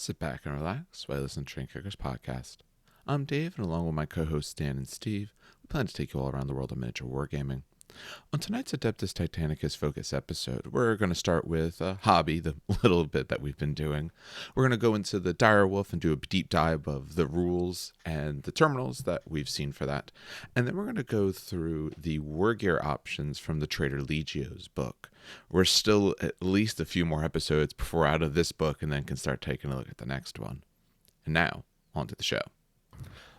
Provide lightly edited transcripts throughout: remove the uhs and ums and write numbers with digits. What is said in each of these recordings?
Sit back and relax while I listen to Trainkickers podcast. I'm Dave, and along with my co-hosts Dan and Steve, we plan to take you all around the world of miniature wargaming. On tonight's Adeptus Titanicus focus episode, we're going to start with a hobby, the little bit that we've been doing. We're going to go into the Direwolf and do a deep dive of the rules and the terminals that we've seen for that. And then we're going to go through the Wargear options from the Trader Legio's book. We're still at least a few more episodes before we're out of this book and then can start taking a look at the next one. And now, on to the show.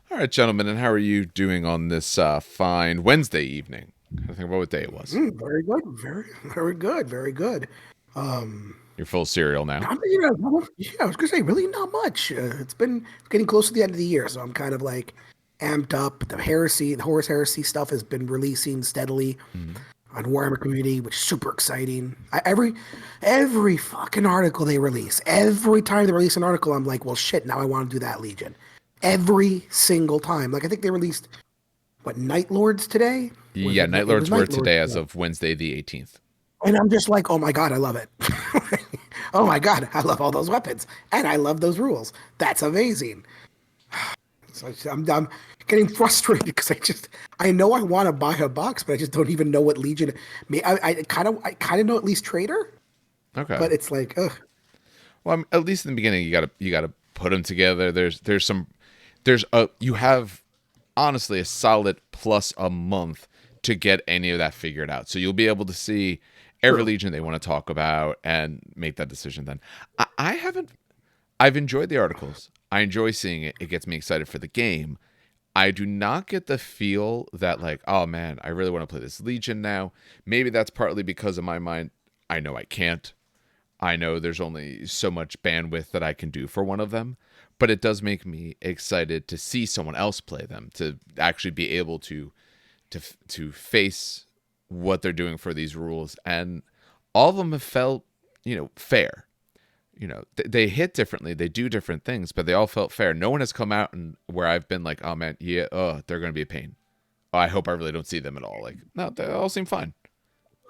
All right, gentlemen, and how are you doing on this fine Wednesday evening? I think about what day it was. Very good. Very good. Very good. You're full of cereal now. I was gonna say really not much. It's getting close to the end of the year, so I'm kind of like amped up. The Horus Heresy stuff has been releasing steadily on Warhammer Community, which is super exciting. Every fucking article they release, every time they release an article, I'm like, well, shit. Now I want to do that Legion. Every single time. Like I think they released Night Lords today. Yeah, Night Lords were today as of Wednesday the 18th. And I'm just like, oh my God, I love it. Oh my God, I love all those weapons. And I love those rules. That's amazing. So I'm getting frustrated because I know I want to buy a box, but I just don't even know what Legion. I kind of know at least Trader. Okay. But it's like, ugh. Well, at least in the beginning, you gotta put them together. You have honestly a solid plus a month to get any of that figured out. So you'll be able to see every Legion they want to talk about and make that decision then. I've enjoyed the articles. I enjoy seeing it. It gets me excited for the game. I do not get the feel that like, oh man, I really want to play this Legion now. Maybe that's partly because in my mind, I know I can't. I know there's only so much bandwidth that I can do for one of them. But it does make me excited to see someone else play them, to actually be able to face what they're doing for these rules. And all of them have felt, fair. They hit differently, they do different things, but they all felt fair. No one has come out and where I've been like, oh man, they're going to be a pain. Oh, I hope I really don't see them at all. Like, no, they all seem fine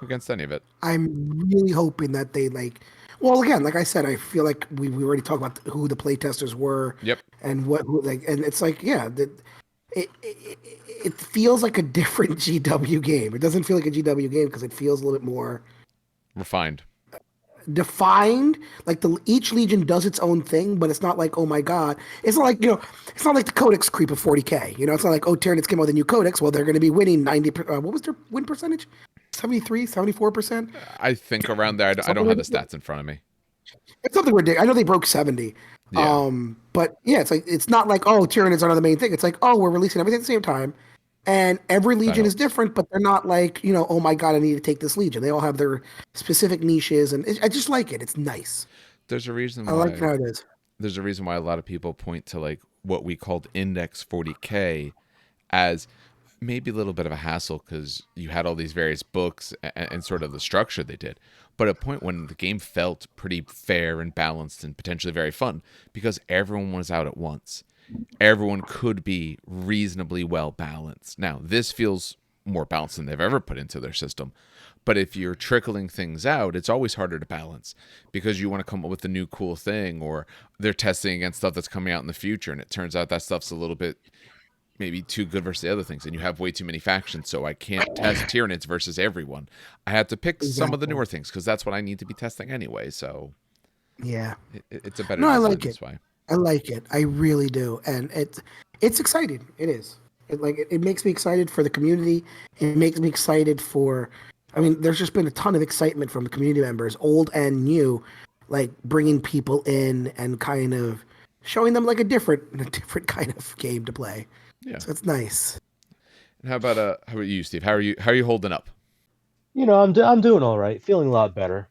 against any of it. I'm really hoping that they well, again, like I said, I feel like we already talked about who the playtesters were. Yep. And and it's like, yeah, it feels like a different GW game. It doesn't feel like a GW game because it feels a little bit more refined, defined. Like each Legion does its own thing, but it's not like, oh my God, it's not like it's not like the Codex creep of 40k. It's not like, oh, Tyranids came out with a new Codex. Well, they're going to be winning 90. What was their win percentage? 73, 74%. I think around there. I don't have the stats in front of me. It's something ridiculous. I know they broke 70. Yeah. But yeah, it's not like, oh, Tyranids are not the main thing. It's like, oh, we're releasing everything at the same time. And every Legion is different, but they're not like, oh my God, I need to take this Legion. They all have their specific niches, and I just like it. It's nice. There's a reason why I like how it is. There's a reason why a lot of people point to like what we called Index 40K as maybe a little bit of a hassle because you had all these various books and sort of the structure they did. But at a point when the game felt pretty fair and balanced and potentially very fun because everyone was out at once. Everyone could be reasonably well balanced. Now, this feels more balanced than they've ever put into their system. But if you're trickling things out, it's always harder to balance because you want to come up with a new cool thing or they're testing against stuff that's coming out in the future. And it turns out that stuff's a little bit maybe too good versus the other things. And you have way too many factions. So I can't test Tyranids versus everyone. I have to pick some of the newer things because that's what I need to be testing anyway. So yeah, it's a better design. I like it. This way. I like it. I really do. And it's exciting. It is. It makes me excited for the community. It makes me excited there's just been a ton of excitement from the community members, old and new, like bringing people in and kind of showing them like a different kind of game to play. Yeah. So it's nice. And how about you, Steve? How are you holding up? I'm doing all right. Feeling a lot better.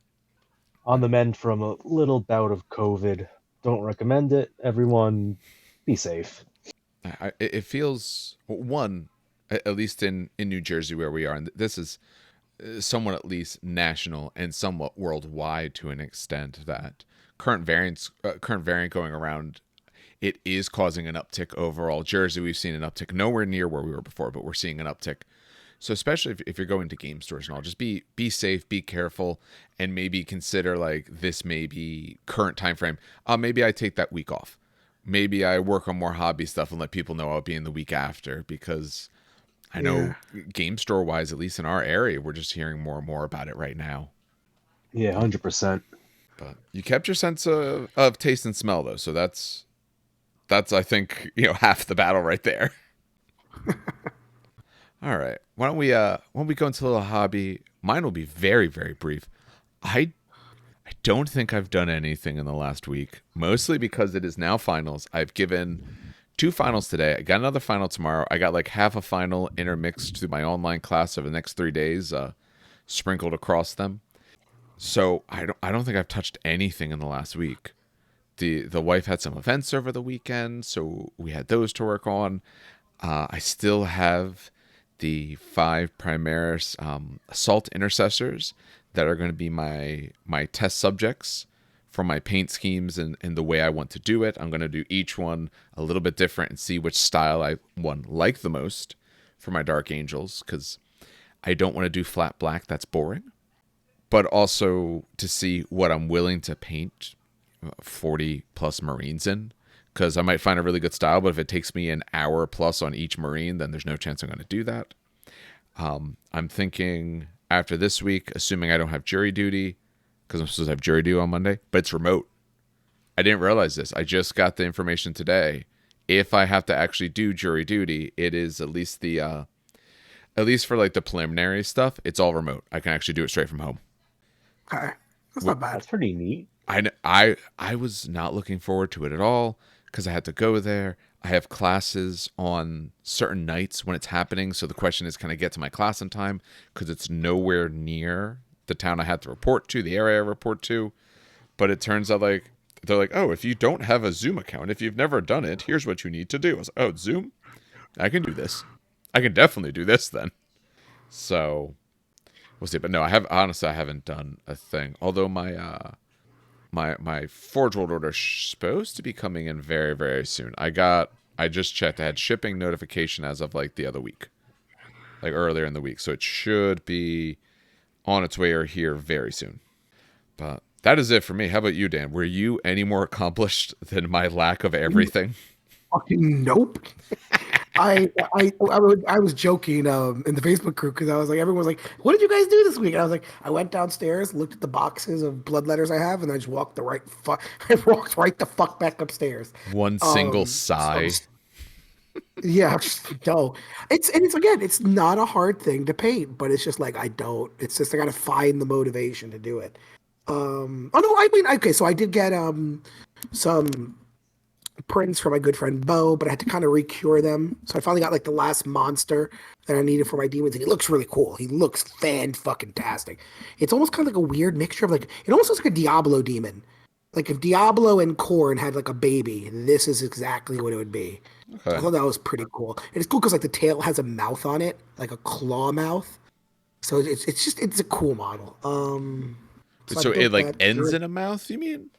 On the mend from a little bout of COVID. Don't recommend it. Everyone, be safe. It feels, one, at least in New Jersey where we are, and this is somewhat at least national and somewhat worldwide to an extent, that current variant going around, it is causing an uptick overall. Jersey, we've seen an uptick, nowhere near where we were before, but we're seeing an uptick So especially if you're going to game stores and all, just be safe, be careful, and maybe consider like this may be current time frame. Maybe I take that week off. Maybe I work on more hobby stuff and let people know I'll be in the week after, because I Yeah. know game store wise, at least in our area, we're just hearing more and more about it right now. Yeah, 100%. But you kept your sense of taste and smell though, so that's I think, half the battle right there. All right. Why don't we go into a little hobby? Mine will be very, very brief. I don't think I've done anything in the last week, mostly because it is now finals. I've given two finals today. I got another final tomorrow. I got like half a final intermixed through my online class over the next 3 days, sprinkled across them. So I don't think I've touched anything in the last week. The wife had some events over the weekend, so we had those to work on. I still have the 5 Primaris assault intercessors that are going to be my test subjects for my paint schemes and the way I want to do it. I'm going to do each one a little bit different and see which style I like the most for my Dark Angels, because I don't want to do flat black. That's boring. But also to see what I'm willing to paint 40 plus Marines in, because I might find a really good style, but if it takes me an hour plus on each Marine, then there's no chance I'm going to do that. I'm thinking after this week, assuming I don't have jury duty, because I'm supposed to have jury duty on Monday, but it's remote. I didn't realize this. I just got the information today. If I have to actually do jury duty, it is at least at least for like the preliminary stuff, it's all remote. I can actually do it straight from home. Okay. That's not bad. That's pretty neat. I was not looking forward to it at all, because I had to go there. I have classes on certain nights when it's happening, so the question is, can I get to my class in time? Because it's nowhere near the town I had to report to, the area I report to. But it turns out like they're like, oh, if you don't have a Zoom account, if you've never done it, here's what you need to do. I was like, oh, Zoom? I can do this. I can definitely do this then. So we'll see. But no, I haven't done a thing. Although my Forge World order is supposed to be coming in very, very soon. I just checked. I had shipping notification as of like the other week, like earlier in the week. So it should be on its way or here very soon. But that is it for me. How about you, Dan? Were you any more accomplished than my lack of everything? Fucking nope. I was joking in the Facebook group, because I was like, everyone was like, "What did you guys do this week?" And I was like, I went downstairs, looked at the boxes of blood letters I have, and I just walked I walked right the fuck back upstairs. One single sigh. Yeah, no. It's again, it's not a hard thing to paint, but it's just like I don't. It's just I gotta find the motivation to do it. Oh no, I mean, okay, so I did get some prints for my good friend Bo, but I had to kind of recure them. So I finally got like the last monster that I needed for my demons, and he looks really cool. He looks fan-fucking-tastic. It's almost kind of like a weird mixture of like, it almost looks like a Diablo demon. Like if Diablo and Korn had like a baby, this is exactly what it would be. So I Okay. thought that was pretty cool. And it's cool because like the tail has a mouth on it, like a claw mouth. So it's a cool model. So I So it built like that. ends in a mouth, you mean?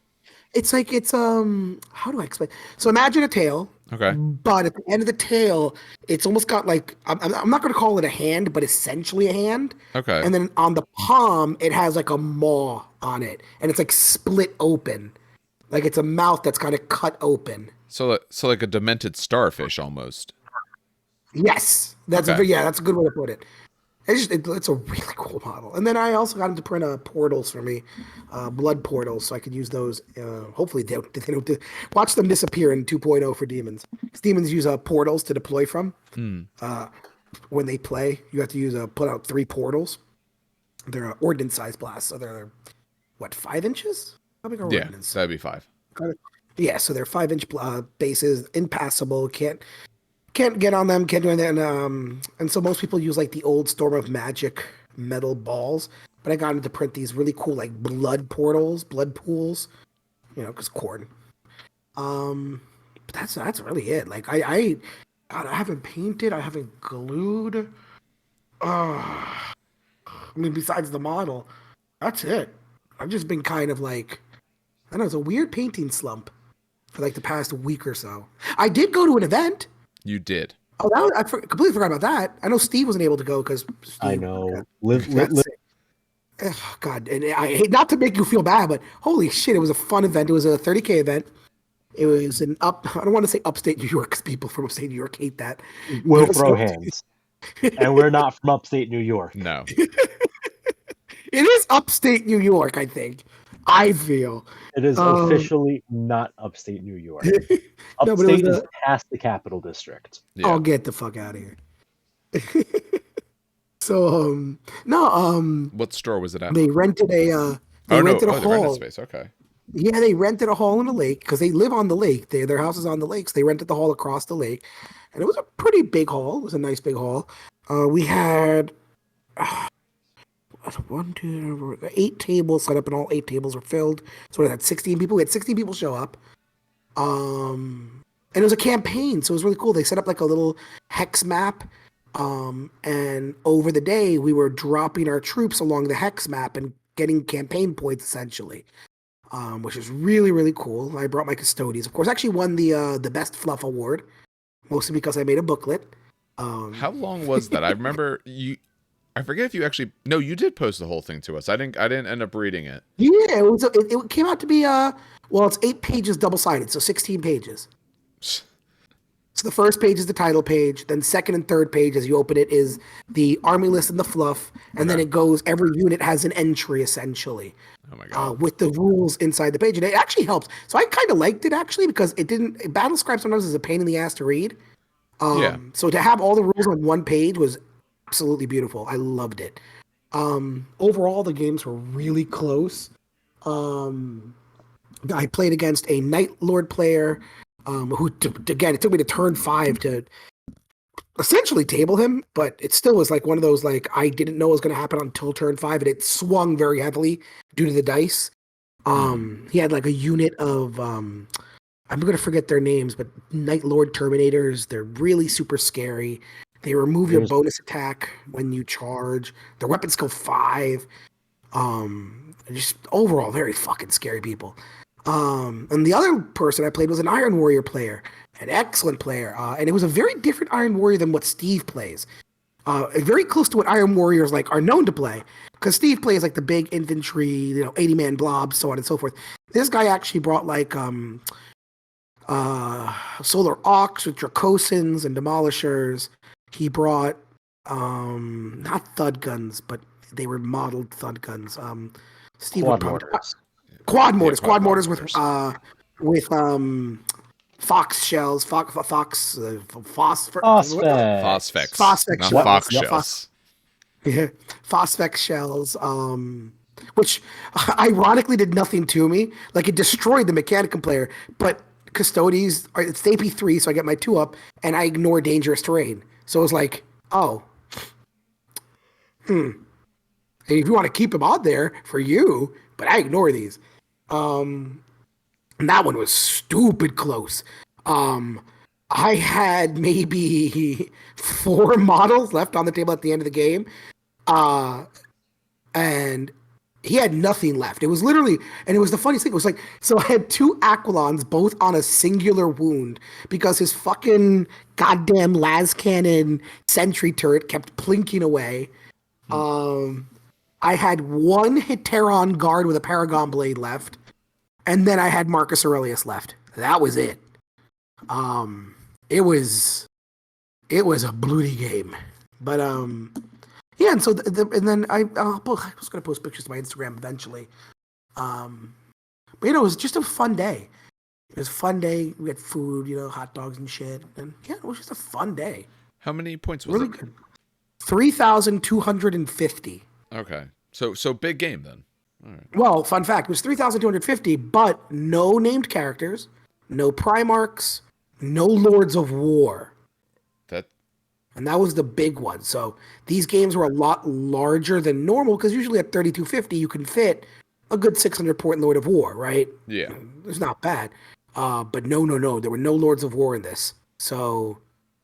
It's like it's how do I explain? So imagine a tail, Okay. but at the end of the tail, it's almost got like I'm not going to call it a hand, but essentially a hand. Okay. And then on the palm, it has like a maw on it, and it's like split open, like it's a mouth that's kind of cut open. So like a demented starfish almost. Yes, Okay. that's a good way to put it. It's a really cool model. And then I also got him to print portals for me, blood portals, so I could use those. Hopefully, they don't watch them disappear in 2.0 for demons. 'Cause demons use portals to deploy from. Uh, when they play, you have to put out 3 portals. They're ordnance size blasts, so they're what, 5 inches? How big are Yeah, ordnance? that'd be 5. Yeah, so they're 5 inch bases, impassable. Can't get on them, can't do anything. And so most people use like the old Storm of Magic metal balls, but I got them to print these really cool like blood portals, blood pools, because corn. But that's really it. Like God, I haven't painted, I haven't glued. I mean, besides the model, that's it. I've just been kind of like, I don't know, it's a weird painting slump for like the past week or so. I did go to an event. You did. Oh, completely forgot about that. I know Steve wasn't able to go because I Steve know. got sick. Ugh, God, and I hate not to make you feel bad, but holy shit, it was a fun event. It was a 30K event. It was I don't want to say upstate New York because people from upstate New York hate that. We'll throw hands. And we're not from upstate New York. No. It is upstate New York, I think. I feel. It is officially not upstate New York. No, but it was Upstate is past the Capital District. Yeah. I'll get the fuck out of here. So, no, What store was it at? they rented a They rented hall. space. Okay. Yeah, they rented a hall in the lake because they live on the lake. Their house is on the lake, so they rented the hall across the lake, and it was a pretty big hall. It was a nice big hall. We had 8 tables set up, and all 8 tables were filled. So we had 16 people. We had 16 people show up. And it was a campaign, so it was really cool. They set up like a little hex map. And over the day, we were dropping our troops along the hex map and getting campaign points essentially, which is really, really cool. I brought my custodians. Of course, I actually won the best fluff award, mostly because I made a booklet. How long was that? I remember you. I forget if you actually. No, you did post the whole thing to us. I didn't end up reading it. Yeah, it came out to be well, it's 8 pages double sided, so 16 pages. So the first page is the title page. Then second and third page, as you open it, is the army list and the fluff, and then it goes. Every unit has an entry essentially. Oh my god! With the rules inside the page, and it actually helps. So I kind of liked it actually because it didn't. Battle Scribe sometimes is a pain in the ass to read. So to have all the rules on one page was absolutely beautiful. I loved it. Overall, the games were really close. I played against a Night Lord player. Who again, it took me to turn 5 to essentially table him, but it still was like one of those like I didn't know what was going to happen until turn 5, and it swung very heavily due to the dice. He had like a unit of I'm going to forget their names, but Night Lord Terminators. They're really super scary. They remove your bonus attack when you charge. Their weapon skill 5. Just overall very fucking scary people. And the other person I played was an Iron Warrior player, an excellent player. And it was a very different Iron Warrior than what Steve plays. Very close to what Iron Warriors like are known to play. Because Steve plays like the big infantry, 80-man blobs, so on and so forth. This guy actually brought like Solar Ox with Dracosins and Demolishers. He brought not Thud guns, but they were modeled Thud guns. Steve Quad mortars. Quad mortars with fox shells, phosphor, Phosphex, Phosphex not shells. fox Yeah, shells. Yeah, Phosphex shells, which ironically did nothing to me. Like it destroyed the Mechanicum player, but Custodes, it's AP3, so I get my 2 up, and I ignore dangerous terrain. So it was like, and if you want to keep him on there for you, but I ignore these. And that one was stupid close. I had maybe 4 models left on the table at the end of the game. And he had nothing left. It was literally, and it was the funniest thing. It was like, so I had 2 Aquilons both on a singular wound because his fucking goddamn las cannon sentry turret kept plinking away. I had 1 Heteron guard with a Paragon blade left, and then I had Marcus Aurelius left. That was it. It was a bloody game, but yeah. And so and then I was gonna post pictures to my Instagram eventually. But it was just a fun day. It was a fun day. We had food, hot dogs and shit, and yeah, it was just a fun day. How many points was Really it? good. 3,250. Okay, so big game then. All right. Well, fun fact, it was 3,250, but no named characters, no Primarchs, no Lords of War. And that was the big one. So these games were a lot larger than normal because usually at 3,250 you can fit a good 600-point Lord of War, right? Yeah. It's not bad. But no. There were no Lords of War in this. So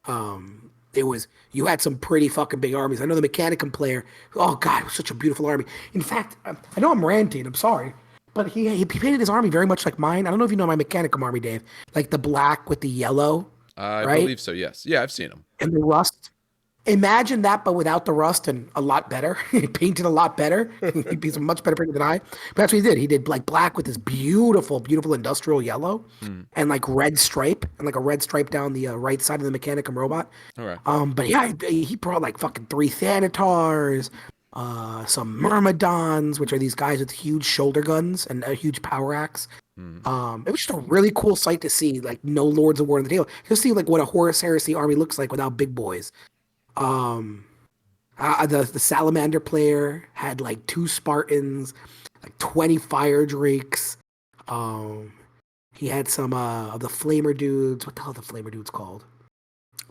you had some pretty fucking big armies. I know the Mechanicum player, oh God, it was such a beautiful army. In fact, I know I'm ranting, I'm sorry. But he painted his army very much like mine. I don't know if you know my Mechanicum army, Dave. Like the black with the yellow. I right? believe so. Yes. Yeah, I've seen them. And the rust. Imagine that, but without the rust and a lot better. He painted a lot better. He's a much better painter than I. But that's what he did. He did like black with this beautiful, beautiful industrial yellow, Mm. and like red stripe, and like a red stripe down the right side of the Mechanicum robot. Okay. But yeah, he brought like fucking 3 Thanatars, some Myrmidons, which are these guys with huge shoulder guns and a huge power axe. Mm. It was just a really cool sight to see. Like no Lords of War on the table. Just see like what a Horus Heresy army looks like without big boys. Um, the Salamander player had like 2 Spartans, like 20 Fire Drakes. Um, he had some of the Flamer dudes. What the hell are the Flamer dudes called?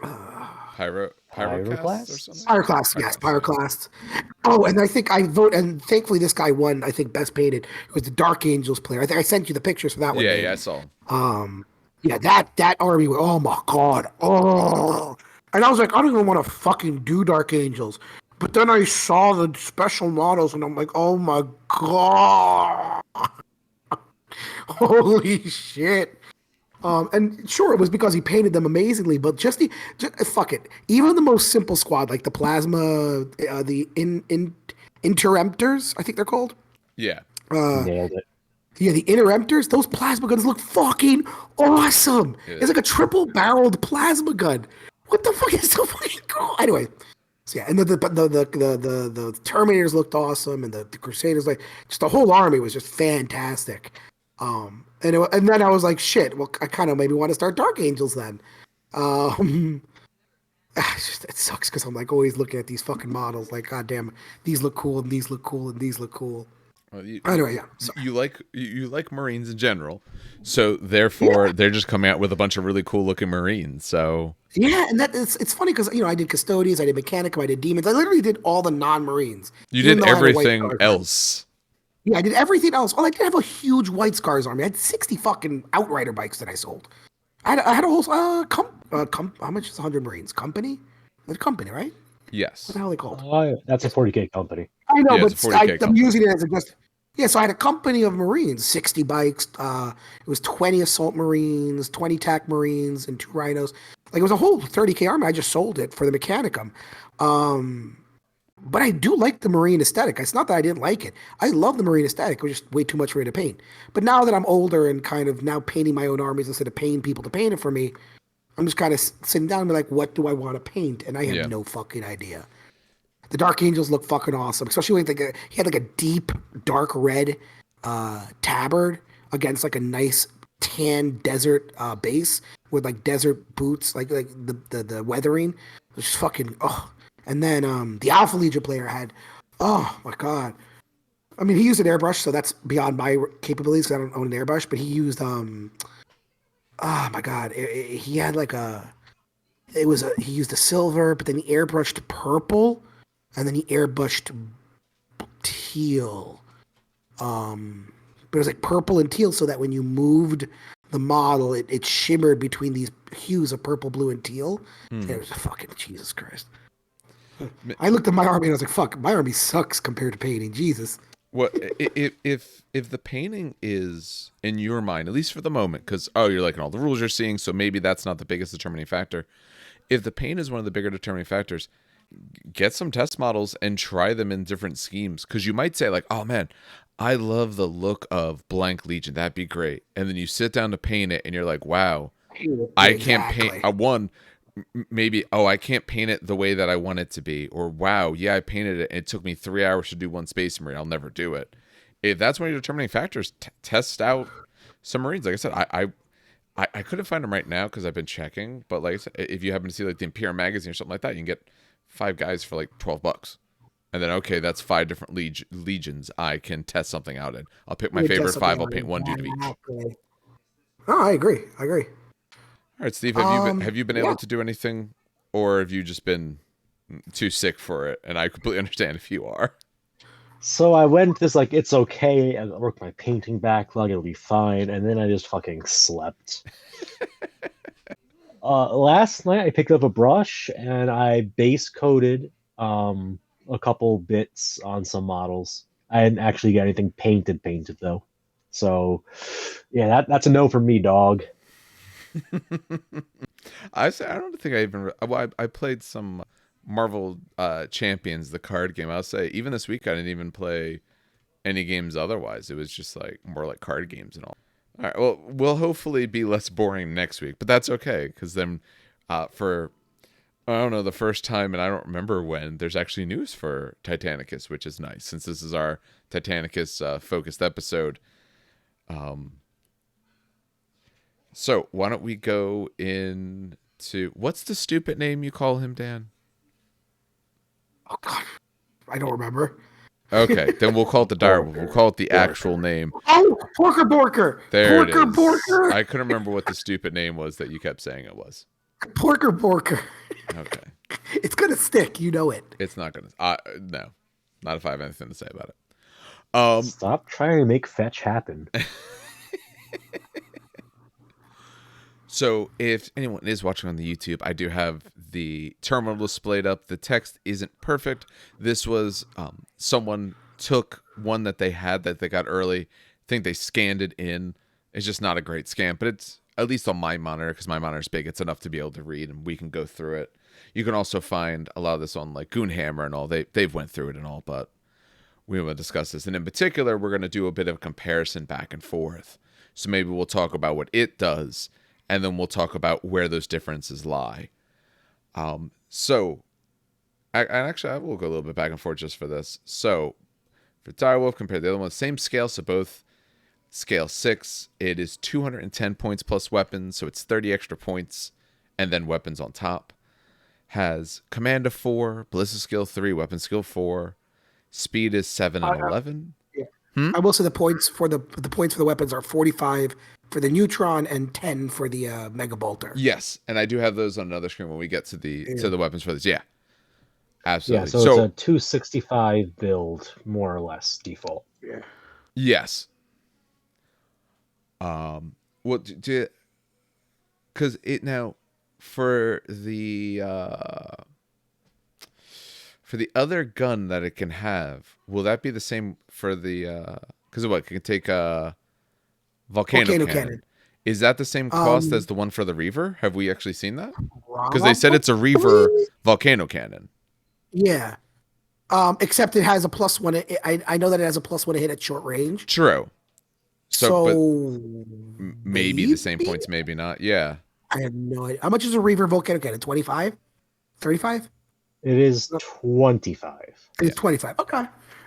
Pyrocast or Pyroclast? something? Pyroclast, yes, Pyroclast, yeah. Pyroclast. Oh, and I think I vote, and thankfully this guy won. I think best painted. It was the Dark Angels player. I think I sent you the pictures for that one. Yeah, Dave. yeah, I saw 'em. Yeah, that army. Oh my god. Oh, and I was like, I don't even want to fucking do Dark Angels. But then I saw the special models, and I'm like, oh my god, holy shit. And sure, it was because he painted them amazingly, but just fuck it. Even the most simple squad, like the plasma, the interemptors, I think they're called. Yeah. Nailed it. Yeah, the interemptors, those plasma guns look fucking awesome. Yeah. It's like a triple-barreled plasma gun. What the fuck is so fucking cool? Anyway, so yeah, and the Terminators looked awesome, and the Crusaders, like just the whole army was just fantastic. And then I was like, shit. Well, I kind of maybe want to start Dark Angels then. It sucks because I'm like always looking at these fucking models, like, goddamn, these look cool, and these look cool, and these look cool. Well, Anyway, yeah. Sorry. you like Marines in general, so therefore they're just coming out with a bunch of really cool looking Marines. So Yeah, and it's funny because I did Custodians, I did Mechanicum, I did Demons. I literally did all the non-Marines. you even did though I had a white everything Scars. else. Yeah, I did everything else. Oh, I did have a huge White Scars army. I had 60 fucking Outrider bikes that I sold. I had a whole how much is 100 Marines? Company? The company, right? Yes. What the hell are they called? That's a 40K company. I know, Yeah, it's a but 40K I'm company. using it as a just. Yeah, so I had a company of Marines, 60 bikes. It was 20 Assault Marines, 20 TAC Marines, and 2 Rhinos. Like it was a whole 30K army. I just sold it for the Mechanicum. But I do like the Marine aesthetic. It's not that I didn't like it. I love the Marine aesthetic. It was just way too much for me to paint. But now that I'm older and kind of now painting my own armies instead of paying people to paint it for me, I'm just kind of sitting down and be like, what do I want to paint? And I have Yeah. no fucking idea. The Dark Angels look fucking awesome, especially with he had like a deep dark red tabard against like a nice tan desert base with like desert boots, like the weathering. It was just fucking And then the Alpha Legion player had, oh my god. I mean, he used an airbrush, so that's beyond my capabilities because I don't own an airbrush. But he used oh my god, he had like he used a silver, but then he airbrushed purple, and then he airbrushed teal. But it was like purple and teal, so that when you moved the model, it shimmered between these hues of purple, blue, and teal. And it was a fucking Jesus Christ. I looked at my army and I was like, "Fuck, my army sucks compared to painting." Jesus. What if the painting is in your mind, at least for the moment, because you're liking all the rules you're seeing, so maybe that's not the biggest determining factor. If the paint is one of the bigger determining factors, get some test models and try them in different schemes, because you might say like, "Oh man, I love the look of blank Legion. That'd be great." And then you sit down to paint it, and you're like, "Wow, I can't paint maybe I can't paint it the way that I want it to be," or wow, yeah, I painted it and it took me 3 hours to do one Space Marine, I'll never do it. If that's one of your determining factors, test out some Marines. Like I said, I couldn't find them right now because I've been checking, but like I said, if you happen to see like the Imperial magazine or something like that, you can get 5 guys for like $12, and then okay, that's 5 different legions I can test something out in. I'll pick my favorite 5, I'll paint 1 dude of each. Oh, I agree. All right, Steve, have you been able to do anything, or have you just been too sick for it? And I completely understand if you are. So I went this like, it's okay, I worked my painting backlog, it'll be fine, and then I just fucking slept. Last night I picked up a brush and I base coated a couple bits on some models. I didn't actually get anything painted though. So yeah, that's a no for me, dog. I don't think I even. Well, I played some Marvel Champions, the card game. I'll say even this week I didn't even play any games otherwise. It was just like more like card games and all. All right. Well, we'll hopefully be less boring next week, but that's okay because then for I don't know the first time and I don't remember when there's actually news for Titanicus, which is nice since this is our Titanicus focused episode. So why don't we go into what's the stupid name you call him, Dan? Oh God, I don't remember. Okay, then we'll call it the direwolf. We'll call it the actual name. Oh, Porker Borker. There it Porker is. Borker. I couldn't remember what the stupid name was that you kept saying it was. Porker Borker. Okay. It's gonna stick, you know it. It's not gonna. No, not if I have anything to say about it. Stop trying to make fetch happen. So if anyone is watching on the YouTube, I do have the terminal displayed up. The text isn't perfect. This was someone took one that they had that they got early. I think they scanned it in. It's just not a great scan, but it's at least on my monitor because my monitor's big. It's enough to be able to read, and we can go through it. You can also find a lot of this on like Goonhammer and all. They've went through it and all, but we will discuss this. And in particular, we're going to do a bit of a comparison back and forth. So maybe we'll talk about what it does, and then we'll talk about where those differences lie. So, actually, I will go a little bit back and forth just for this. So, for Direwolf compared to the other one, same scale, so both scale 6. It is 210 points plus weapons, so it's 30 extra points, and then weapons on top. Has command of 4, ballistic skill 3, weapon skill 4. Speed is 7 and 11. Yeah. I will say the points for the weapons are 45 for the neutron and 10 for the mega bolter. Yes, and I do have those on another screen when we get to the weapons for this. Yeah, absolutely. Yeah, so it's a 265 build, more or less default. Yeah. Yes. Well, because it now for the other gun that it can have, will that be the same for the because what it can take a volcano cannon. Is that the same cost as the one for the Reaver? Have we actually seen that? Because they said it's a Reaver volcano cannon. Yeah. Except it has a +1. I know that it has a +1 to hit at short range. True. So but maybe the same points, maybe not. Yeah. I have no idea. How much is a Reaver volcano cannon? 25? 35? It is 25. It's 25. Okay.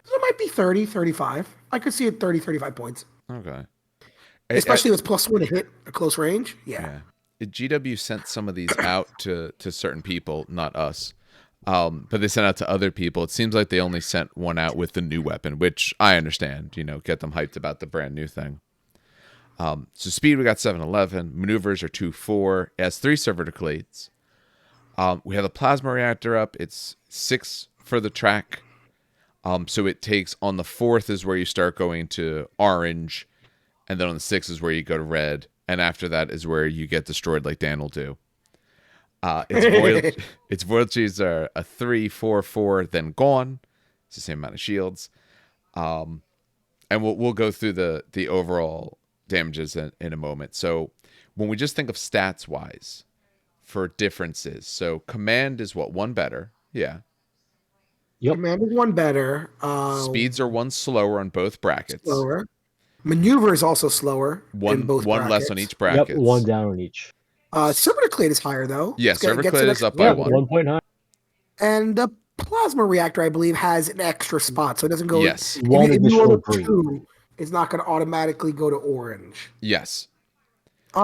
So it might be 30, 35. I could see it 30, 35 points. Okay. Especially if it's +1 to hit a close range. Yeah. GW sent some of these out to certain people, not us. But they sent out to other people. It seems like they only sent one out with the new weapon, which I understand, get them hyped about the brand new thing. So speed, we got 711. Maneuvers are 2-4. It has 3 vertical aids. We have the plasma reactor up. It's 6 for the track. So it takes on the 4th is where you start going to orange. And then on the 6th is where you go to red. And after that is where you get destroyed like Dan will do. Its royalties are a 3, 4, 4, then gone. It's the same amount of shields. And we'll go through the overall damages in a moment. So when we just think of stats wise for differences, so command is what, 1 better? Yeah. Yep. Command is 1 better. Speeds are 1 slower on both brackets. Slower. Maneuver is also slower. One both one brackets. less on each bracket. Yep, 1 down on each. Cervicalate is higher though. Yeah, Cervicalate is up by 1. 1 point higher. And the plasma reactor, I believe, has an extra spot, so it doesn't go. Yes. If One you additional roll a green. 2, it's not going to automatically go to orange. Yes. I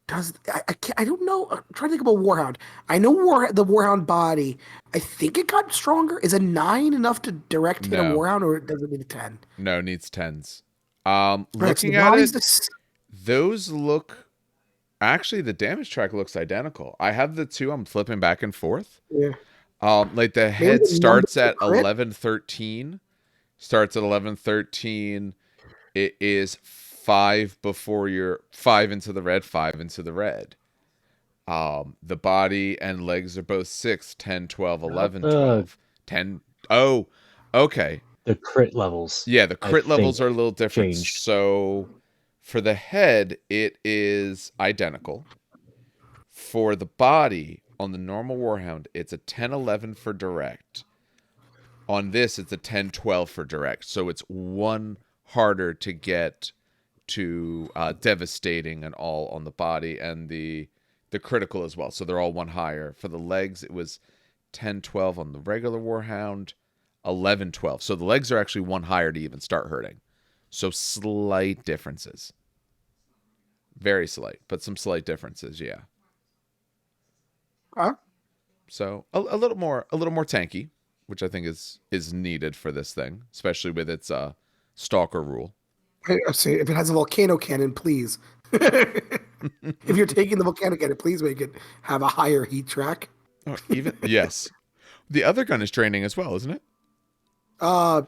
don't know. I'm trying to think about Warhound. I know the Warhound body. I think it got stronger. Is a 9 enough to direct hit a Warhound, or does it need a 10? No, it needs 10s. Right, Looking so at it, those look. Actually, the damage track looks identical. I have the 2. I'm flipping back and forth. Yeah. Like the head starts at 1113. Starts at 1113. It is 5 before you're 5 into the red, 5 into the red. The body and legs are both 6, 10, 12, 11, 12, 10. Oh, okay. The crit levels. Yeah, the crit levels are a little different. changed. So for the head, it is identical. For the body, on the normal Warhound, it's a 10-11 for direct. On this, it's a 10-12 for direct. So it's one harder to get to devastating and all on the body, and the critical as well. So they're all one higher. For the legs, it was 10-12 on the regular Warhound, 11-12. So the legs are actually one higher to even start hurting. So slight differences. Very slight, but some slight differences, yeah. Huh? So a little more tanky, which I think is needed for this thing, especially with its stalker rule. If it has a volcano cannon, please. If you're taking the volcano cannon, please make it have a higher heat track. Oh, even yes, the other gun is training as well, isn't it? Hold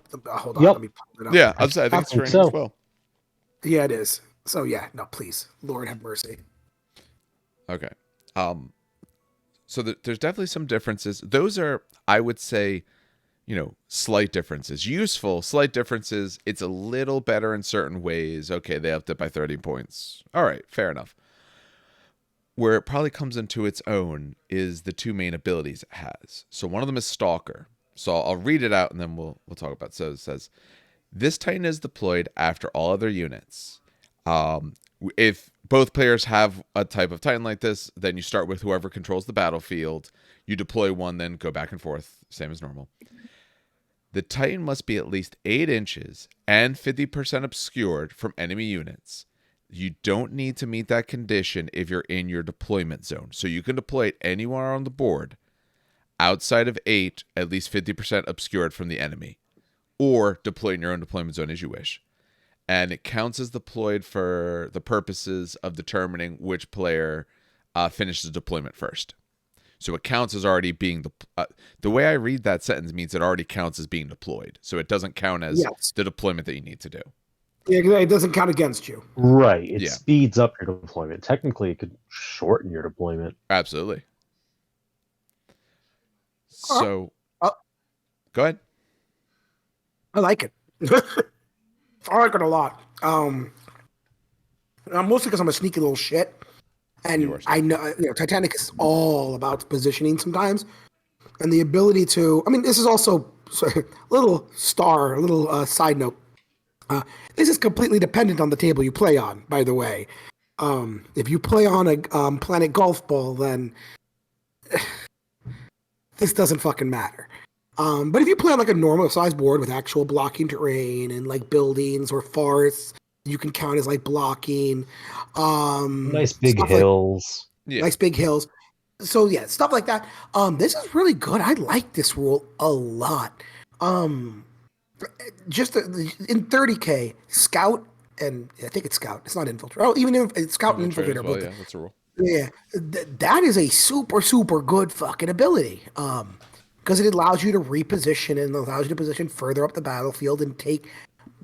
on, Yep. let me pull it up. Yeah, I think it's training so. as well. Yeah, it is. So yeah, no, please, Lord have mercy. Okay. So there's definitely some differences. Those are, I would say, slight differences. Useful, slight differences. It's a little better in certain ways. Okay, they upped it by 30 points. All right, fair enough. Where it probably comes into its own is the two main abilities it has. So one of them is Stalker. So I'll read it out and then we'll talk about it. So it says, this Titan is deployed after all other units. If both players have a type of Titan like this, then you start with whoever controls the battlefield. You deploy one, then go back and forth, same as normal. The Titan must be at least 8 inches and 50% obscured from enemy units. You don't need to meet that condition if you're in your deployment zone. So you can deploy it anywhere on the board outside of 8, at least 50% obscured from the enemy. Or deploy in your own deployment zone as you wish. And it counts as deployed for the purposes of determining which player finishes deployment first. So it counts as already being the way I read that sentence means it already counts as being deployed. So it doesn't count as the deployment that you need to do. Yeah, it doesn't count against you. Right. It speeds up your deployment. Technically, it could shorten your deployment. Absolutely. So, go ahead. I like it. I like it a lot. Mostly because I'm a sneaky little shit, and I know Titanicus is all about positioning sometimes, and the ability to. I mean, this is also a little side note. This is completely dependent on the table you play on. By the way, if you play on a Planet Golf Ball, then this doesn't fucking matter. But if you play on like a normal size board with actual blocking terrain and like buildings or forests, you can count as like blocking. Nice big hills. Nice big hills. So yeah, stuff like that. This is really good. I like this rule a lot. Just in 30K, Scout and I think it's Scout. It's not Infiltrator. Oh, even if Scout and Infiltrator. Well, yeah, that's a rule. Yeah, that is a super good fucking ability. Because it allows you to reposition and allows you to position further up the battlefield and take,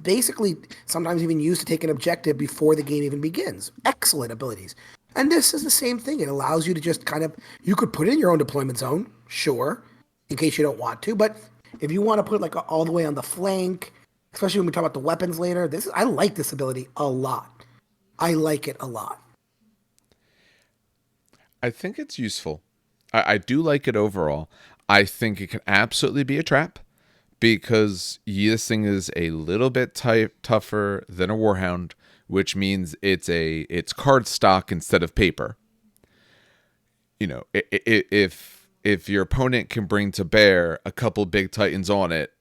basically, sometimes even use to take an objective before the game even begins. Excellent abilities. And this is the same thing. It allows you to just kind of, you could put it in your own deployment zone, sure, in case you don't want to. But if you want to put it like all the way on the flank, especially when we talk about the weapons later, I like this ability a lot. I like it a lot. I think it's useful. I do like it overall. I think it can absolutely be a trap because this thing is a little bit tougher than a Warhound, which means it's card stock instead of paper. If your opponent can bring to bear a couple big Titans on it,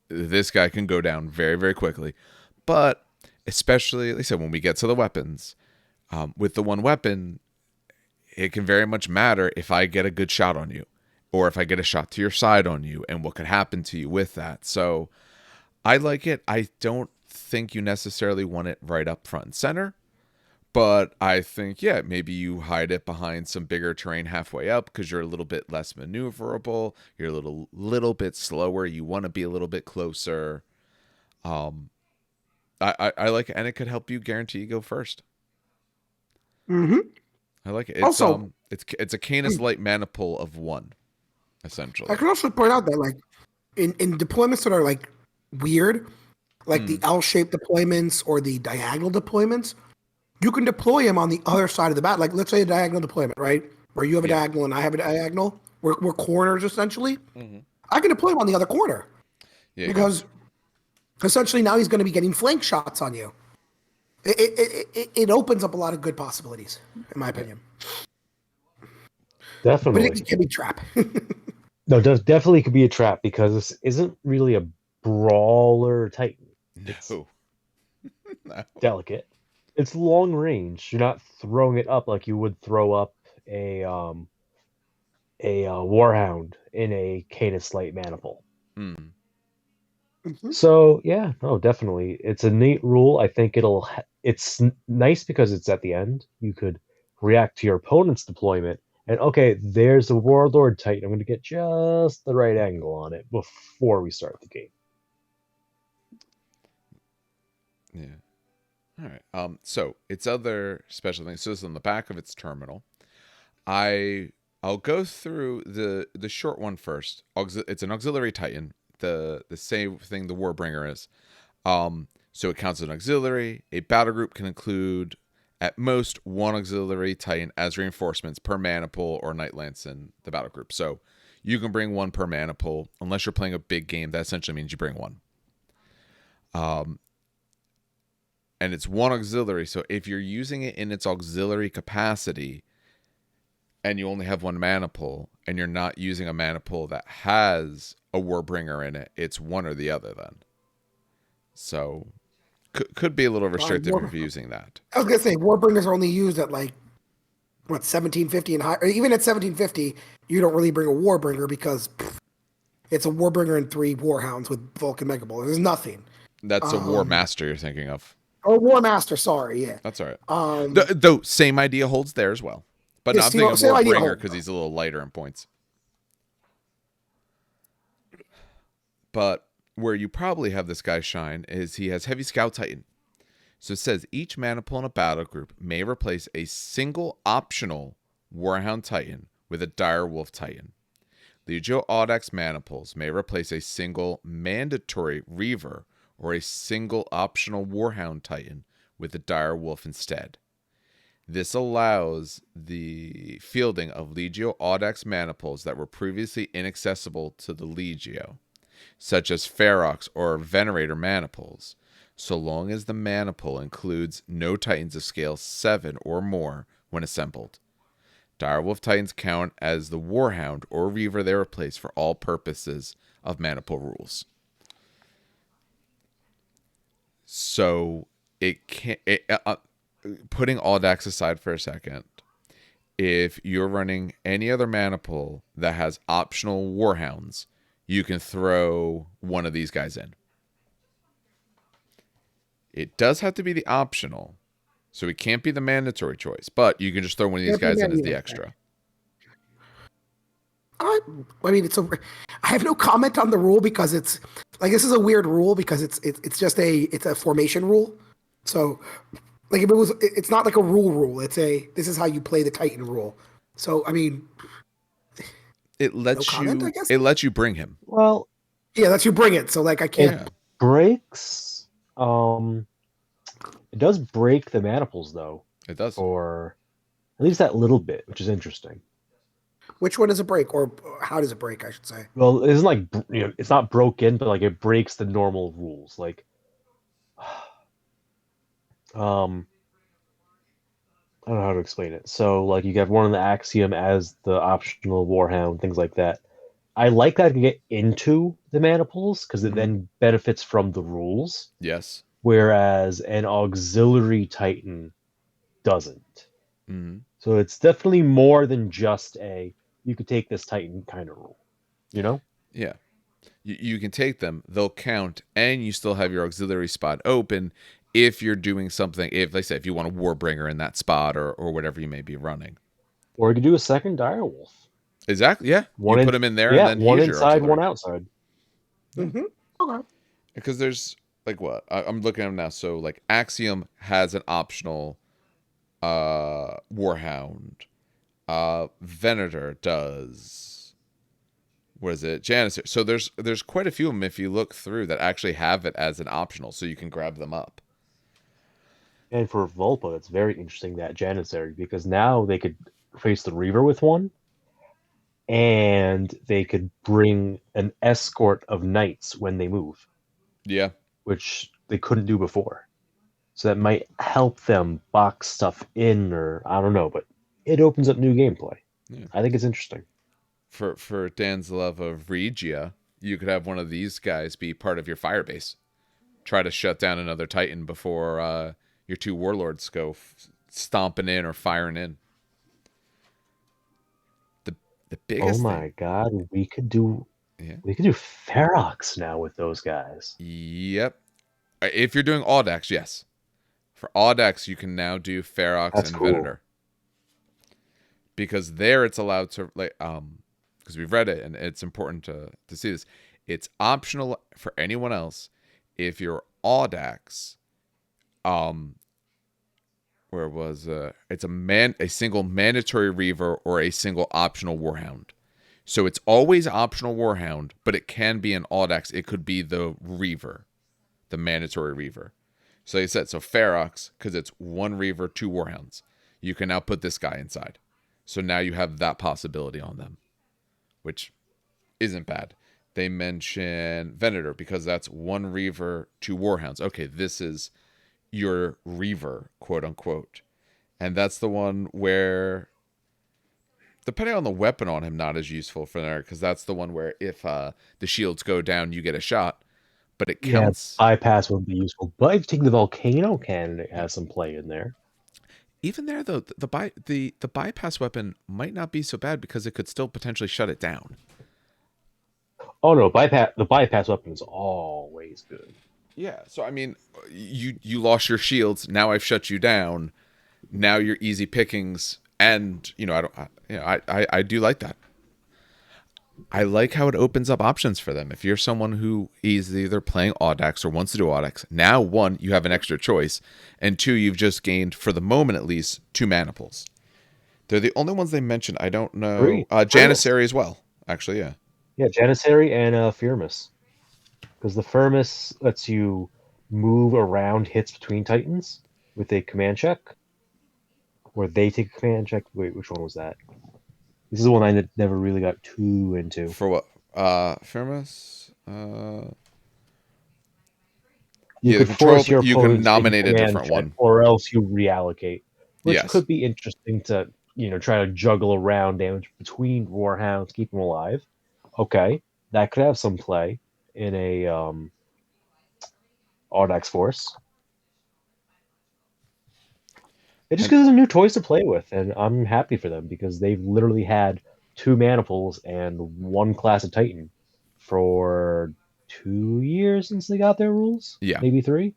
this guy can go down very, very quickly. But especially, like I said, when we get to the weapons, with the one weapon, it can very much matter if I get a good shot on you. Or if I get a shot to your side on you and what could happen to you with that. So I like it. I don't think you necessarily want it right up front and center. But I think, maybe you hide it behind some bigger terrain halfway up because you're a little bit less maneuverable. You're a little bit slower. You want to be a little bit closer. I like it. And it could help you guarantee you go first. Mm-hmm. I like it. It's, also, it's a Canis Light mana pull of 1. Essentially, I can also point out that like in deployments that are like weird, like the L-shaped deployments or the diagonal deployments, you can deploy him on the other side of the battle. Like let's say a diagonal deployment, right? where you have a Yeah. diagonal and I have a diagonal. We're corners essentially. Mm-hmm. I can deploy him on the other corner Yeah, you can. because essentially now he's going to be getting flank shots on you. It opens up a lot of good possibilities, in my opinion. But Definitely. it can be trap. No, definitely could be a trap because this isn't really a brawler Titan. It's No. No. delicate. It's long range. You're not throwing it up like you would throw up a Warhound in a Canis Light Maniple. Mm. So yeah, no, definitely, it's a neat rule. I think it's nice because it's at the end. You could react to your opponent's deployment, and okay, there's a Warlord Titan. I'm going to get just the right angle on it before we start the game. Yeah. All right. So its other special thing. So this is on the back of its terminal. I'll go through the short one first. It's an auxiliary Titan. The same thing the Warbringer is. So it counts as an auxiliary. A battle group can include at most one auxiliary Titan as reinforcements per maniple or Night Lance in the battle group. So you can bring one per maniple. Unless you're playing a big game, that essentially means you bring one. And it's one auxiliary. So if you're using it in its auxiliary capacity and you only have one maniple and you're not using a maniple that has a Warbringer in it, it's one or the other then. So could be a little restrictive if you're using that. I was gonna say Warbringers are only used at like what 1750 and high, or even at 1750, you don't really bring a Warbringer because it's a Warbringer and 3 Warhounds with Vulcan Mega Ball. There's nothing. That's a War Master you're thinking of. Or War Master, sorry, yeah. That's all right. Though same idea holds there as well. But Yeah, no, I'm thinking same idea Warbringer holds. because he's a little lighter in points. But where you probably have this guy shine is he has Heavy Scout Titan. So it says each maniple in a battle group may replace a single optional Warhound Titan with a Dire Wolf Titan. Legio Audax maniples may replace a single mandatory Reaver or a single optional Warhound Titan with a Dire Wolf instead. This allows the fielding of Legio Audax maniples that were previously inaccessible to the Legio, such as Ferox or Venerator maniples, so long as the maniple includes no Titans of scale 7 or more when assembled. Direwolf Titans count as the Warhound or Reaver they replace for all purposes of maniple rules. So it can putting Audax aside for a second, if you're running any other maniple that has optional Warhounds, you can throw one of these guys in. It does have to be the optional, so it can't be the mandatory choice, but you can just throw one of these guys in as the extra. I mean, I have no comment on the rule because it's like this is a weird rule because it's just it's a formation rule. So, like if it's not like a rule. It's this is how you play the Titan rule. So, I mean, it lets no comment, I guess? It lets you bring him. Well, yeah, lets you bring it. So, like, I can't. It breaks. It does break the maniples though. It does, or at least that little bit, which is interesting. Which one does it break, or how does it break? I should say. Well, it isn't like it's not broken, but like it breaks the normal rules. Like, I don't know how to explain it. So, like, you have one in the Axiom as the optional Warhound, things like that. I like that I can get into the maniples because it then benefits from the rules. Yes. Whereas an auxiliary Titan doesn't. Mm-hmm. So it's definitely more than just you could take this Titan kind of rule. You know? Yeah. You can take them, they'll count, and you still have your auxiliary spot open if you're doing something, if you want a Warbringer in that spot or whatever you may be running. Or you could do a second Direwolf. Exactly, yeah. You put them in there, and then one here's inside, your one outside. Mm-hmm. Okay. Because there's, like, what? I'm looking at them now. So, like, Axiom has an optional Warhound. Venator does. What is it? Janissary. So there's quite a few of them if you look through that actually have it as an optional, so you can grab them up. And for Volpa, it's very interesting that Janissary, because now they could face the Reaver with one, and they could bring an escort of knights when they move, Yeah. which they couldn't do before. So that might help them box stuff in, or I don't know, but it opens up new gameplay. Yeah. I think it's interesting. For Dan's love of Regia, you could have one of these guys be part of your fire base. Try to shut down another Titan before your two warlords go stomping in or firing in. The Oh biggest thing. my god, we could do Yeah. Ferox now with those guys. Yep. If you're doing Audax, yes. For Audax, you can now do Ferox That's and cool. Venator. Because there it's allowed to because we've read it and it's important to see this. It's optional for anyone else if your Audax where was it's a single mandatory Reaver or a single optional Warhound. So it's always optional Warhound, but it can be an Audax. It could be the Reaver, the mandatory Reaver. So like I said, so Ferox, because it's one Reaver, two Warhounds. You can now put this guy inside. So now you have that possibility on them, which isn't bad. They mention Venator because that's one Reaver, two Warhounds. Okay, this is your Reaver, quote unquote. And that's the one where, depending on the weapon on him, not as useful for there, because that's the one where if the shields go down, you get a shot, but it Yeah, counts. bypass would be useful, but if you take the volcano cannon, it has some play in there. Even there, though, the bypass weapon might not be so bad because it could still potentially shut it down. Oh no, the bypass weapon is always good. Yeah, so I mean, you lost your shields. Now I've shut you down. Now you're easy pickings, and I do like that. I like how it opens up options for them. If you're someone who is either playing Audax or wants to do Audax, now one, you have an extra choice, and two, you've just gained, for the moment at least, two mana pools. They're the only ones they mentioned. I don't know. Three. Janissary as well, actually, yeah. Yeah, Janissary and Firmus. Because the Firmus lets you move around hits between Titans with a command check. Or they take a command check. Wait, which one was that? This is the one I never really got too into. For what? Firmus? You Yeah, the could control, force your you can opponent to take nominate a command different check, one. or else you reallocate. Which Yes. could be interesting to, try to juggle around damage between Warhounds, keep them alive. Okay, that could have some play in a Audax Force. It just gives them new toys to play with, and I'm happy for them because they've literally had two mana pools and one class of Titan for 2 years since they got their rules. Yeah. Maybe 3.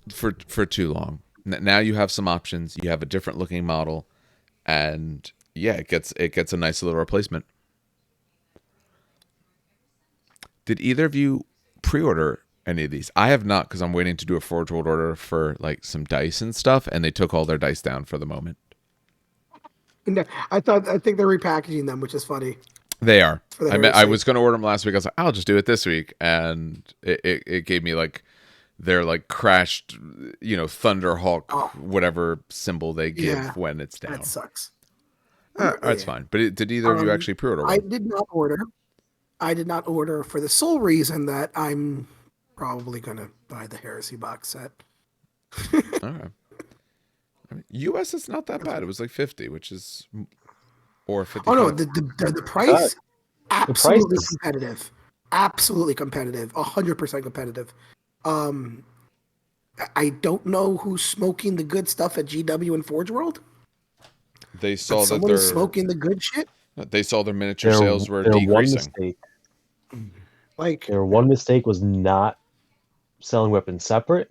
For too long. Now you have some options. You have a different looking model, and yeah, it gets a nice little replacement. Did either of you pre-order any of these? I have not because I'm waiting to do a Forge World order for like some dice and stuff, and they took all their dice down for the moment. No, I think they're repackaging them, which is funny. They are. For the I heresy. was going to order them last week. I was like, I'll just do it this week, and it gave me like their like crashed, Thunderhawk, whatever symbol they give when it's down. That sucks. That's fine. But did either of you actually pre-order one? I did not order. I did not order for the sole reason that I'm probably going to buy the Heresy box set. All right. I mean, US is not that bad. It was like 50, which is or 50. Oh no, the price absolutely is... competitive. Absolutely competitive. 100% competitive. I don't know who's smoking the good stuff at GW and Forge World. They saw that they're smoking the good shit. They saw their miniature sales were decreasing. Their one mistake was not selling weapons separate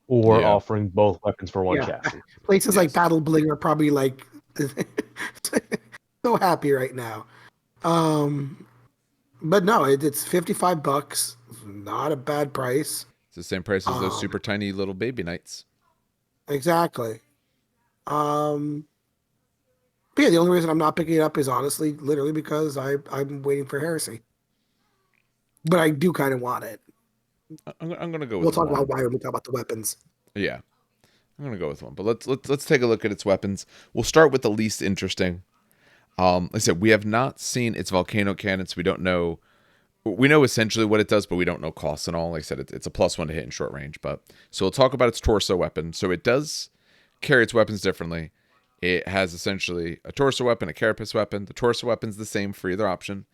or offering both weapons for one chassis. Places like Battle Bling are probably like so happy right now. But no, it's $55. Not a bad price. It's the same price as those super tiny little baby knights. Exactly. But yeah, the only reason I'm not picking it up is honestly, literally because I'm waiting for Heresy. But I do kind of want it. I'm gonna go. We'll talk about why when we talk about the weapons. Yeah, I'm gonna go with 1. But let's take a look at its weapons. We'll start with the least interesting. Like I said, we have not seen its volcano cannons. We don't know. We know essentially what it does, but we don't know costs and all. Like I said, it's a +1 to hit in short range. But so we'll talk about its torso weapon. So it does carry its weapons differently. It has essentially a torso weapon, a carapace weapon. The torso weapon's the same for either option.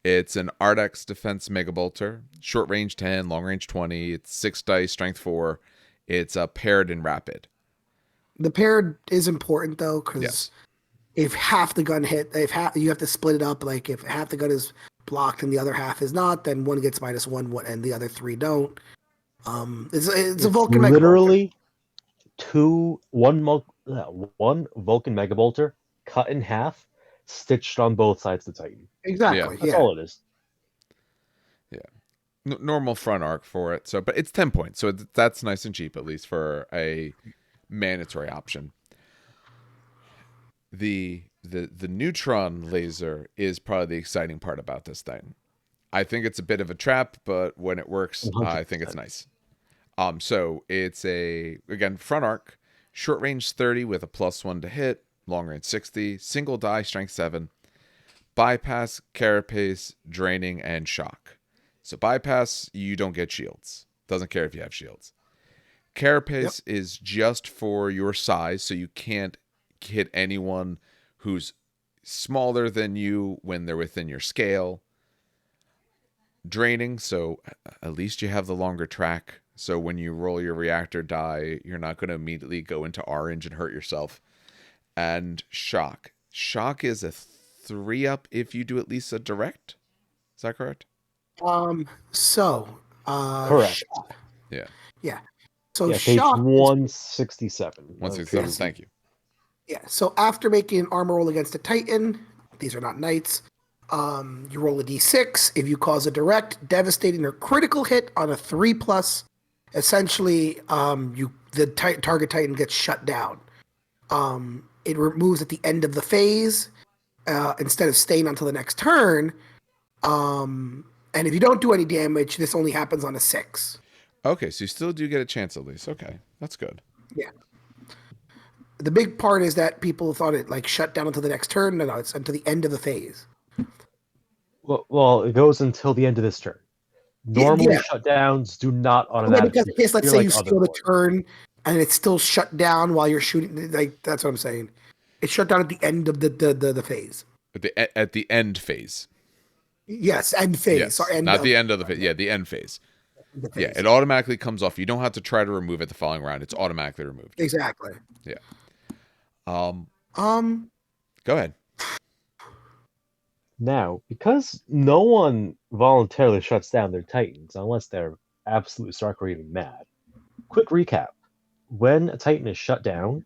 It's an Ardex Defense Mega Bolter, short range 10, long range 20. It's 6 dice, strength 4. It's paired and rapid. The paired is important though, because Yes. if half the gun hit, you have to split it up. Like if half the gun is blocked and the other half is not, then one gets -1, and the other 3 don't. It's a Vulcan Mega Bolter. Literally one Vulcan Mega Bolter cut in half, stitched on both sides of the Titan. Exactly. That's all it is. Normal front arc for it. So, but it's 10 points. So that's nice and cheap, at least for a mandatory option. The neutron laser is probably the exciting part about this thing. I think it's a bit of a trap, but when it works, I think it's nice. So it's again, front arc, short range 30 with a +1 to hit, long range 60, single die, strength 7, bypass, carapace, draining, and shock. So bypass, you don't get shields. Doesn't care if you have shields. Carapace is just for your size, so you can't hit anyone who's smaller than you when they're within your scale. Draining, so at least you have the longer track. So when you roll your reactor die, you're not going to immediately go into orange and hurt yourself. And shock. Shock is a 3-up if you do at least a direct. Is that correct? Correct. Yeah. Yeah. So Yeah, page shock 167. 167, thank you. Yeah. So after making an armor roll against a Titan, these are not knights. You roll a d6. If you cause a direct, devastating, or critical hit on a 3+, essentially, target Titan gets shut down. It moves at the end of the phase instead of staying until the next turn. And if you don't do any damage, this only happens on a 6. Okay, so you still do get a chance at least. Okay, that's good. Yeah. The big part is that people thought it like shut down until the next turn. No, it's until the end of the phase. Well, it goes until the end of this turn. Normally, shutdowns do not automatically. Because in case, let's say you steal the turn and it's still shut down while you're shooting. Like that's what I'm saying. It's shut down at the end of the phase. At the end phase. Yes, end phase. Yes, Sorry, not the end of the phase. Yeah, the end phase. Yeah, it automatically comes off. You don't have to try to remove it the following round. It's automatically removed. Exactly. Yeah. Go ahead. Now, because no one voluntarily shuts down their Titans unless they're absolutely stark or even mad. Quick recap. When a Titan is shut down,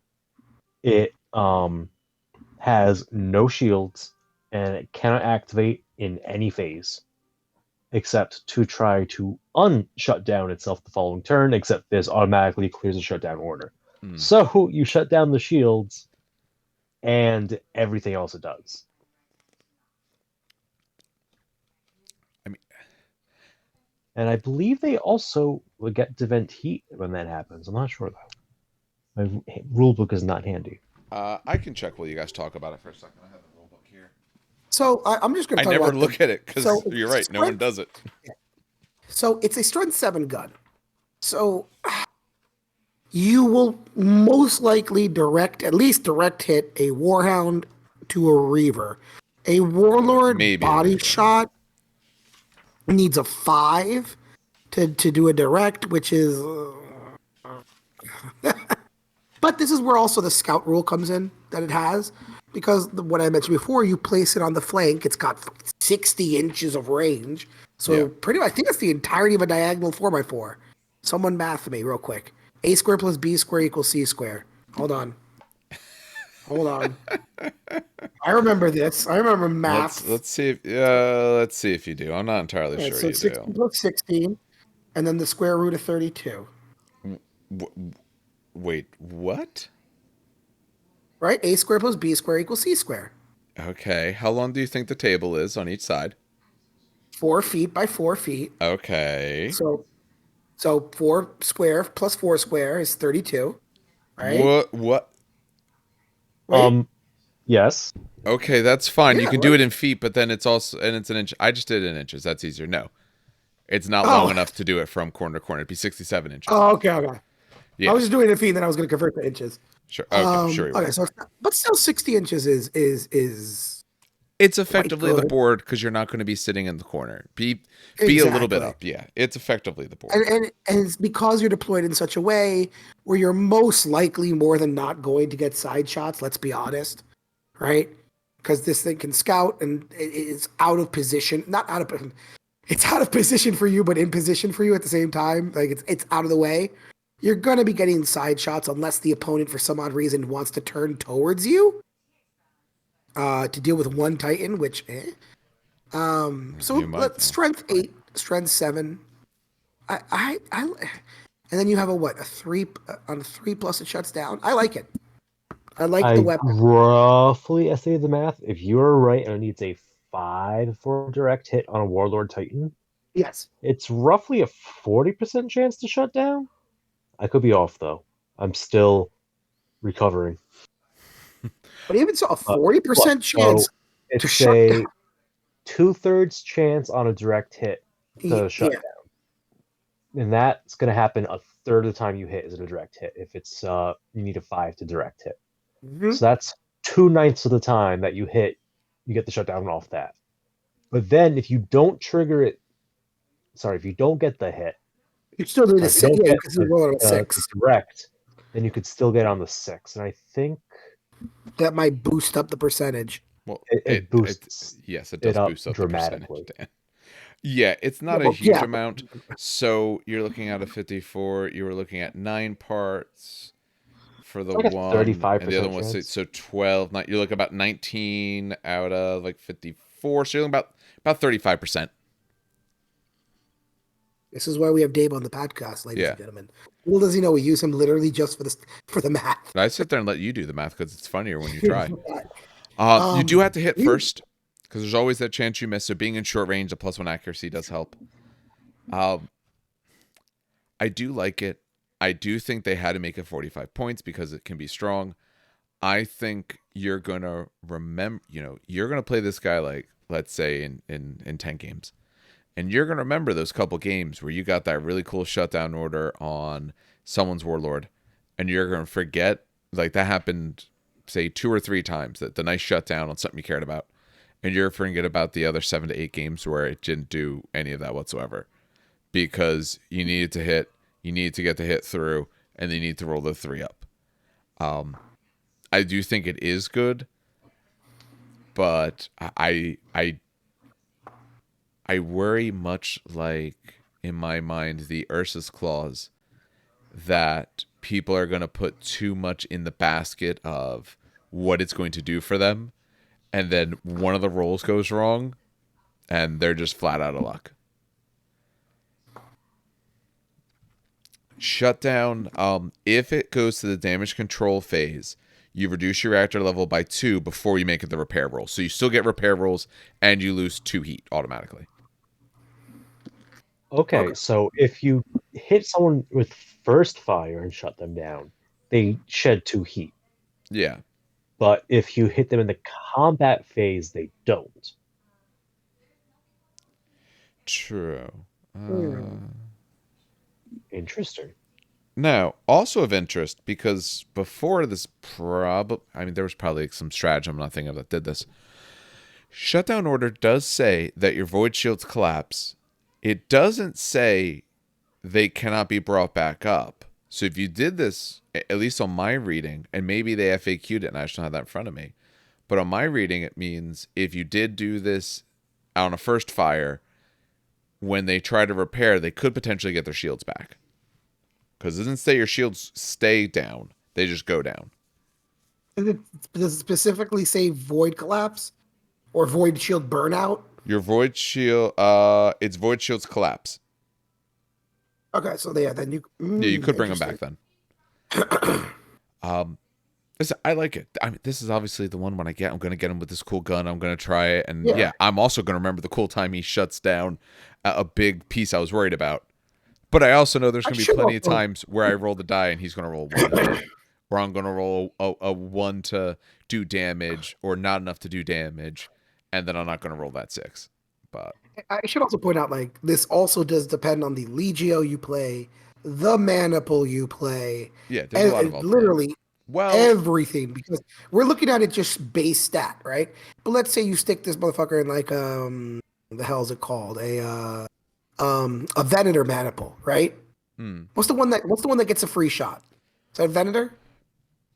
it has no shields and it cannot activate in any phase except to try to unshut down itself the following turn, except this automatically clears the shutdown order. So you shut down the shields and everything else it does. And I believe they also will get to vent heat when that happens. I'm not sure though. My rule book is not handy. I can check while you guys talk about it for a second. I have the rule book here. So I'm just going to. I never look at it because you're right. No one does it. So it's a strength 7 gun. So you will most likely at least direct hit a Warhound to a Reaver. A Warlord body shot needs a 5 to do a direct, which is. But this is where also the scout rule comes in that it has, because what I mentioned before, you place it on the flank. It's got 60 inches of range. So pretty much, I think it's the entirety of a diagonal 4x4. Someone math me real quick. A squared plus B squared equals C squared. Hold on. I remember this. I remember math. Let's see if you do. I'm not entirely sure so you 16 do. plus 16, and then the square root of 32. Wait, what? Right? A squared plus B squared equals C squared. Okay. How long do you think the table is on each side? 4 feet by 4 feet. Okay. So 4 square plus 4 square is 32. right? What? Right? Yes. Okay, that's fine. You Yeah, can do right. it in feet, but then it's also and it's an inch. I just did it in inches. That's easier. No, it's not long Oh, enough to do it from corner to corner. It'd be 67 inches. oh, okay, okay. I Yeah, was just doing it in feet, and then I was going to convert to inches. sure. Okay, sure you Okay, were. so but still, 60 inches is It's quite effectively the good. board because you're not going to be sitting in the corner. Be a little bit Exactly. up. Yeah, it's effectively the board. And it's because you're deployed in such a way where you're most likely more than not going to get side shots, let's be honest, right? Because this thing can scout and it's out of position, not out of it's out of position for you, but in position for you at the same time. Like it's out of the way. You're gonna be getting side shots unless the opponent for some odd reason wants to turn towards you to deal with one Titan, which You so might let though. strength 8, strength 7. I and then you have a what, a 3 on a 3 plus it shuts down. I like it. I like the I weapon. roughly estimated the math. If you're right and it needs a 5 for a direct hit on a Warlord Titan, Yes. it's roughly a 40% chance to shut down. I could be off though. I'm still recovering. But even so, a But 40% so chance to it's shut down. a 2/3 chance on a direct hit to shut Yeah. down. And that's going to happen a third of the time you hit is a direct hit. If it's you need a 5 to direct hit. Mhm. So that's 2/9 of the time that you hit, you get the shutdown off that. But then if you don't trigger it, sorry, if you don't get the hit, You still need a sorry, if you 6. don't Yeah, get because you roll out a the 6. direct, then you could still get on the 6. And I think That might boost up the percentage. Well, it it boosts yes, it it does up boost up the percentage. dramatically. Dan. Yeah, it's Yeah, not a but huge yeah, amount. So you're looking at a 54. You were looking at 9 parts for It's the like a one, and the other 35% one was chance. so 12. Not you're looking about 19 out of like 54. So you're looking about 35%. this is why we have Dave on the podcast, ladies Yeah. and gentlemen. Little does he know we use him literally just for the math. I sit there and let you do the math because it's funnier when you try. You do um, have to hit we- first because there's always that chance you miss. So being in short range, a +1 accuracy does help. Um, I do like it. I do think they had to make it 45 points because it can be strong. I think you're gonna remember. You're gonna play this guy like let's say in 10 games, and you're gonna remember those couple games where you got that really cool shutdown order on someone's warlord, and you're gonna forget like that happened say 2 or 3 times that the nice shutdown on something you cared about, and you're forget about the other 7 to 8 games where it didn't do any of that whatsoever because you needed to get the hit through, and they need to roll the 3 up. I do think it is good, but I worry much like in my mind the Ursus clause that people are going to put too much in the basket of what it's going to do for them, and then one of the rolls goes wrong, and they're just flat out of luck. Shutdown. If it goes to the damage control phase, you reduce your reactor level by 2 before you make it the repair roll. So you still get repair rolls, and you lose 2 heat automatically. Okay, okay. so if you hit someone with first fire and shut them down, they shed 2 heat. Yeah. But if you hit them in the combat phase, they don't. True. Interesting. Now, also of interest, because before this there was probably some strategy I'm not thinking of that did this. Shutdown order does say that your void shields collapse. It doesn't say they cannot be brought back up. So if you did this, at least on my reading, and maybe they FAQ'd it and I just don't have that in front of me, but on my reading, it means if you did do this on a first fire, when they try to repair, they could potentially get their shields back. Because it doesn't say your shields stay down. They just go down. Does it specifically say void collapse or void shield burnout? Your void shield, it's void shields collapse. Okay, so yeah, then Yeah, you could bring them back interesting. then. I like it. I mean, this is obviously the one when I'm going to get him with this cool gun. I'm going to try it. And Yeah. yeah, I'm also going to remember the cool time he shuts down a big piece I was worried about. But I also know there's going to be plenty of times where I roll the die and he's going to roll 1. or I'm gonna roll a 1 to do damage or not enough to do damage, and then I'm not gonna roll that 6. But I should also point out, like, this also does depend on the Legio you play, the mana pool you play, yeah, there's a lot of literally well, everything, because we're looking at it just base stat, right? But let's say you stick this motherfucker in like the hell is it called? A Venator mana pool, right? What's the one that gets a free shot? Is that a Venator?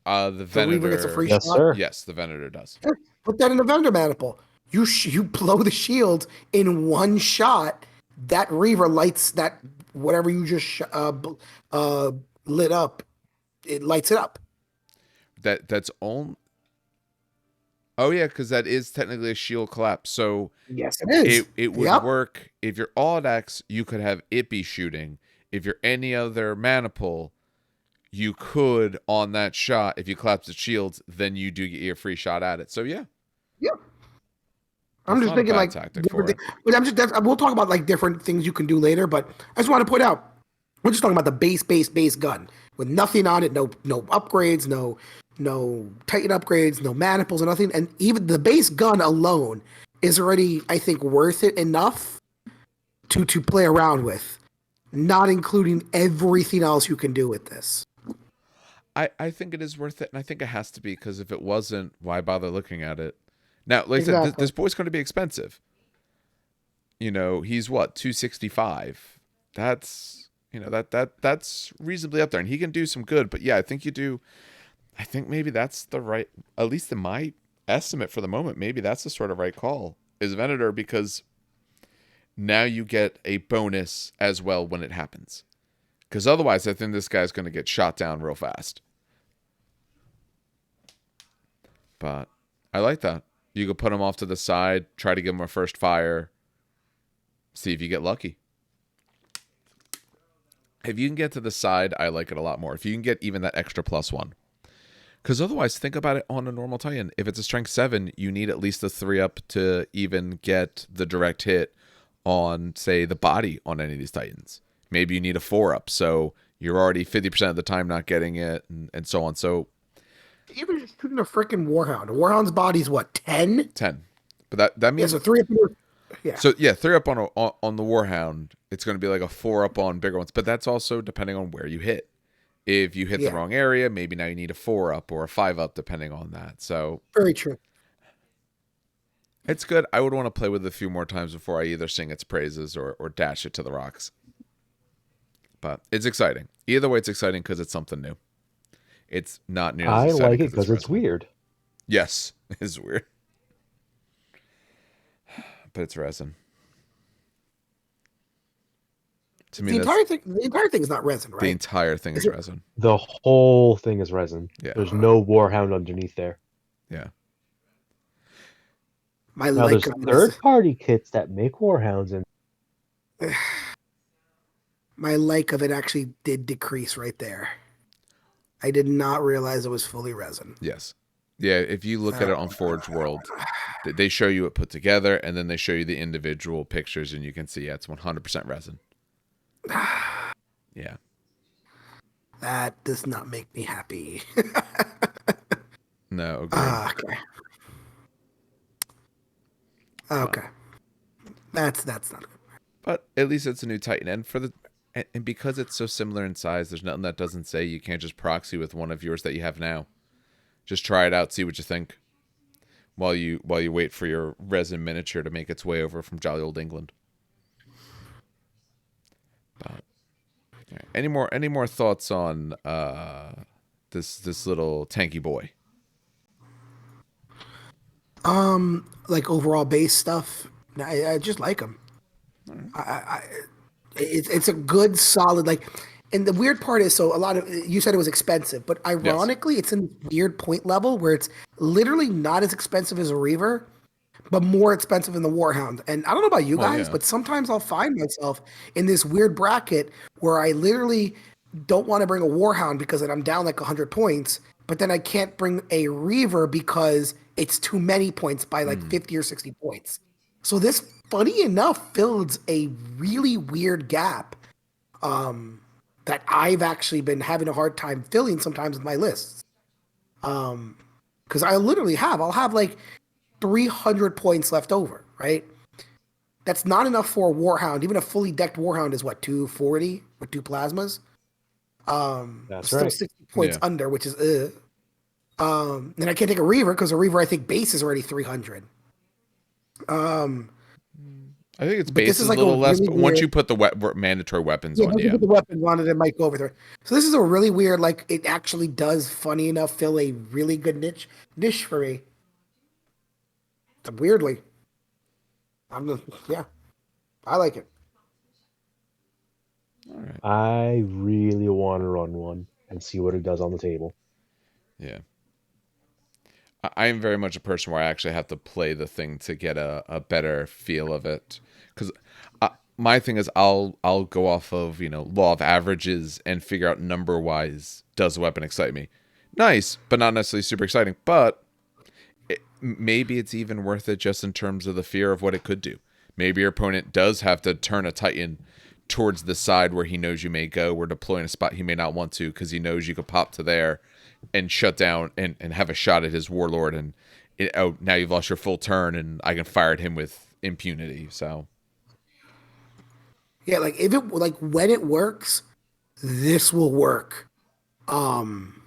the The Reaver gets a Venator, free Yes, shot? sir. yes, the Venator does. Sure. Put that in a Venator mana pool. You blow the shield in one shot. That Reaver lights that whatever you just lit up. It lights it up. That's on. Oh yeah, because that is technically a shield collapse. So Yes, it is. it would Yep. work if you're Audax. You could have it be shooting. If you're any other mana pool, you could on that shot. If you collapse the shields, then you do get your free shot at it. So yeah, Yep. that's I'm just not a thinking bad like tactic different for it. things. But I'm just we'll talk about like different things you can do later. But I just want to point out we're just talking about the base gun with nothing on it, no upgrades, no Titan upgrades, no maniples, and nothing. And even the base gun alone is already, I think, worth it enough to play around with, not including everything else you can do with this. I think it is worth it, and I think it has to be because if it wasn't, why bother looking at it? Now, like I said, Exactly. this boy's going to be expensive. He's what 265. That's that's reasonably up there, and he can do some good. But yeah, I think you do. I think maybe that's the right, at least in my estimate for the moment. Maybe that's the sort of right call is Venator because now you get a bonus as well when it happens. Because otherwise, I think this guy's going to get shot down real fast. But I like that. You could put him off to the side, try to give him a first fire, see if you get lucky. If you can get to the side, I like it a lot more. If you can get even that extra +1. Because otherwise, think about it on a normal Titan. If it's a strength 7, you need at least a 3-up to even get the direct hit on, say, the body on any of these Titans. Maybe you need a 4-up, so you're already 50% of the time not getting it, and so on. So Even just shooting a freaking Warhound. A Warhound's body's what, 10? 10. But that Yeah, means so 3 up. Yeah. so yeah, 3-up on the Warhound. It's going to be like a 4-up on bigger ones, but that's also depending on where you hit. If you hit the Yeah. wrong area, maybe now you need a 4-up or a 5-up, depending on that. So Very true. it's good. I would want to play with it a few more times before I either sing its praises or dash it to the rocks. But it's exciting. Either way, it's exciting because it's something new. It's not nearly as I exciting like it because it's resin. weird. Yes, it's weird. But it's resin. To me, The entire thing is not resin, right? the entire thing is Is it- resin. The whole thing is resin. Yeah. There's no Warhound underneath there. Yeah. My Now like there's of this- third-party kits that make Warhounds, and my like of it actually did decrease right there. I did not realize it was fully resin. Yes. Yeah, if you look at it on Forge World, they show you it put together, and then they show you the individual pictures, and you can see, yeah, it's 100% resin. Yeah. That does not make me happy. No, agreed. Okay. Okay. That's not good. But at least it's a new Titan, and because it's so similar in size, there's nothing that doesn't say you can't just proxy with one of yours that you have now. Just try it out, see what you think, while you wait for your resin miniature to make its way over from jolly old England. But yeah. Any more thoughts on this little tanky boy? Like overall base stuff. I just like them. It's a good solid like. And the weird part is, so a lot of you said it was expensive, but ironically, it's in weird point level where it's literally not as expensive as a Reaver, but more expensive than the Warhound. And I don't know about you guys, yeah. but sometimes I'll find myself in this weird bracket where I literally don't want to bring a Warhound because then I'm down like 100 points, but then I can't bring a Reaver because it's too many points by like 50 or 60 points. So this, funny enough, fills a really weird gap. that I've actually been having a hard time filling sometimes with my lists. Because I'll have like 300 points left over, right? That's not enough for a Warhound. Even a fully decked Warhound is what, 240 with 2 plasmas? That's Still right. 60 points Yeah. under, which is then I can't take a Reaver because a Reaver I think base is already 300. I think its But this base is is a like a little less, really but once weird. you put the mandatory weapons Yeah, on, once you yeah. put the weapon on it, it might go over there. So this is a really weird, like it actually does, funny enough, fill a really good niche for me. Weirdly, I'm just, yeah, I like it. All right. I really want to run one and see what it does on the table. Yeah. I am very much a person where I actually have to play the thing to get a better feel of it. Because my thing is, I'll go off of law of averages and figure out number wise, does the weapon excite me? Nice, but not necessarily super exciting. But maybe it's even worth it just in terms of the fear of what it could do. Maybe your opponent does have to turn a Titan towards the side where he knows you may go, or deploy in a spot he may not want to because he knows you could pop to there and shut down and have a shot at his warlord. And now you've lost your full turn and I can fire at him with impunity. So Yeah, like if it like when it works, this will work. Um,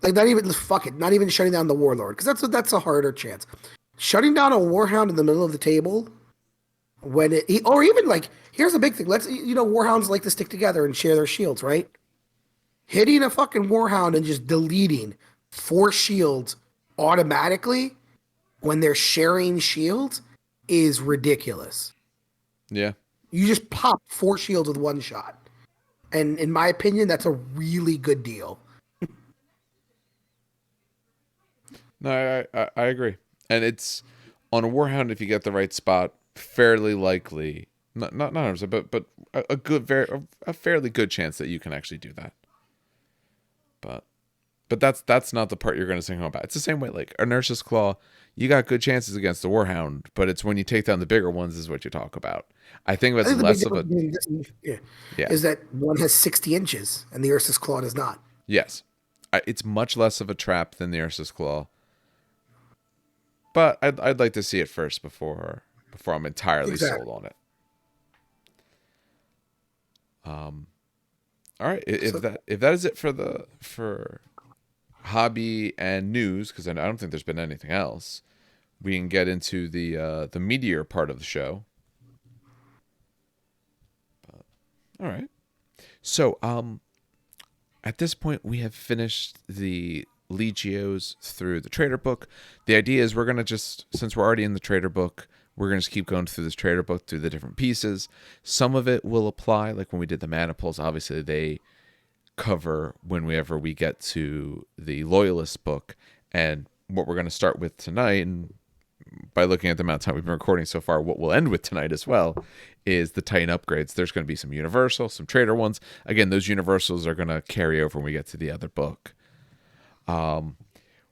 like not even fuck it, not even shutting down the warlord because that's a harder chance. Shutting down a warhound in the middle of the table when or even like here's a big thing. Warhounds like to stick together and share their shields, right? Hitting a fucking warhound and just deleting 4 shields automatically when they're sharing shields is ridiculous. yeah. You just pop 4 shields with 1 shot. And in my opinion, that's a really good deal. No, I agree. And it's on a warhound, if you get the right spot, fairly likely, not 100%, but a good, a fairly good chance that you can actually do that. But that's not the part you're going to sing home about. It's the same way, like Inertia's Claw, you got good chances against the Warhound, but it's when you take down the bigger ones is what you talk about. I think I that's think the big less of a difference between this yeah. is that one has 60 inches and the Ursus Claw does not. Yes, it's much less of a trap than the Ursus Claw. But I'd like to see it first before I'm entirely sold Exactly. on it. All right, So, if that is it for hobby and news, because I don't think there's been anything else, we can get into the meteor part of the show. All right. So, at this point, we have finished the Legios through the Trader Book. The idea is we're going to since we're already in the Trader Book, we're going to keep going through this Trader Book, through the different pieces. Some of it will apply, like when we did the Maniples, obviously they cover whenever we get to the Loyalist book. And what we're going to start with tonight, and by looking at the amount of time we've been recording so far, what we'll end with tonight as well is the Titan upgrades. There's going to be some Universal, some Trader ones. Again, those Universals are going to carry over when we get to the other book.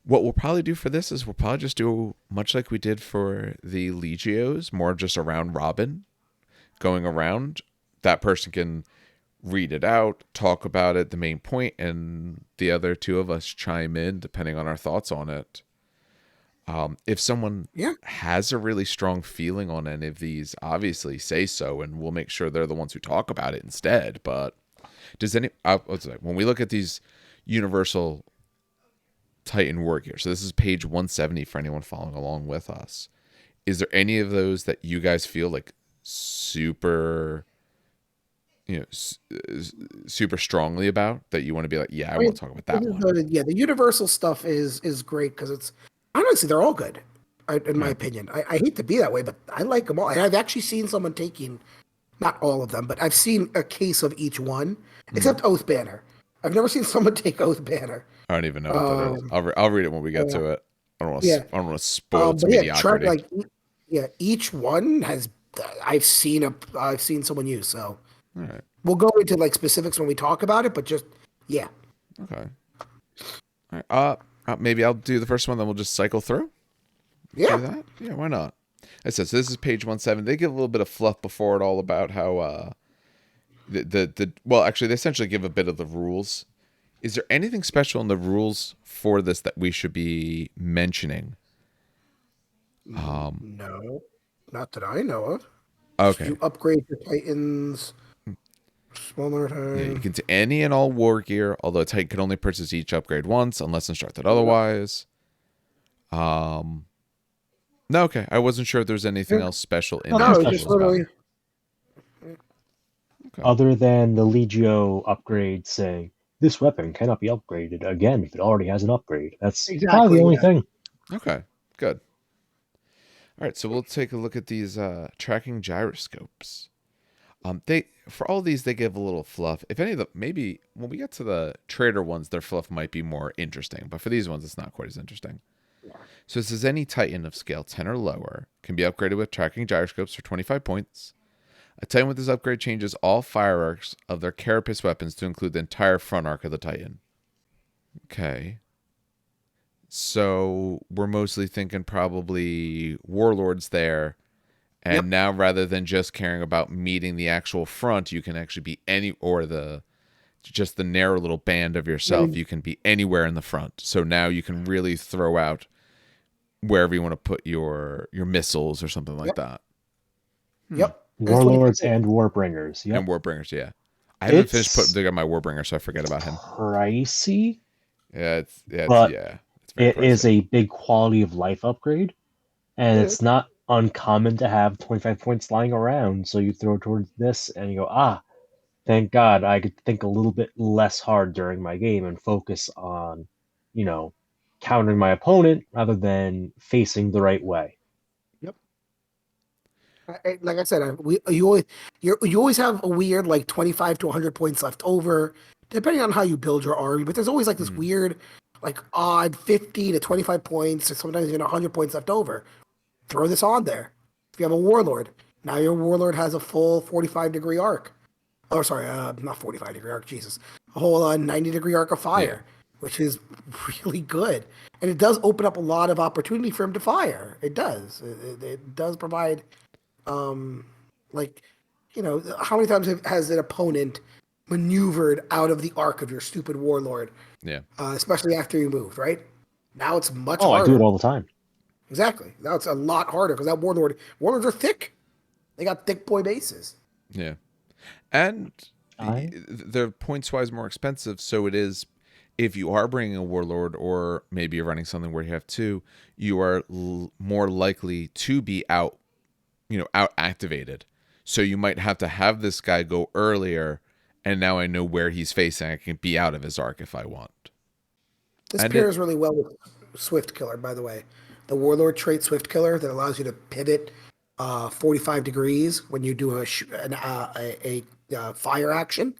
What we'll probably do for this is we'll probably just do much like we did for the Legios, more just around Robin, going around. That person can read it out, talk about it, the main point, and the other two of us chime in depending on our thoughts on it. If someone yeah. has a really strong feeling on any of these, obviously say so, and we'll make sure they're the ones who talk about it instead. But when we look at these Universal Titan Wargear, so this is page 170 for anyone following along with us. Is there any of those that you guys feel like super, super strongly about that you want to be like, yeah, I want to talk about that one? The Universal stuff is great because it's honestly they're all good, in my Yeah. opinion. I hate to be that way, but I like them all. And I've actually seen someone taking, not all of them, but I've seen a case of each one, except Oath Banner. I've never seen someone take Oath Banner. I don't even know what that is. I'll read it when we get to it. I don't want to. Yeah. I don't want to spoil its But yeah, mediocrity. each one has I've seen someone use. So All right. we'll go into like specifics when we talk about it, but just yeah. Okay. All right. Maybe I'll do the first one, then we'll just cycle through. Yeah. Do that? Yeah, why not? I said, so this is page 170. They give a little bit of fluff before it all about how well, actually, they essentially give a bit of the rules. Is there anything special in the rules for this that we should be mentioning? No, not that I know of. Just Okay. you upgrade your Titans, smaller Yeah, you time. can do any and all war gear, although a Titan can only purchase each upgrade once unless instructed otherwise. Um, no, okay. I wasn't sure if there was anything else special in No, these it's just rules about literally it. Okay. Other than the Legio upgrade saying this weapon cannot be upgraded again if it already has an upgrade. That's probably the exactly. only Yeah. thing. Okay. Good. All right. So we'll take a look at these tracking gyroscopes. They for all these they give a little fluff. If any of the maybe when we get to the trader ones, their fluff might be more interesting. But for these ones, it's not quite as interesting. So it says any Titan of scale 10 or lower can be upgraded with tracking gyroscopes for 25 points. A Titan with this upgrade changes all fire arcs of their carapace weapons to include the entire front arc of the Titan. Okay. So we're mostly thinking probably warlords there. And Yep. now rather than just caring about meeting the actual front, you can actually be any or the just the narrow little band of yourself. You can be anywhere in the front. So now you can really throw out wherever you want to put your missiles or something like Yep. that. Yep. That's 25 Warlords and Warbringers. Yep. And Warbringers, yeah. I haven't finished putting It's together my Warbringer, so I forget about him. pricey, It's but it's very it is pricey. a big quality of life upgrade, and Yeah. it's not uncommon to have 25 points lying around. So you throw towards this, and you go, thank God I could think a little bit less hard during my game and focus on, you know, countering my opponent rather than facing the right way. Yep. Like I said, you always have a weird like 25 to 100 points left over, depending on how you build your army. But there's always like this weird, like odd 50 to 25 points, or sometimes even 100 points left over. Throw this on there. If you have a warlord, now your warlord has a full 45-degree arc. Oh, sorry, not 45-degree arc. Jesus, a whole 90-degree arc of Yeah. fire, which is really good, and it does open up a lot of opportunity for him to fire. It does. It does provide like, how many times has an opponent maneuvered out of the arc of your stupid warlord, Yeah. especially after you moved, right? Now it's much Oh, I do it harder. all the time. Exactly. Now it's a lot harder because that warlords are thick. They got thick boy bases. Yeah. And I they're points wise more expensive, so it is if you are bringing a warlord or maybe you're running something where you have two, you are more likely to be out activated. So you might have to have this guy go earlier, and now I know where he's facing. I can be out of his arc if I want. This And it, pairs really well with Swift Killer, by the way. The Warlord trait Swift Killer that allows you to pivot 45 degrees when you do a fire action.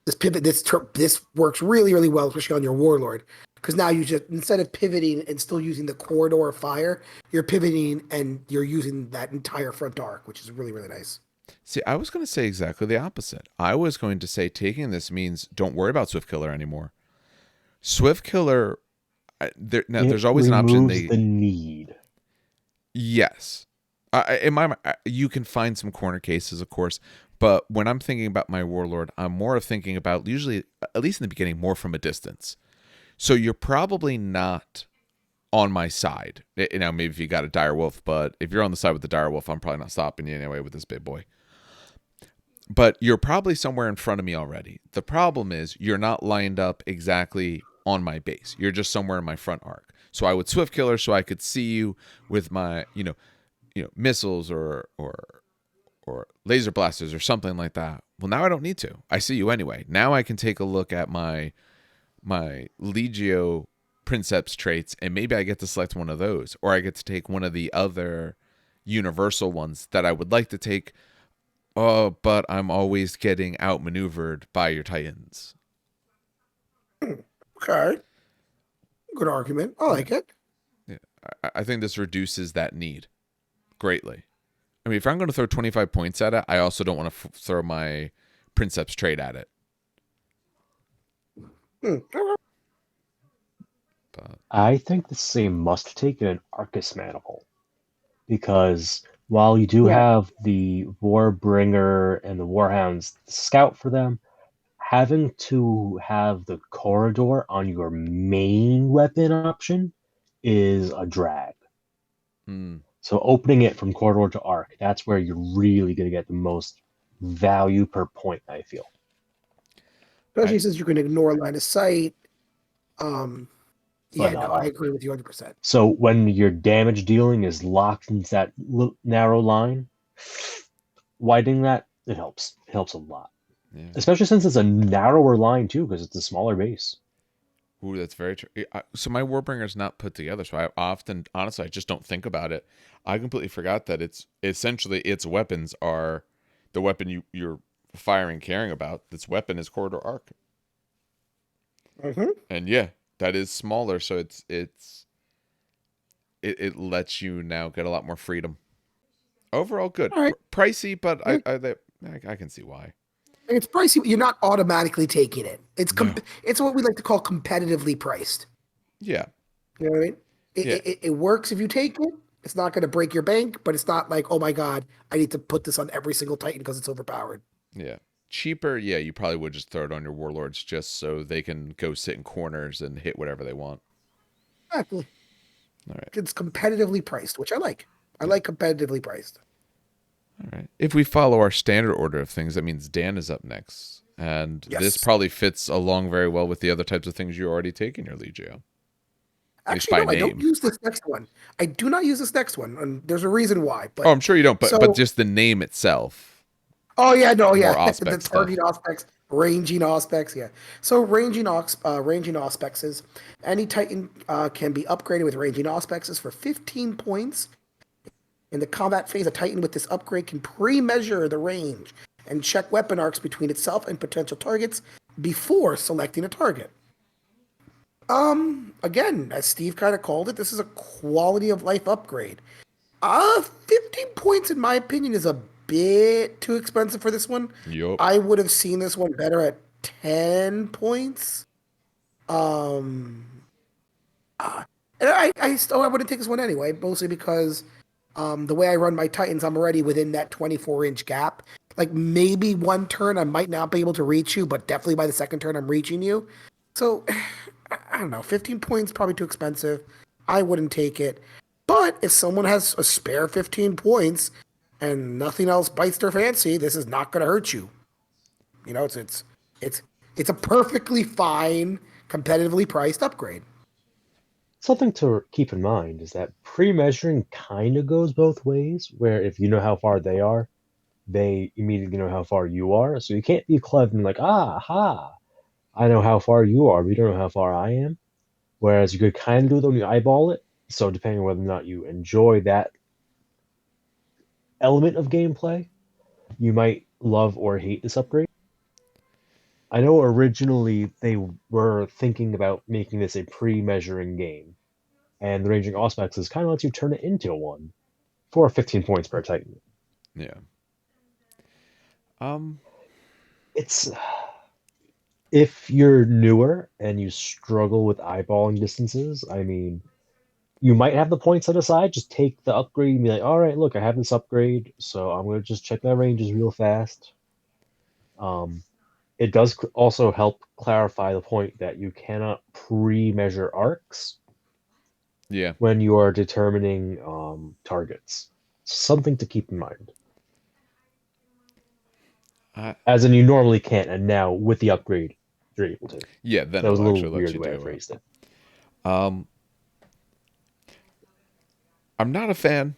This pivot, this works really, really well, especially on your Warlord, because now you just instead of pivoting and still using the corridor of fire, you're pivoting and you're using that entire front arc, which is really, really nice. see, I was going to say exactly the opposite. I was going to say taking this means don't worry about Swift Killer anymore. Swift Killer, now it there's always an option. removes the need. Yes. In my you can find some corner cases, of course, but when I'm thinking about my warlord, I'm more of thinking about usually, at least in the beginning, more from a distance. So you're probably not on my side. Maybe if you got a dire wolf, but if you're on the side with the dire wolf, I'm probably not stopping you anyway with this big boy. But you're probably somewhere in front of me already. The problem is you're not lined up exactly on my base. You're just somewhere in my front arc. So I would swift killer so I could see you with my, missiles or laser blasters or something like that. Well, now I don't need to. I see you anyway. Now I can take a look at my Legio Princeps traits, and maybe I get to select one of those, or I get to take one of the other universal ones that I would like to take. Oh, but I'm always getting outmaneuvered by your Titans. Okay, good argument. I like it. Yeah, I think this reduces that need greatly. I mean, if I'm going to throw 25 points at it, I also don't want to throw my Princeps trait at it. Okay. But I think this is a must take in an Arcus maniple because While you do Yeah. have the Warbringer and the Warhounds scout for them, having to have the corridor on your main weapon option is a drag. Mm, So opening it from corridor to arc, that's where you're really going to get the most value per point, I feel. I Especially since you can ignore line of sight. Um, But yeah, not no, I arc. agree with you 100%. So when your damage dealing is locked into that narrow line, widening that, it helps. It helps a lot. yeah. Especially since it's a narrower line too, because it's a smaller base. Ooh, that's very true. So my Warbringer's not put together, so I often, honestly, I just don't think about it. I completely forgot that it's essentially its weapons are the weapon you're firing, caring about. This weapon is corridor arc, Mm-hmm. and yeah, that is smaller, so it lets you now get a lot more freedom. Overall, good. All right. Pricey, but Yeah. I can see why. It's pricey. You're not automatically taking it. No. It's what we like to call competitively priced. Yeah. You know what I mean? Yeah. It works if you take it. It's not going to break your bank, but it's not like, oh my God, I need to put this on every single Titan because it's overpowered. Yeah. Cheaper, yeah, you probably would just throw it on your warlords just so they can go sit in corners and hit whatever they want. Exactly. All right. It's competitively priced, which I like. I Yeah. like competitively priced. All right. If we follow our standard order of things, that means Dan is up next. And this Yes. probably fits along very well with the other types of things you already take in your Legio, at least Actually, by no, I don't name. use this next one. I do not use this next one, and there's a reason why. Oh, But I'm sure you don't, but so, just the name itself, oh yeah, no, more yeah, the Auspex targeting stuff. aspects, ranging aspects, yeah. So ranging aspects is any Titan can be upgraded with ranging aspects for 15 points. In the combat phase, a Titan with this upgrade can pre-measure the range and check weapon arcs between itself and potential targets before selecting a target. Again, as Steve kind of called it, this is a quality of life upgrade. 15 points, in my opinion, is a bit too expensive for this one. Yup. I would have seen this one better at 10 points. Um, and I wouldn't take this one anyway, mostly because the way I run my Titans, I'm already within that 24-inch gap. Like maybe one turn I might not be able to reach you, but definitely by the second turn I'm reaching you. So I don't know, 15 points probably too expensive. I wouldn't take it. But if someone has a spare 15 points and nothing else bites their fancy, this is not going to hurt you. You know, it's it's a perfectly fine, competitively priced upgrade. Something to keep in mind is that pre-measuring kind of goes both ways, where if you know how far they are, they immediately know how far you are. So you can't be clever and like, ah, ha, I know how far you are, but you don't know how far I am. Whereas you could kind of do it when you eyeball it. So depending on whether or not you enjoy that element of gameplay, you might love or hate this upgrade. I know originally they were thinking about making this a pre-measuring game, and the ranging auspices kind of lets you turn it into one for 15 points per Titan. Yeah. Um. It's if you're newer and you struggle with eyeballing distances, I mean, you might have the points set aside. Just take the upgrade and be like, all right, look, I have this upgrade, so I'm gonna just check my ranges real fast. Um, it does also help clarify the point that you cannot pre-measure arcs Yeah. when you are determining targets. Something to keep in mind. I As in, you normally can't, and now with the upgrade, you're able to. yeah. Then That was a it'll little actually let weird you the way I do it. phrased it. Um. I'm not a fan.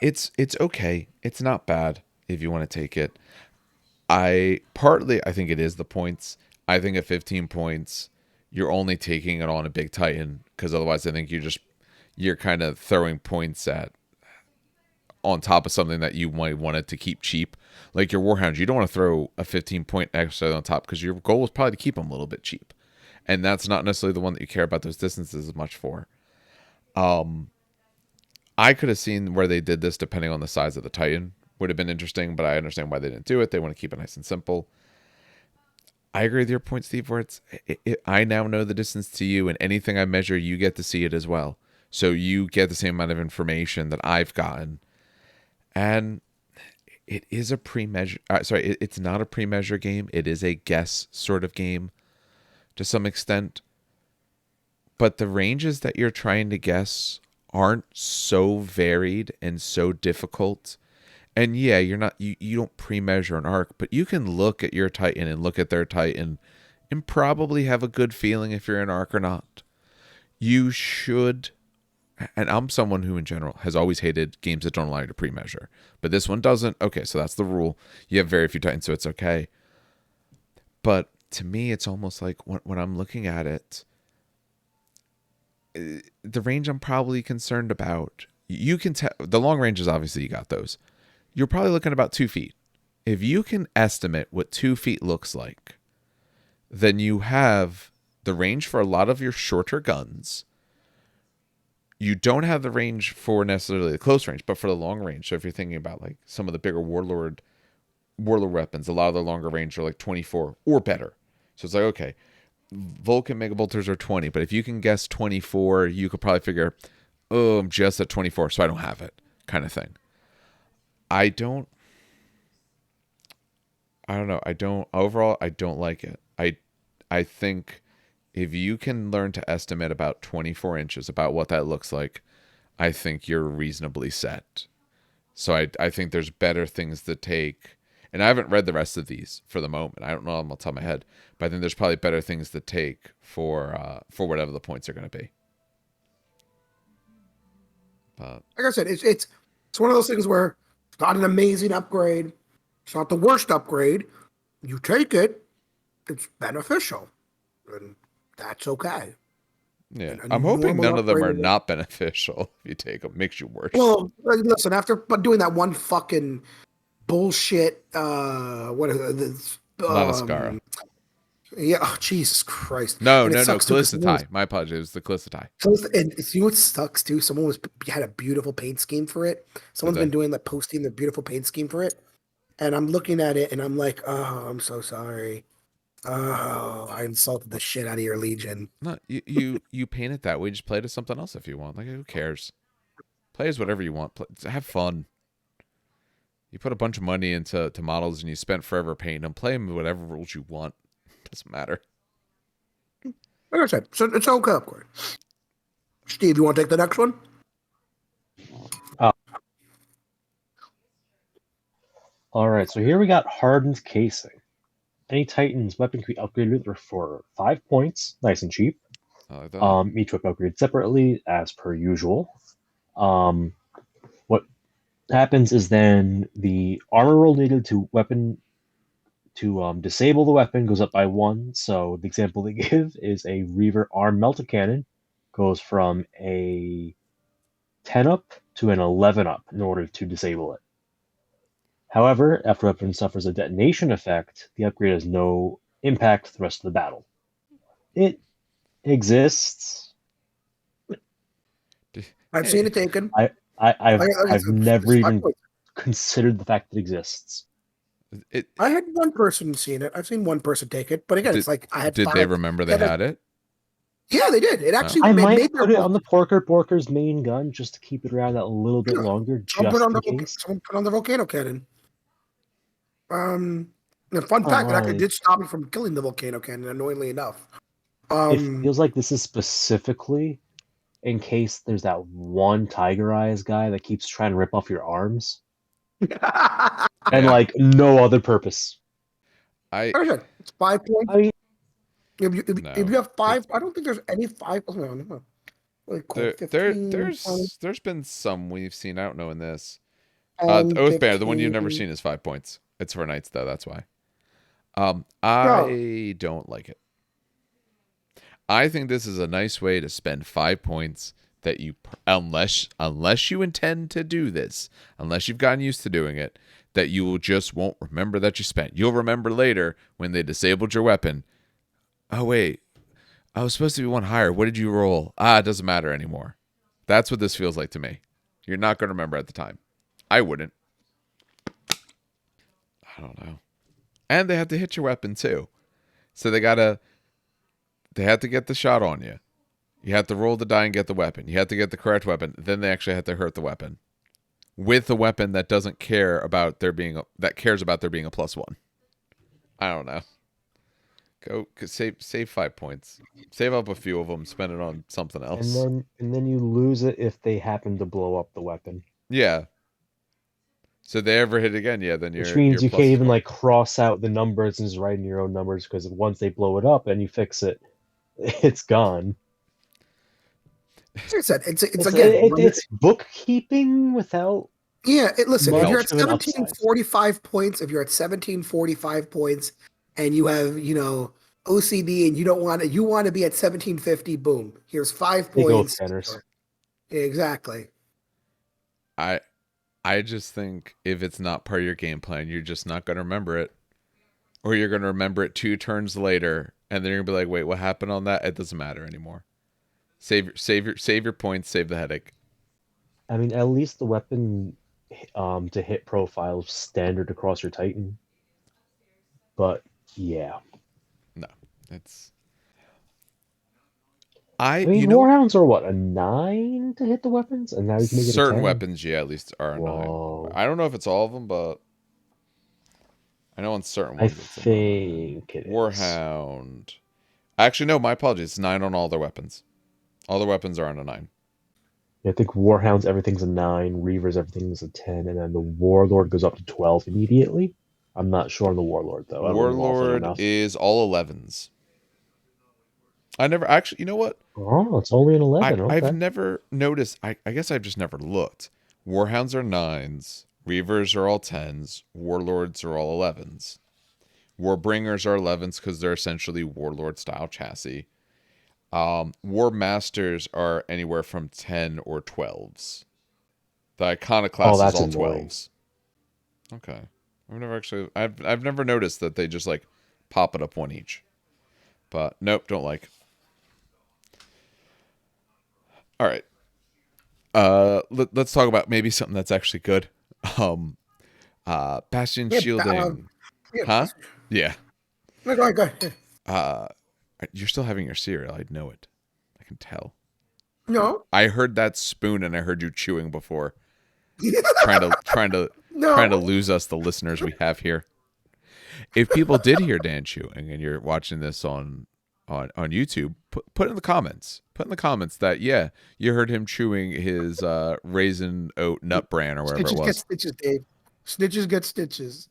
It's okay. It's not bad if you want to take it. I think it is the points. I think at 15 points, you're only taking it on a big Titan because otherwise, I think you're kind of throwing points at on top of something that you might want it to keep cheap, like your Warhounds. You don't want to throw a 15-point extra on top because your goal is probably to keep them a little bit cheap, and that's not necessarily the one that you care about those distances as much for. I could have seen where they did this depending on the size of the Titan. Would have been interesting, but I understand why they didn't do it. They want to keep it nice and simple. I agree with your point, Steve, where I now know the distance to you, and anything I measure, you get to see it as well. So you get the same amount of information that I've gotten. And it is a pre-measure. It's not a pre-measure game. It is a guess sort of game to some extent. But the ranges that you're trying to guess aren't so varied and so difficult. And yeah, you don't pre-measure an arc, but you can look at your Titan and look at their Titan and probably have a good feeling if you're an arc or not. You should, and I'm someone who in general has always hated games that don't allow you to pre-measure. But this one doesn't. Okay, so that's the rule. You have very few Titans, so it's okay. But to me, it's almost like when I'm looking at it, the range I'm probably concerned about, you can tell the long ranges, obviously you got those. You're probably looking about 2 feet. If you can estimate what 2 feet looks like, then you have the range for a lot of your shorter guns. You don't have the range for necessarily the close range, but for the long range. So if you're thinking about like some of the bigger warlord weapons, a lot of the longer range are like 24 or better. So it's like, okay, Vulcan Mega Bolters are 20, but if you can guess 24, you could probably figure, oh, I'm just at 24, so I don't have it, kind of thing. I don't know. Overall, I don't like it. I think if you can learn to estimate about 24 inches, about what that looks like, I think you're reasonably set. So I think there's better things to take. And I haven't read the rest of these for the moment. I don't know them off the top of my head. But I think there's probably better things to take for whatever the points are going to be. Like I said, it's one of those things where it's not an amazing upgrade. It's not the worst upgrade. You take it, it's beneficial. And that's okay. Yeah. And a I'm hoping normal none of them are upgrade- not beneficial if you take them. Makes you worse. Well, listen, after doing that one fucking bullshit, what is it? Not a Scara. Yeah, oh, Jesus Christ. No, And it sucks too, 'cause someone was- Callistatai. My apologies. It was the Callistatai. And you know what sucks too? Someone had a beautiful paint scheme for it. Someone's been doing like posting the beautiful paint scheme for it. And I'm looking at it and I'm like, oh, I'm so sorry. Oh, I insulted the shit out of your Legion. No, you paint it that way. Just play it as something else if you want. Like, who cares? Play as whatever you want. Have fun. You put a bunch of money into models and you spent forever painting them. Play them with whatever rules you want. Doesn't matter. Like I said, so it's okay upgrade. Steve, you want to take the next one? All right, so here we got hardened casing. Any Titan's weapon can be upgraded for 5 points, nice and cheap. Each weapon upgraded separately, as per usual. What happens is then the armor roll needed to disable the weapon goes up by 1. So the example they give is a Reaver arm melta cannon goes from a 10 up to an 11 up in order to disable it. However, after a weapon suffers a detonation effect, the upgrade has no impact to the rest of the battle. It exists. I've seen it taken. I've never even considered the fact that it exists. I had one person seen it. I've seen one person take it, but again, it's like I had. Did they remember they had it? Yeah, they did. It actually. I might put it on the Borker's main gun just to keep it around that a little bit longer. Someone put on the volcano cannon. The fun fact that actually did stop me from killing the volcano cannon. Annoyingly enough, it feels like this is specifically in case there's that one Tiger Eyes guy that keeps trying to rip off your arms, and like no other purpose. It's 5 points. If you have 5, I don't think there's any 5. There's been some we've seen. I don't know in this. Oathbearer, the one you've never seen, is 5 points. It's for knights though. That's why. I don't like it. I think this is a nice way to spend 5 points that you, unless you intend to do this, unless you've gotten used to doing it, that you just won't remember that you spent. You'll remember later when they disabled your weapon. Oh wait, I was supposed to be one higher. What did you roll? It doesn't matter anymore. That's what this feels like to me. You're not going to remember at the time. I wouldn't. I don't know. And they have to hit your weapon too. So they have to get the shot on you. You have to roll the die and get the weapon. You have to get the correct weapon. Then they actually have to hurt the weapon. with a weapon that doesn't care about that cares about there being a +1. I don't know. Go save 5 points. Save up a few of them. Spend it on something And else. then you lose it if they happen to blow up the weapon. Yeah. So they ever hit again, yeah, then Which you're means you can't even +20. like cross out the numbers and just write in your own numbers, because once they blow it up and you fix it, it's gone. Like I said, it's It's again. it's bookkeeping without Yeah, listen, if you're much at of an upside. 1745 points, if you're at 1745 points and you have, OCD and you don't want to, you want to be at 1750, boom. Here's 5 They go with points. banners. Exactly. I I just think if it's not part of your game plan, you're just not going to remember it. Or you're going to remember it 2 turns later and then you're going to be like, "Wait, what happened on that?" It doesn't matter anymore. Save your points, save the headache. I mean, at least the weapon to hit profile is standard across your Titan. But yeah. No. It's I mean, Warhounds are what, a 9 to hit the weapons? And now you can make it a certain 10? weapons, yeah, at least are a 9. Whoa. I don't know if it's all of them, but I know on certain I ones it's a 9. think it is. Warhound. Actually, no, my apologies. It's 9 on all their weapons. All their weapons are on a 9. I think Warhounds, everything's a 9, Reavers, everything's a 10, and then the Warlord goes up to 12 immediately. I'm not sure on the Warlord, though. I don't involve it Warlord enough. is all 11s. I never actually, you know what? Oh, it's only an 11. I've Okay. never noticed. I guess I've just never looked. Warhounds are 9s. Reavers are all 10s. Warlords are all 11s. Warbringers are 11s because they're essentially Warlord style chassis. War Masters are anywhere from 10 or 12s. The Oh, Iconoclast is that's all annoying. 12s. Okay. I've never noticed that they just like pop it up one each. But nope, don't like. All right. Let's talk about maybe something that's actually good. Um Bastion Yeah, shielding. yeah. Huh? Yeah. No, go ahead. Uh you're still having your cereal. I know it. I can tell. No. I heard that spoon and I heard you chewing before. Trying to No. lose us, the listeners we have here. If people did hear Dan chewing and you're watching this on YouTube, put in the comments. Put in the comments that yeah, you heard him chewing his raisin oat nut bran or whatever it Snitches get was. stitches, Dave. Snitches get stitches.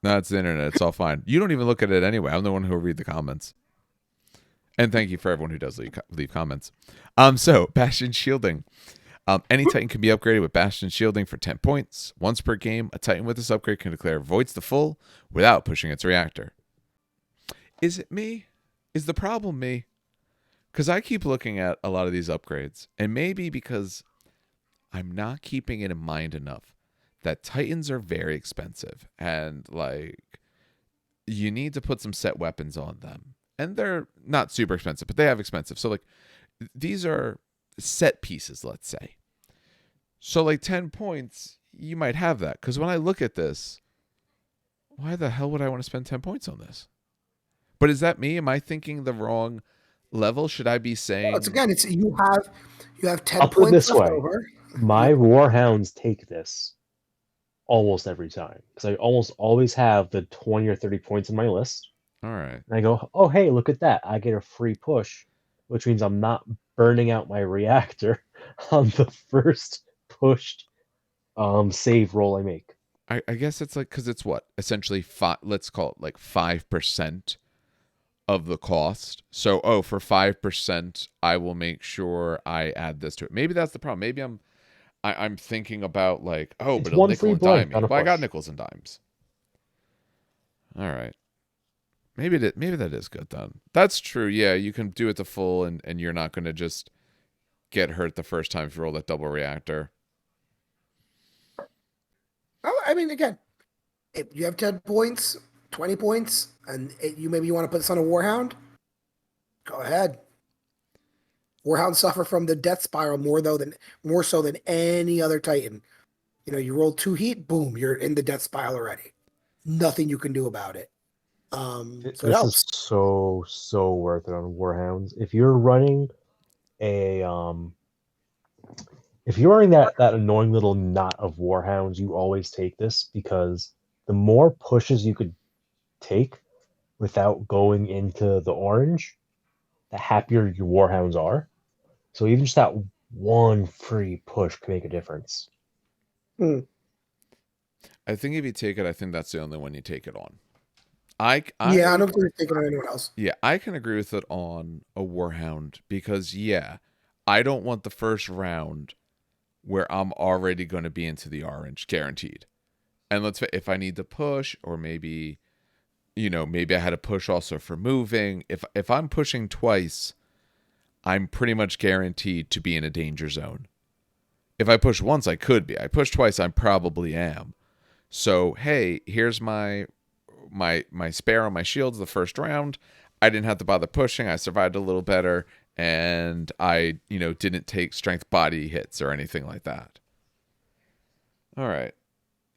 No, it's the internet. It's all fine. You don't even look at it anyway. I'm the one who will read the comments. And thank you for everyone who does leave comments. So Bastion shielding. Any Titan can be upgraded with Bastion shielding for 10 points. Once per game, a Titan with this upgrade can declare voids to full without pushing its reactor. Is it me? Is the problem me? Because I keep looking at a lot of these upgrades, and maybe because I'm not keeping it in mind enough that Titans are very expensive, and like you need to put some set weapons on them. And they're not super expensive, but they have expensive. So like these are set pieces, let's say. So like 10 points, you might have that. Because when I look at this, why the hell would I want to spend 10 points on this? But is that me? Am I thinking the wrong level? Should I be saying Well, it's you have 10 I'll put it points this left way. over. My Warhounds take this almost every time, because I almost always have the 20 or 30 points in my list. all right. And I go, oh, hey, look at that. I get a free push, which means I'm not burning out my reactor on the first pushed save roll I make. I guess it's like because it's what essentially let's call it like 5% of the cost. So for 5%, I will make sure I add this to it. Maybe that's the problem. Maybe I'm thinking about like but It's it'll one nickel free and dime blank me. on a Well, I got push. nickels and dimes. All right. Maybe that is good then. That's true. Yeah, you can do it to full, and you're not going to just get hurt the first time if you roll that double reactor. Oh, I mean, again, if you have 10 points, 20 points, and you want to put this on a Warhound, go ahead. Warhounds suffer from the death spiral more so than any other Titan. You roll 2 heat, boom, you're in the death spiral already. Nothing you can do about it. So it This is helps. so worth it on Warhounds. If you're running a If you're running that annoying little knot of warhounds, you always take this because the more pushes you could take without going into the orange, the happier your warhounds are. So even just that one free push can make a difference. I think if you take it, I think that's the only one you take it on. Yeah, I don't think it's taking on anyone else. Yeah, I can agree with it on a Warhound because, yeah, I don't want the first round where I'm already going to be into the orange, guaranteed. And if I need to push, or maybe, maybe I had to push also for moving. If I'm pushing twice, I'm pretty much guaranteed to be in a danger zone. If I push once, I could be. I push twice, I probably am. So, hey, here's my spare on my shields the first round. I didn't have to bother pushing. I survived a little better, and I, didn't take strength body hits or anything like that. All right,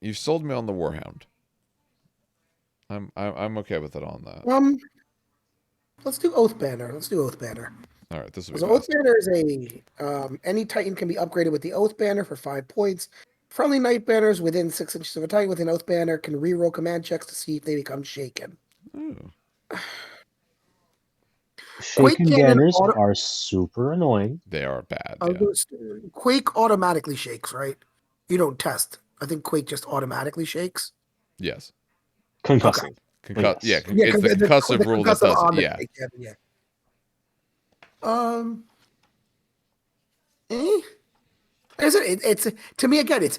you've sold me on the Warhound. I'm okay with it on that. Let's do Oath Banner. All right, this will be So Oath fast. Banner is any Titan can be upgraded with the Oath Banner for 5 points. Friendly Knight Banners within 6 inches of a Titan with an Oath Banner can reroll command checks to see if they become shaken. Ooh. Shaken banners are super annoying. They are bad. Yeah. Quake automatically shakes, right? You don't test. I think Quake just automatically shakes. Yes. Concussive. Okay. Yeah, it's the concussive rule that does it. Yeah. It's to me again.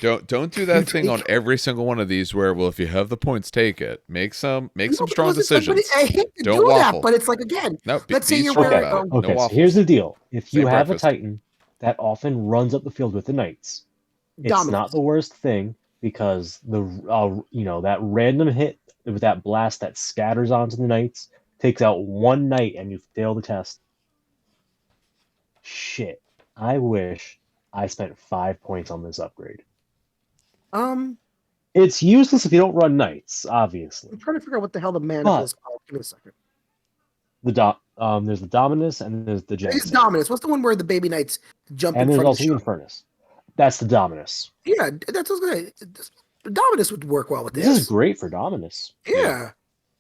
Don't do that thing on every single one of these. Where if you have the points, take it. Make some strong decisions. I hate to do that, but it's like again. No, let's say you're okay. wearing. Okay, so here's the deal: if you have a Titan that often runs up the field with the Knights, it's not the worst thing because that random hit with that blast that scatters onto the Knights takes out one Knight and you fail the test. Shit. I wish I spent 5 points on this upgrade. It's useless if you don't run Knights, obviously. I'm trying to figure out what the hell the manacle is called. Give me a second. There's the Dominus and there's the Genesis. It's Dominus. What's the one where the baby Knights jump and in front of the shot? Infernus. That's the Dominus. Yeah, that's what's gonna. Dominus would work well with this. This is great for Dominus. Yeah.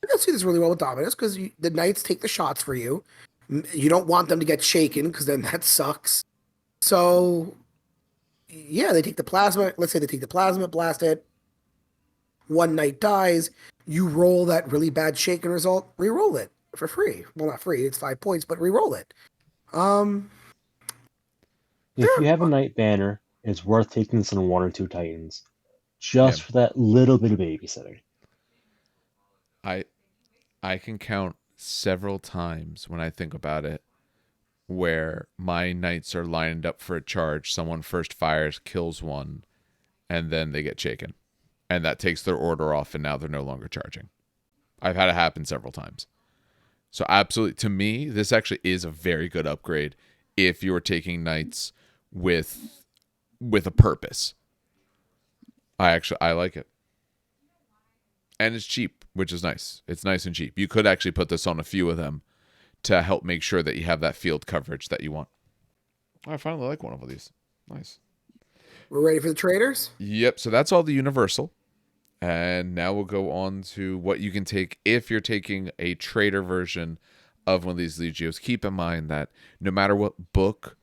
I can see this really well with Dominus because the Knights take the shots for you. You don't want them to get shaken because then that sucks. So, yeah, they take the plasma. Let's say they take the plasma, blast it. One Knight dies. You roll that really bad shaken result. Re-roll it for free. Well, not free. It's 5 points, but re-roll it. If you have a Knight banner, it's worth taking this on 1 or 2 Titans, just for that little bit of babysitting. I can count several times when I think about it where my Knights are lined up for a charge. Someone first fires, kills one, and then they get shaken. And that takes their order off, and now they're no longer charging. I've had it happen several times. So absolutely, to me, this actually is a very good upgrade if you're taking Knights with a purpose. I like it. And it's cheap, which is nice. It's nice and cheap. You could actually put this on a few of them to help make sure that you have that field coverage that you want. I finally like one of these. Nice. We're ready for the traders? Yep. So that's all the universal. And now we'll go on to what you can take if you're taking a trader version of one of these Legios. Keep in mind that no matter what book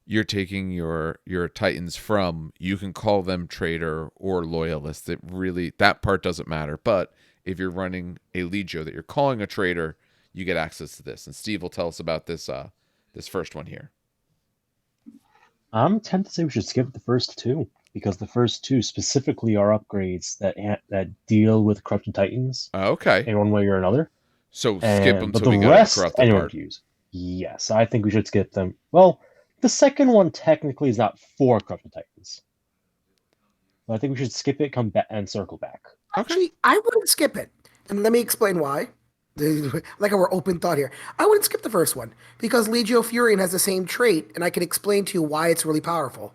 you're taking your Titans from, you can call them trader or loyalist. That part doesn't matter. But if you're running a Legio that you're calling a trader, you get access to this. And Steve will tell us about this first one here. I'm tempted to say we should skip the first 2 because the first 2 specifically are upgrades that deal with corrupted Titans. Okay. In one way or another. So skip them but until we get rest, the corrupted anyone part. can use. Yes, I think we should skip them. Well, the second one technically is not for corrupted Titans. But I think we should skip it, come back, and circle back. Actually, I wouldn't skip it. And let me explain why. Like our open thought here. I wouldn't skip the first one because Legio Furion has the same trait, and I can explain to you why it's really powerful.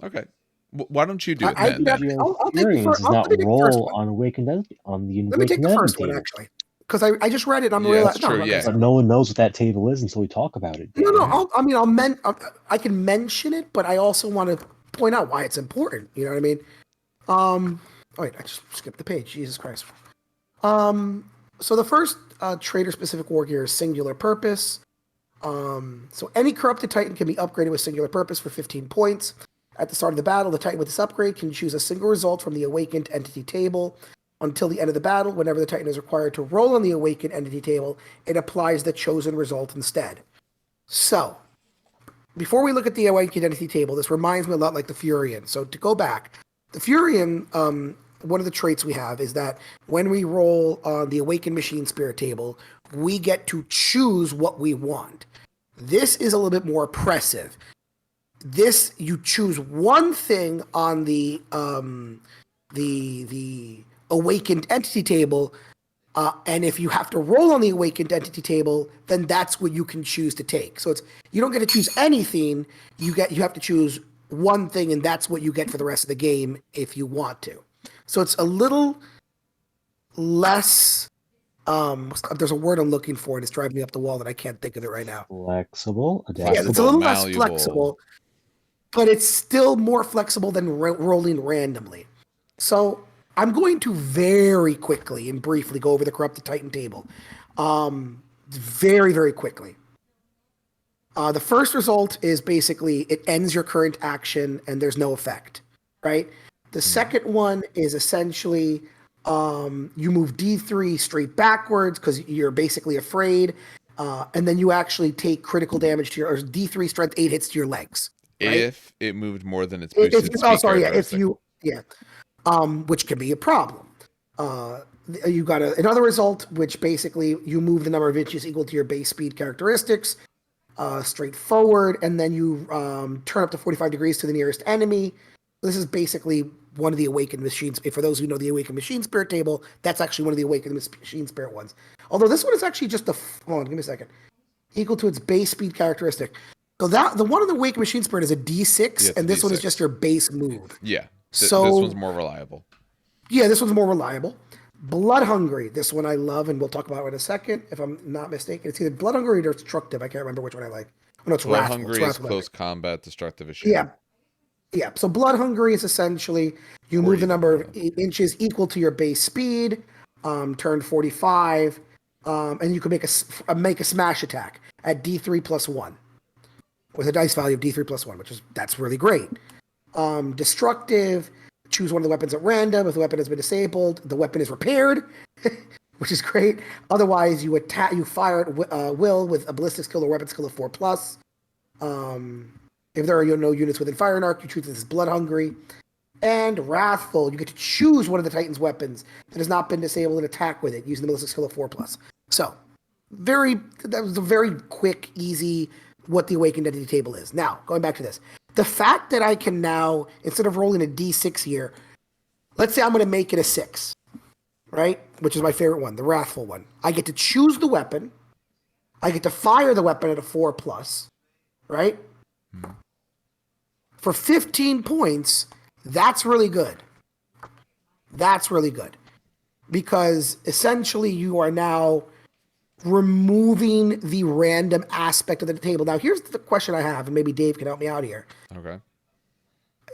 Okay. Why don't you do it then? Legio Furion does not roll on Awakened on the Let me take the first one, table. actually. because I just read it. I'm Yeah, realizing. that's true, No, yeah. But no one knows what that table is until we talk about it. No. I can mention it, but I also want to point out why it's important. You know what I mean? Oh wait, I just skipped the page. Jesus Christ. So the first trader-specific Wargear is singular purpose. So any corrupted Titan can be upgraded with singular purpose for 15 points. At the start of the battle, the Titan with this upgrade can choose a single result from the awakened entity table. Until the end of the battle, whenever the Titan is required to roll on the awakened entity table, it applies the chosen result instead. So, before we look at the awakened entity table, this reminds me a lot like the Furion. So to go back, the Furion, one of the traits we have is that when we roll on the awakened machine spirit table, we get to choose what we want. This is a little bit more oppressive. This, you choose one thing on the awakened entity table, and if you have to roll on the awakened entity table, then that's what you can choose to take. So you don't get to choose anything. You have to choose one thing, and that's what you get for the rest of the game if you want to. So it's a little less. There's a word I'm looking for, and it's driving me up the wall that I can't think of it right now. Flexible, Yeah, adaptable. it's a little less Malleable. flexible, but it's still more flexible than rolling randomly. So I'm going to very quickly and briefly go over the Corrupted Titan table. Very, very quickly. The first result is basically it ends your current action and there's no effect, right? The second one is essentially you move D3 straight backwards because you're basically afraid, and then you actually take critical damage to or D3 strength 8 hits to your legs. Right? If it moved more than its boosted which can be a problem. You got another result, which basically you move the number of inches equal to your base speed characteristics, straight forward, and then you turn up to 45 degrees to the nearest enemy. This is basically one of the Awakened Machines. For those who know the Awakened Machine Spirit table, that's actually one of the Awakened Machine Spirit ones. Although this one is actually just hold on, give me a second. Equal to its base speed characteristic. So the one in the Awakened Machine Spirit is a D6, and this one is just your base move. Yeah. So this one's more reliable. Yeah, this one's more reliable. Blood Hungry. This one I love, and we'll talk about it in a second, if I'm not mistaken. It's either Blood Hungry or Destructive. I can't remember which one I like. Oh, no, it's Blood Wrathful. Hungry is close combat. Destructive is shit. Yeah. So Blood Hungry is essentially you move the number of inches equal to your base speed, turn 45, and you can make a smash attack at D3 plus 1 with a dice value of D3 plus 1, that's really great. Destructive, choose one of the weapons at random. If the weapon has been disabled, the weapon is repaired, which is great. Otherwise, you fire at will with a ballistic skill or weapon skill of 4+. If there are no units within fire and arc, you choose this as Blood Hungry. And Wrathful, you get to choose one of the Titan's weapons that has not been disabled and attack with it using the ballistic skill of 4+. So, that was a very quick, easy what the Awakened Entity table is. Now, going back to this. The fact that I can now, instead of rolling a D6 here, let's say I'm going to make it a 6, right? Which is my favorite one, the Wrathful one. I get to choose the weapon. I get to fire the weapon at a 4+, right? For 15 points, that's really good. That's really good. Because essentially you are now removing the random aspect of the table. Now, here's the question I have, and maybe Dave can help me out here. Okay.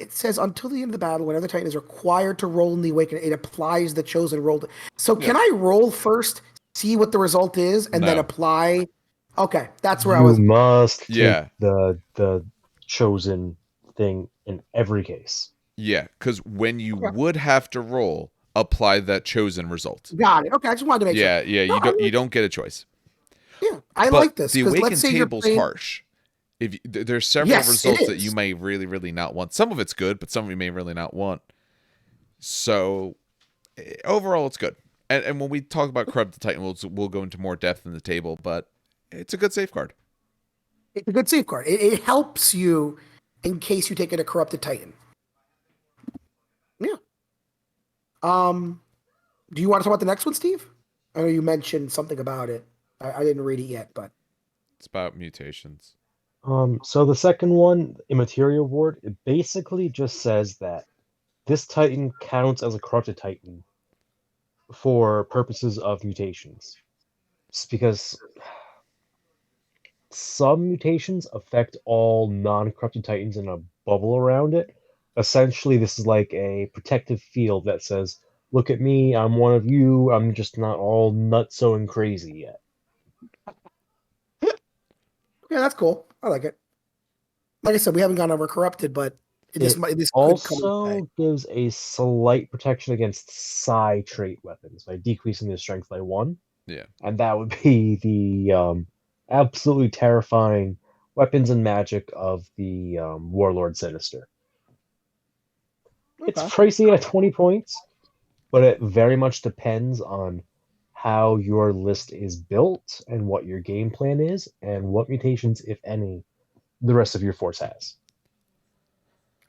It says, until the end of the battle, whenever the Titan is required to roll in the Awakening, it applies the chosen roll. So can I roll first, see what the result is, and then apply? Okay, that's where I was. You must take the chosen thing in every case. Yeah, because when you would have to roll, apply that chosen result. Got it. Okay, I just wanted to make sure. Yeah. You don't get a choice. Yeah, I like this. The Awakened let's say table's harsh. There's several results that you may really, really not want. Some of it's good, but some of you may really not want. So overall, it's good. And when we talk about Corrupted Titan, we'll go into more depth in the table, but it's a good safeguard. It's a good safeguard. It helps you in case you take it a Corrupted Titan. Yeah. Do you want to talk about the next one, Steve? I know you mentioned something about it. I didn't read it yet, but it's about mutations. So the second one, Immaterial Ward, it basically just says that this Titan counts as a Corrupted Titan for purposes of mutations. It's because some mutations affect all non-corrupted titans in a bubble around it. Essentially, this is like a protective field that says, "Look at me, I'm one of you. I'm just not all nutso and crazy yet." Yeah, that's cool. I like it. Like I said, we haven't gone over corrupted, but It this could come into play. also gives a slight protection against psi trait weapons by decreasing their strength by 1. Yeah. And that would be the absolutely terrifying weapons and magic of the Warlord Sinister. It's Okay. pricey at 20 points, but it very much depends on how your list is built and what your game plan is and what mutations, if any, the rest of your force has.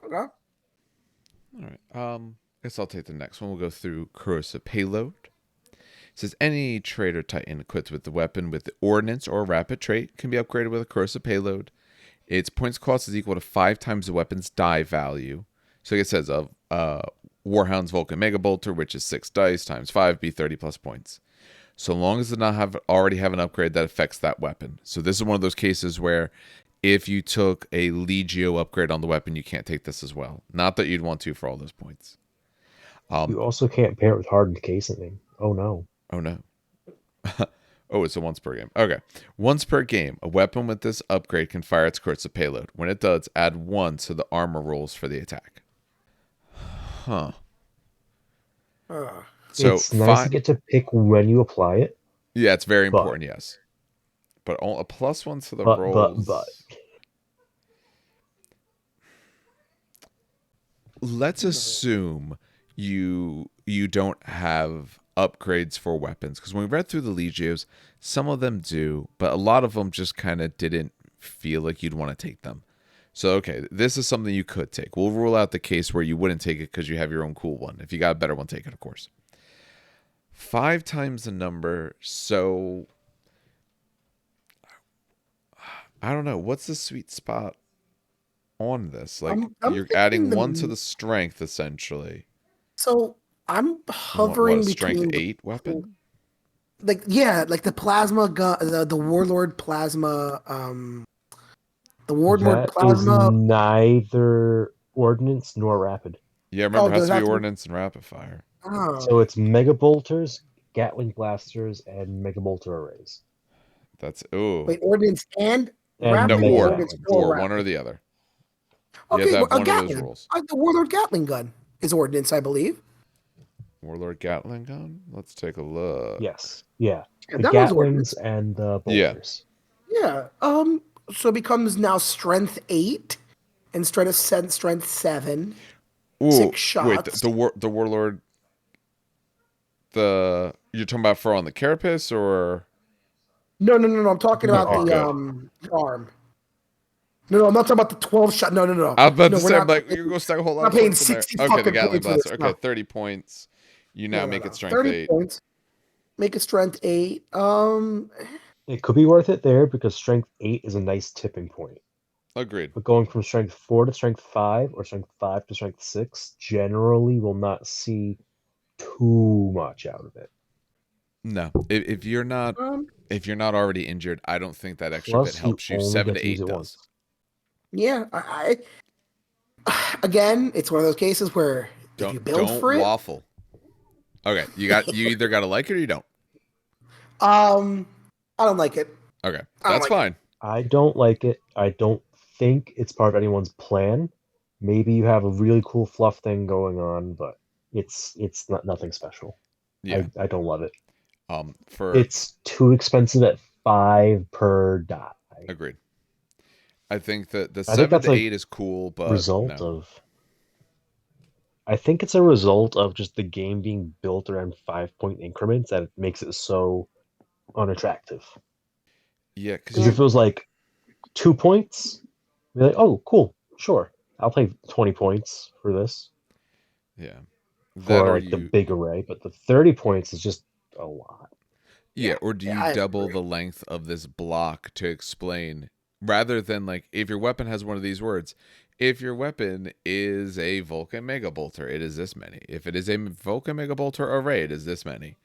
Okay. All right. Guess I'll take the next one. We'll go through corrosive payload. It says any trait or titan equipped with the weapon with the ordnance or rapid trait can be upgraded with a corrosive payload. Its points cost is equal to 5 times the weapon's die value. So it says of Warhound's Vulcan Mega Bolter, which is 6 dice times 5, be 30 plus points. So long as it not already have an upgrade that affects that weapon. So this is one of those cases where if you took a Legio upgrade on the weapon, you can't take this as well. Not that you'd want to for all those points. You also can't pair it with hardened casing. Oh no. Oh no. Oh, it's a once per game. Okay. Once per game, a weapon with this upgrade can fire its corrosive payload. When it does, add 1 to the armor rolls for the attack. Huh. So It's nice to get to pick when you apply it. Yeah, it's very but- important, yes. But a +1 to the But- rolls. Let's assume you don't have upgrades for weapons, because when we read through the Legios, some of them do, but a lot of them just kind of didn't feel like you'd want to take them. So okay, this is something you could take. We'll rule out the case where you wouldn't take it because you have your own cool one. If you got a better one, take it, of course. 5 times the number, so I don't know. What's the sweet spot on this? Like, I'm you're adding thinking 1 to the strength, essentially. So I'm hovering What, a strength between 8 weapon? like the plasma gun, the warlord plasma, the warlord That is plasma. neither ordnance nor rapid. Yeah, remember, it has does to be that- ordnance and rapid fire. Oh, So it's mega bolters, Gatling blasters, and mega bolter arrays. That's, ooh. wait, ordnance and And rapid, No, mega or. ordnance Gatlings. Or, rapid. one or the other. You Okay, have to have a one of those Gatling. rules. The warlord Gatling gun is ordnance, I believe. Warlord Gatling gun? Let's take a look. Yes. Yeah. Yeah, The that one's Gatlings ordnance. and the Yeah. bolters. Yeah. So it becomes now strength 8 instead of strength 7. Ooh, 6 shots. wait, the Warlord... You're talking about for on the carapace, or... No. I'm talking The about arm. the arm. No, I'm not talking about the 12 shot. No. I was about No, to we're say, not- I'm like, you're going to stack a whole lot not of paying points in there. 60 Okay, the fucking Gatling points for Blaster. this, Okay, no. 30 points. You now make it strength 30 8. points. Make it strength 8. It could be worth it there because strength 8 is a nice tipping point. Agreed. But going from strength 4 to strength 5 or strength 5 to strength 6 generally will not see too much out of it. No, if you're not already injured, I don't think that extra Plus, bit helps you. only 7 get to 8 use it does. once. Yeah, again, it's one of those cases where if you build Don't for it, waffle. Okay, you either gotta like it or you don't. I don't like it. Okay, I don't that's like fine. I don't like it. I don't think it's part of anyone's plan. Maybe you have a really cool fluff thing going on, but it's not nothing special. Yeah. I don't love it. For It's too expensive at 5 per die. agreed. I think that the I think 7 that's to like 8 is cool, but result no. of. I think it's a result of just the game being built around 5-point increments that it makes it so unattractive. Yeah, Because if it was like 2 points, you'd be like, oh, cool, sure, I'll pay 20 points for this yeah, for like the big array, but the 30 points is just a lot. Yeah, or do you I double agree. the length of this block to explain, rather than like if your weapon has one of these words, if your weapon is a Vulcan Mega Bolter, it is this many. If it is a Vulcan Mega Bolter array, it is this many.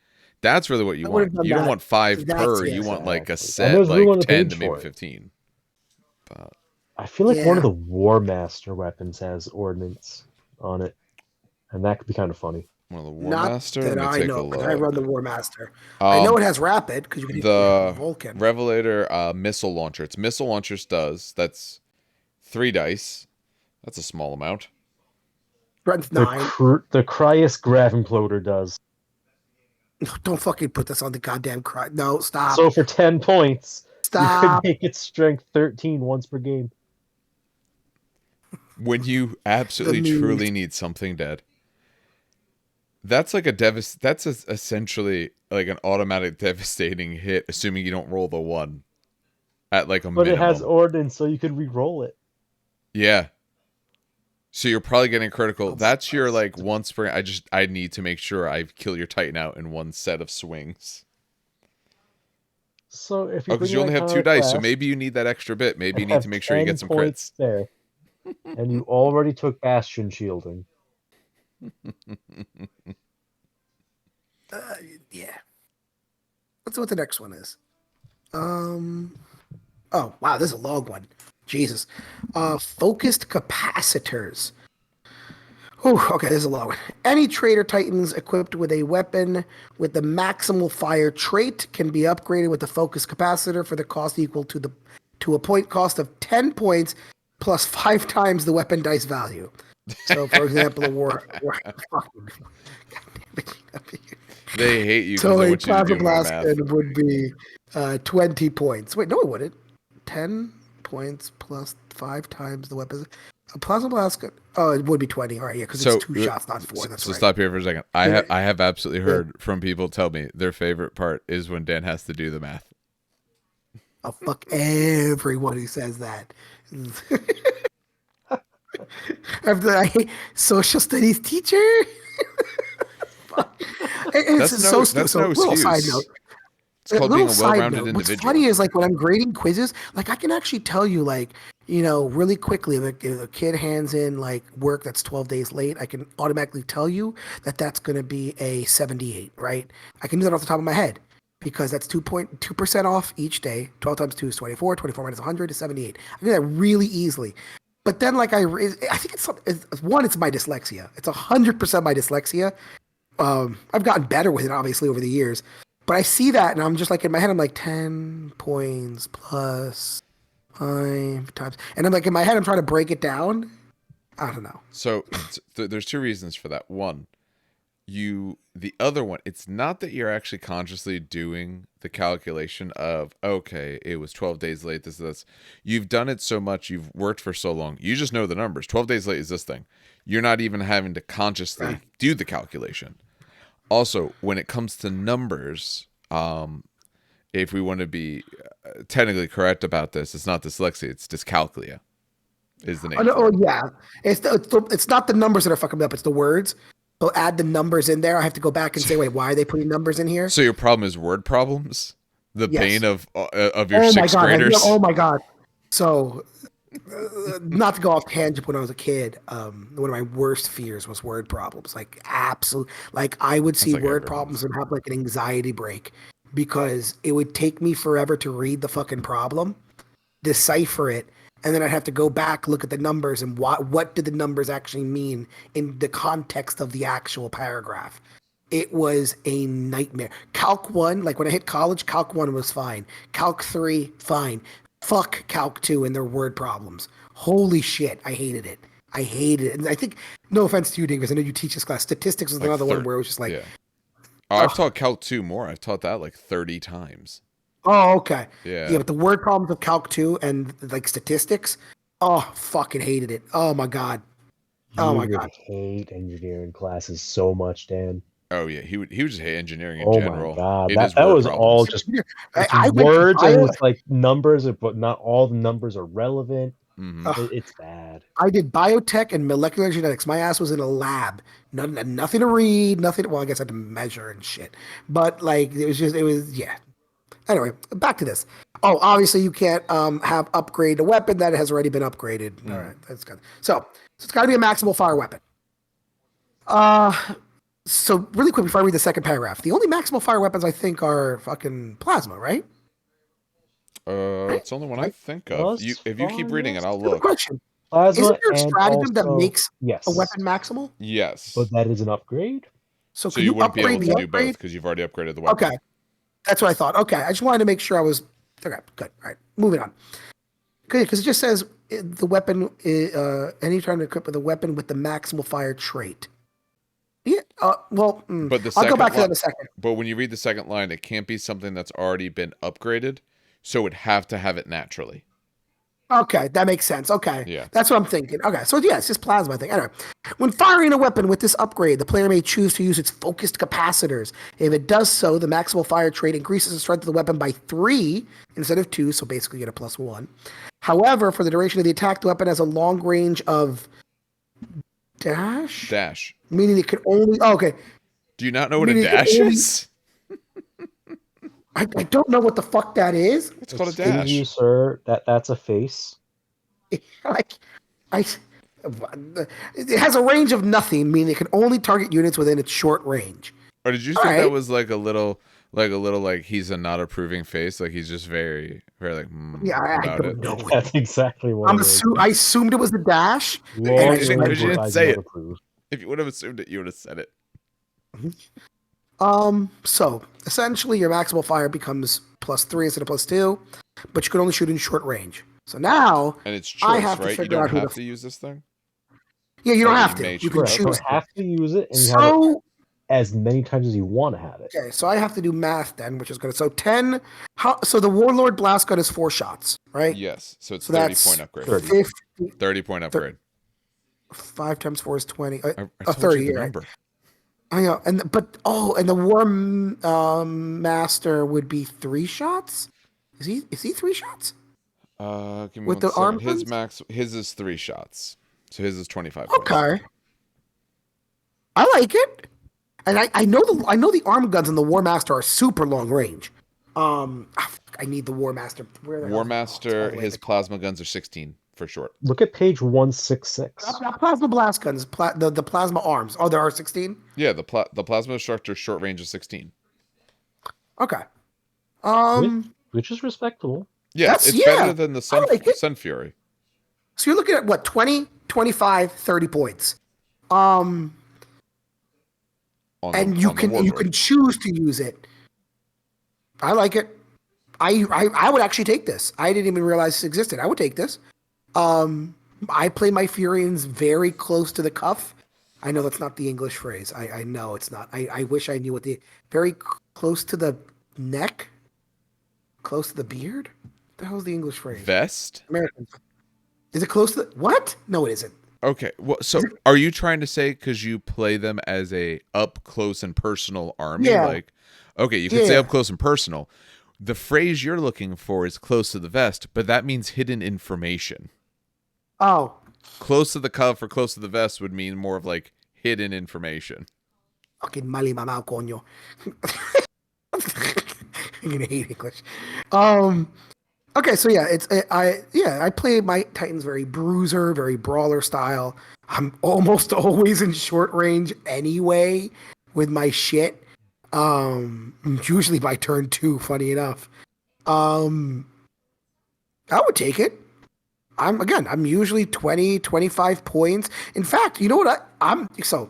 That's really what you I would want. have done You don't that. want 5 That's per. it. You want like a And set, there's room like on the 10 page to maybe for it. 15. But I feel like one of Yeah. the War Master weapons has ordnance on it, and that could be kind of funny. one of the War Not Master. that Let me I take a know, because I run look. the War Master. I know it has rapid because you can use the The Vulcan. Revelator missile launcher. It's missile launchers does. That's 3 dice. That's a small amount. Strength The 9. the Cryus Grav Imploder does. Don't fucking put this on the goddamn cry. No, stop. So for 10 points, you could Stop. make it strength 13 once per game. When you absolutely The truly memes. need something dead. That's like that's essentially like an automatic devastating hit, assuming you don't roll the 1 at like a But minimum. it has ordnance, so you could re-roll it. Yeah. So you're probably getting critical. That's your like once per. I need to make sure I kill your Titan out in one set of swings. So if Oh, you because bring you an only have 2 iconic dice, so class maybe you need that extra bit. Maybe you and need to have make sure you 10 get some points crits. there, and you already took Bastion shielding. Yeah. Let's see what the next one is. Oh, wow, this is a long one. Jesus. Focused capacitors. Whew, okay, this is a long one. Any trader titans equipped with a weapon with the maximal fire trait can be upgraded with the focus capacitor for the cost equal to a point cost of 10 points plus 5 times the weapon dice value. So, for example, a war fucking, They hate you because so they a want you to plasma do more blast math. gun would be 20 points. Wait, no, it wouldn't. 10 points plus 5 times the weapon. A plasma blast gun. Oh, it would be 20. All right, yeah, because So it's 2 shots, not 4. That's so right. stop here for a second. I have absolutely heard from people tell me their favorite part is when Dan has to do the math. Oh, fuck everyone who says that. After I hate social studies teacher. It's That's so no stupid. that's So, no little side excuse. note. It's called being a well-rounded What's individual. funny is like when I'm grading quizzes, like I can actually tell you like, really quickly, like if a kid hands in like work that's 12 days late, I can automatically tell you that that's going to be a 78, right? I can do that off the top of my head because that's 2.2% off each day. 12 times 2 is 24. 24 minus 100 is 78. I can do that really easily. But then like I think it's one, it's my dyslexia. It's 100% my dyslexia. I've gotten better with it obviously over the years. But I see that, and I'm just like, in my head, I'm like, 10 points plus 5 times. And I'm like, in my head, I'm trying to break it down. I don't know. So there's 2 reasons for that. One, the other one, it's not that you're actually consciously doing the calculation of, okay, it was 12 days late, this. You've done it so much, you've worked for so long, you just know the numbers. 12 days late is this thing. You're not even having to consciously do the calculation. Also, when it comes to numbers, if we want to be technically correct about this, it's not dyslexia, it's dyscalculia is the name. Yeah. It's not the numbers that are fucking me up, it's the words. So add the numbers in there. I have to go back and say, wait, why are they putting numbers in here? So your problem is word problems? The Yes. bane of your sixth graders? Oh my God. So, not to go off tangent, when I was a kid, one of my worst fears was word problems. Like, absolute. Like, I would see like word everyone's. problems and have like an anxiety break because it would take me forever to read the fucking problem, decipher it, and then I'd have to go back, look at the numbers, and what did the numbers actually mean in the context of the actual paragraph. It was a nightmare. Calc 1, like when I hit college, Calc 1 was fine. Calc 3, fine. Fuck Calc 2 and their word problems. Holy shit, I hated it. I hated it. And I think, no offense to you, Ding, because I know you teach this class. Statistics was Like another one where it was just like, yeah. Oh, I've taught Calc 2 more. I've taught that like 30 times. oh, okay. Yeah. Yeah, but the word problems of Calc 2 and like statistics, oh, fucking hated it. Oh my God. Oh my You would God. hate engineering classes so much, Dan. Oh yeah, he would just hate engineering in Oh general. my God, It that is that word was problems. all just I went to words, and bio. it's like numbers, but not all the numbers are relevant. Ugh. It's bad. I did biotech and molecular genetics. My ass was in a lab. Nothing to read, nothing. Well, I guess I had to measure and shit. But like, yeah. Anyway, back to this. Oh, obviously you can't have upgrade a weapon that has already been upgraded. All right, that's good. So it's got to be a maximal fire weapon. So really quick before I read the second paragraph, the only maximal fire weapons I think are fucking plasma, right? It's the only one I think of. Thus If you keep far, reading it, yes. I'll Good look. question. Isn't Plasma there a and stratagem that also makes a yes, weapon maximal? Yes. but that is an upgrade. So So can you you wouldn't be able upgrade to the do both upgrade? because you've already upgraded the weapon. Okay, that's what I thought. Okay, I just wanted to make sure I was okay. Good. All right, moving on. Good, because it just says the weapon. Anytime equipped with a weapon with the maximal fire trait. Yeah. But the I'll go second back to that line, in a second. but when you read the second line, it can't be something that's already been upgraded, so it would have to have it naturally. Okay, that makes sense. Okay, Yeah. that's what I'm thinking. Okay, so yeah, it's just plasma thing. Anyway, when firing a weapon with this upgrade, the player may choose to use its focused capacitors. If it does so, the maximal fire trait increases the strength of the weapon by 3 instead of 2, so basically you get a +1. However, for the duration of the attack, the weapon has a long range of Dash. meaning it can only. Oh, okay, Do you not know what a meaning it can dash only. is? I don't know what the fuck that is. It's called a Excuse dash. you, sir. That's a face. Like, I. It has a range of nothing, meaning it can only target units within its short range. Or did you All think that right. was like a little like he's a not approving face? Like he's just very, very like Yeah, I about don't it. know. That's exactly what it is. I assumed it was a dash. Long and I Because just range you went didn't I say do it. not approve. If you would have assumed it, you would have said it. So essentially your maximal fire becomes +3 instead of +2, but you can only shoot in short range. So now And it's I choice, have to right? You figure don't out who have the to use this thing. yeah, you don't Or have you to. may You choose can to. Correct. You choose don't to. have to use it, and you have it So as many times as you want to have it. okay, so I have to do math then, which is good. So 10. So the Warlord blast gun is 4 shots, right? Yes. So it's So 30 that's point upgrade. 30. 50. 30-point upgrade. 5 times 4 is 20. I told 30. you the Yeah. number. I know, and the War Master would be 3 shots. Is he 3 shots Give me with one the second. arm guns? His is 3 shots. So his is 25 points. Okay, I like it, and I know the arm guns in the War Master are super long range. I need the War Master. Where the hell War is it? Oh, it's all Master, the way his at the- plasma guns are 16 for short. Look at page 166. Not plasma blast guns. The plasma arms. Oh, there are 16. Yeah, the plasma destructor short range is 16. Okay. Which is respectable. Yeah, it's better than the I like it. Sun Fury. So you're looking at what, 20, 25, 30 points. And you can choose to use it. I like it. I would actually take this. I didn't even realize this existed. I would take this. I play my Furians very close to the cuff. I know that's not the English phrase. I know it's not. I wish I knew what very close to the neck, close to the beard. What the hell is the English phrase? Vest? American. Is it close to the what? No, it isn't. Okay. Well, so are you trying to say because you play them as a up close and personal army? Yeah. Like, okay, you could say up close and personal. The phrase you're looking for is close to the vest, but that means hidden information. Oh. Close to the cuff or close to the vest would mean more of like hidden information. Fucking mali mamao coño. I'm gonna hate English. Okay, so yeah, I play my Titans very bruiser, very brawler style. I'm almost always in short range anyway with my shit. Usually by turn 2, funny enough. I would take it. I'm usually 20, 25 points. In fact, you know what so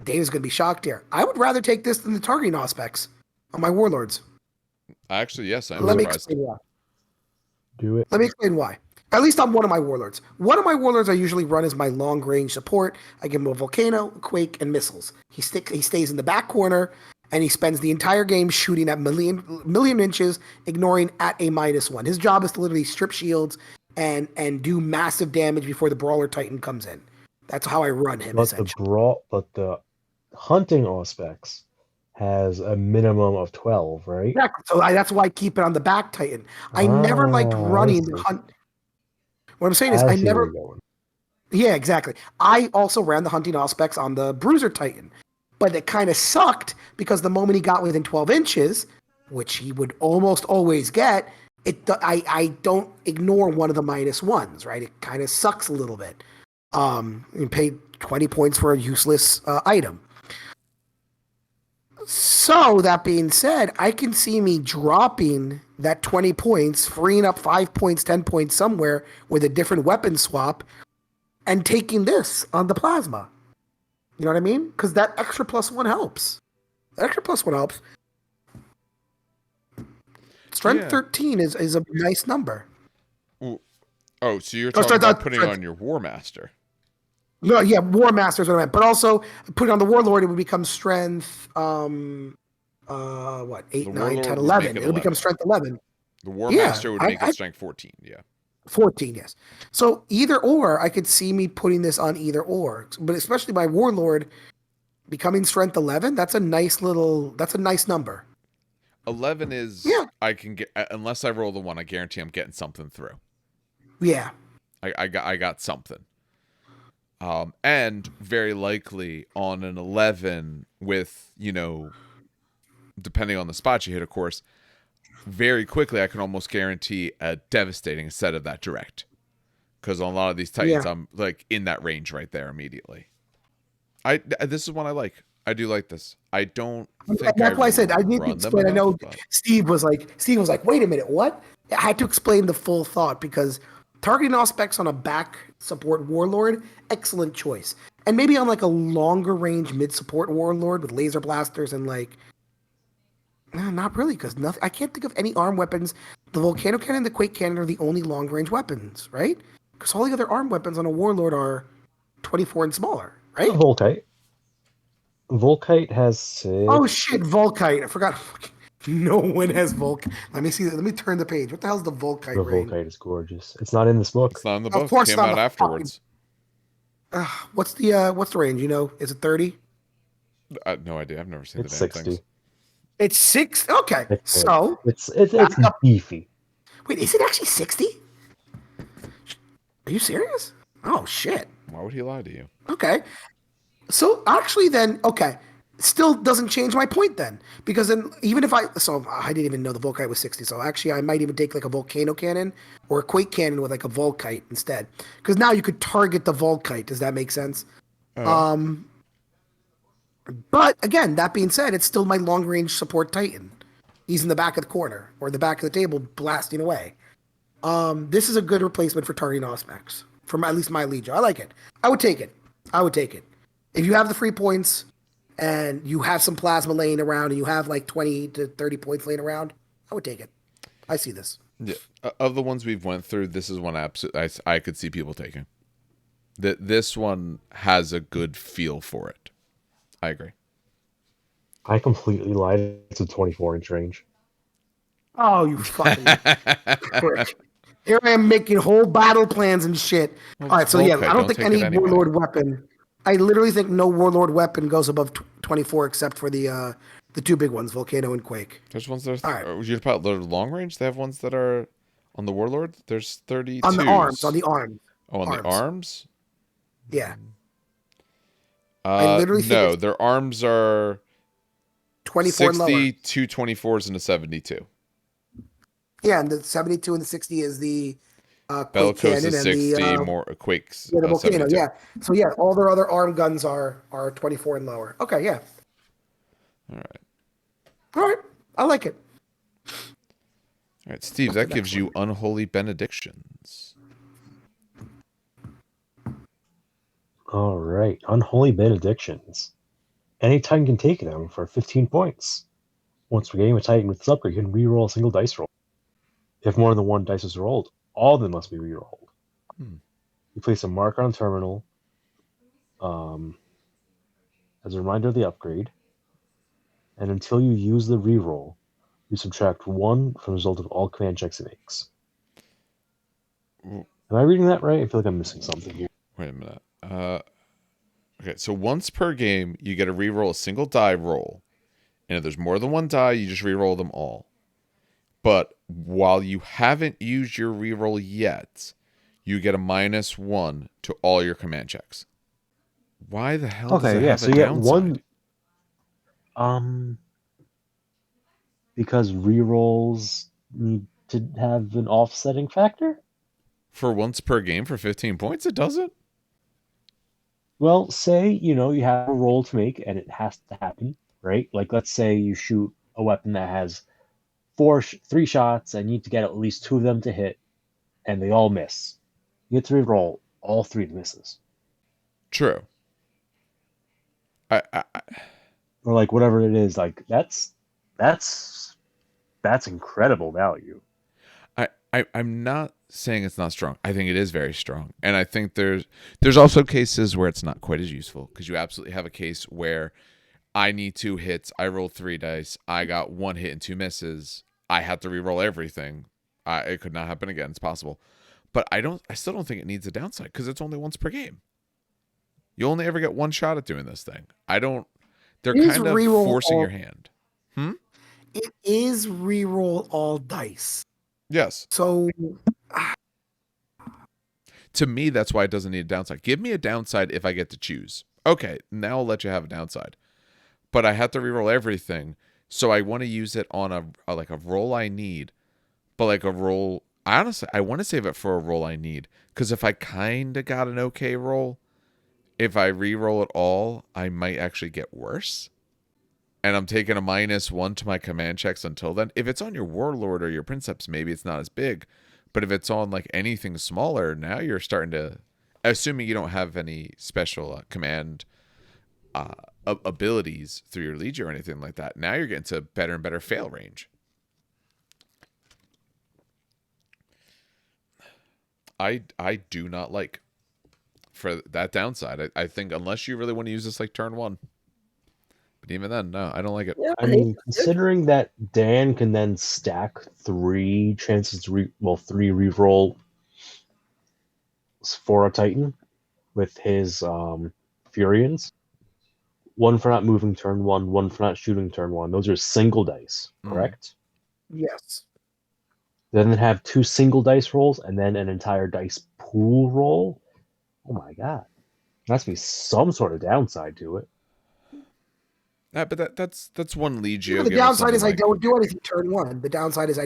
Dave's gonna be shocked here. I would rather take this than the targeting aspects on my warlords. Actually, yes, I'm Let me surprised. explain why. Do it. Let me explain why. At least on one of my warlords. One of my warlords I usually run as my long range support. I give him a volcano, a quake, and missiles. He stays in the back corner, and he spends the entire game shooting at million inches, ignoring at a -1. His job is to literally strip shields and do massive damage before the brawler titan comes in. That's how I run him. But essentially. the hunting aspects has a minimum of 12, right? Exactly. So that's why I keep it on the back titan. I never liked running the hunt. What I'm saying is I see where never. you're going. Yeah, exactly. I also ran the hunting aspects on the bruiser titan, but it kind of sucked because the moment he got within 12 inches, which he would almost always get, I don't ignore one of the -1s, right? It kind of sucks a little bit. You paid 20 points for a useless item. So that being said, I can see me dropping that 20 points, freeing up 5 points, 10 points somewhere with a different weapon swap, and taking this on the plasma. You know what I mean? Because that extra +1 helps. That extra +1 helps. Strength Yeah. 13 is a nice number. Oh, so you're Oh, talking about strength, putting on your War Master. no, yeah, War Master is what I meant. But also putting on the Warlord, it would become strength. What, 8, The 9, 10, Warlord would make 11? it It'll become 11. strength 11. The War Yeah, Master would make it strength 14. Yeah. 14, yes. So either or, I could see me putting this on either or. But especially my Warlord becoming strength 11, that's a nice number. 11 is Yeah. I can get unless I roll the 1. I guarantee I'm getting something through. Yeah. I got something. And very likely on an 11 with, depending on the spot you hit, of course, very quickly I can almost guarantee a devastating set of that direct. Because on a lot of these Titans, Yeah. I'm like in that range right there immediately. This is one I like. I do like this. I don't think That's why I said I need to run them explain. I know enough, but Steve was like, wait a minute, what? I had to explain the full thought because targeting aspects on a back support warlord, excellent choice. And maybe on like a longer range mid support warlord with laser blasters and like, not really, because nothing. I can't think of any arm weapons. The volcano cannon and the quake cannon are the only long range weapons, right? Because all the other arm weapons on a warlord are 24 and smaller, right? Volkite. Volkite has 6. Oh shit, Volkite. I forgot. No one has Volkite. Let me see. Let me turn the page. What the hell's the Volkite The range? Volkite is gorgeous. It's not in this book. it's not in the Of book. course Came not out the afterwards. What's the range? You know, is it 30? No idea. I've never seen It's the damn 60. things. It's 6. Okay, It's so it's back up. beefy. Wait, is it actually 60? Are you serious? Oh shit. Why would he lie to you? Okay. So actually, then okay, still doesn't change my point then because then even if I didn't even know the Volkite was 60. So actually, I might even take like a volcano cannon or a quake cannon with like a Volkite instead because now you could target the Volkite. Does that make sense? But again, that being said, it's still my long range support Titan. He's in the back of the corner or the back of the table blasting away. This is a good replacement for targeting Osmax from at least my Legion. I like it. I would take it. I would take it. If you have the free points and you have some plasma laying around and you have like 20 to 30 points laying around, I would take it. I see this. Yeah. Of the ones we've went through, this is one I could see people taking. This one has a good feel for it. I agree. I completely lied. It's a 24-inch range. Oh, you fucking prick. Here I am making whole battle plans and shit. All right, so yeah, Volkite, I don't think take any it anyway. Warlord weapon. I literally think no Warlord weapon goes above 24 except for the two big ones, Volcano and Quake. There's ones that are. All right. Would you about the long range? They have ones that are on the Warlord. There's 32. On the arms, on the arms. Oh, on the arms? Yeah. I literally think No, it's their arms are 24 and lower. 60, two 24s, and a 72. Yeah, and the 72 and the 60 is the Quake Bellicose cannon is and 60, the more Quakes. yeah, the Volcano. 72. Yeah. So yeah, all their other arm guns are 24 and lower. Okay, yeah. All right. All right. I like it. All right, Steve, that gives you unholy benedictions. All right, Unholy Benedictions. Any Titan can take them for 15 points. Once per game, a Titan with this upgrade can reroll a single dice roll. If more than one dice is rolled, all of them must be rerolled. You place a marker on terminal as a reminder of the upgrade, and until you use the reroll, you subtract 1 from the result of all command checks it makes. Am I reading that right? I feel like I'm missing something here. Wait a minute. Okay, so once per game, you get to reroll a single die roll. And if there's more than one die, you just reroll them all. But while you haven't used your reroll yet, you get a -1 to all your command checks. Why the hell does it have a you get downside? one. Because rerolls need to have an offsetting factor? For once per game for 15 points, it doesn't? Well, say, you have a roll to make and it has to happen. right? Like, let's say you shoot a weapon that has 3 shots, and you need to get at least 2 of them to hit, and they all miss. You get to reroll all 3 misses, True. I or like whatever it is. Like that's that's incredible value. I'm not saying it's not strong. I think it is very strong, and I think there's also cases where it's not quite as useful because you absolutely have a case where I need 2 hits. I rolled 3 dice. I got 1 hit and 2 misses. I have to re-roll everything. It could not happen again. It's possible, but I still don't think it needs a downside because it's only once per game. You only ever get 1 shot at doing this thing. I don't. They're It is kind of reroll forcing all. your hand. It is reroll all dice. Yes. So To me, that's why it doesn't need a downside. Give me a downside if I get to choose. Okay, now I'll let you have a downside. But I have to reroll everything, so I want to use it on a like a roll I need, but like a roll. Honestly, I want to save it for a roll I need because if I kind of got an okay roll, if I reroll it all, I might actually get worse. And I'm taking a -1 to my command checks until then. If it's on your warlord or your princeps, maybe it's not as big. But if it's on like anything smaller, now you're starting to, assuming you don't have any special command abilities through your legion or anything like that. Now you're getting to better and better fail range. I do not like for that downside. I think unless you really want to use this like turn 1. But even then, no, I don't like it. yeah, I mean, considering that Dan can then stack 3 chances to 3 reroll for a Titan with his Furians. 1 for not moving turn 1, 1 for not shooting turn 1. Those are single dice, correct? yes. Then have 2 single dice rolls and then an entire dice pool roll. Oh my god. There has to be some sort of downside to it. But that's one Legio. The giving downside is something I don't do anything turn 1. The downside is I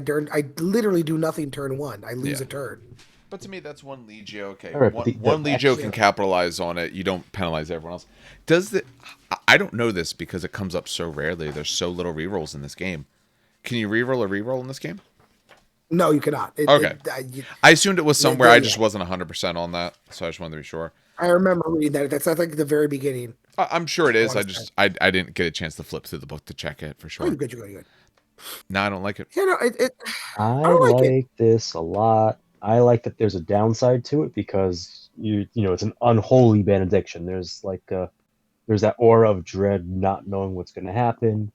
literally do nothing turn 1. I lose a turn. But to me, that's one Legio. Okay, All right, but one Legio extra- can capitalize on it. You don't penalize everyone else. Does the? I don't know this because it comes up so rarely. There's so little rerolls in this game. Can you reroll a reroll in this game? No, you cannot. Okay. I assumed it was somewhere. I just wasn't 100% on that, so I just wanted to be sure. I remember reading that. That's I think the very beginning. I'm sure it is. I didn't get a chance to flip through the book to check it for sure. Oh, you're good. You're good. No, I don't like it. You know, I like this a lot. I like that there's a downside to it because you know it's an unholy benediction. There's like there's that aura of dread, not knowing what's going to happen.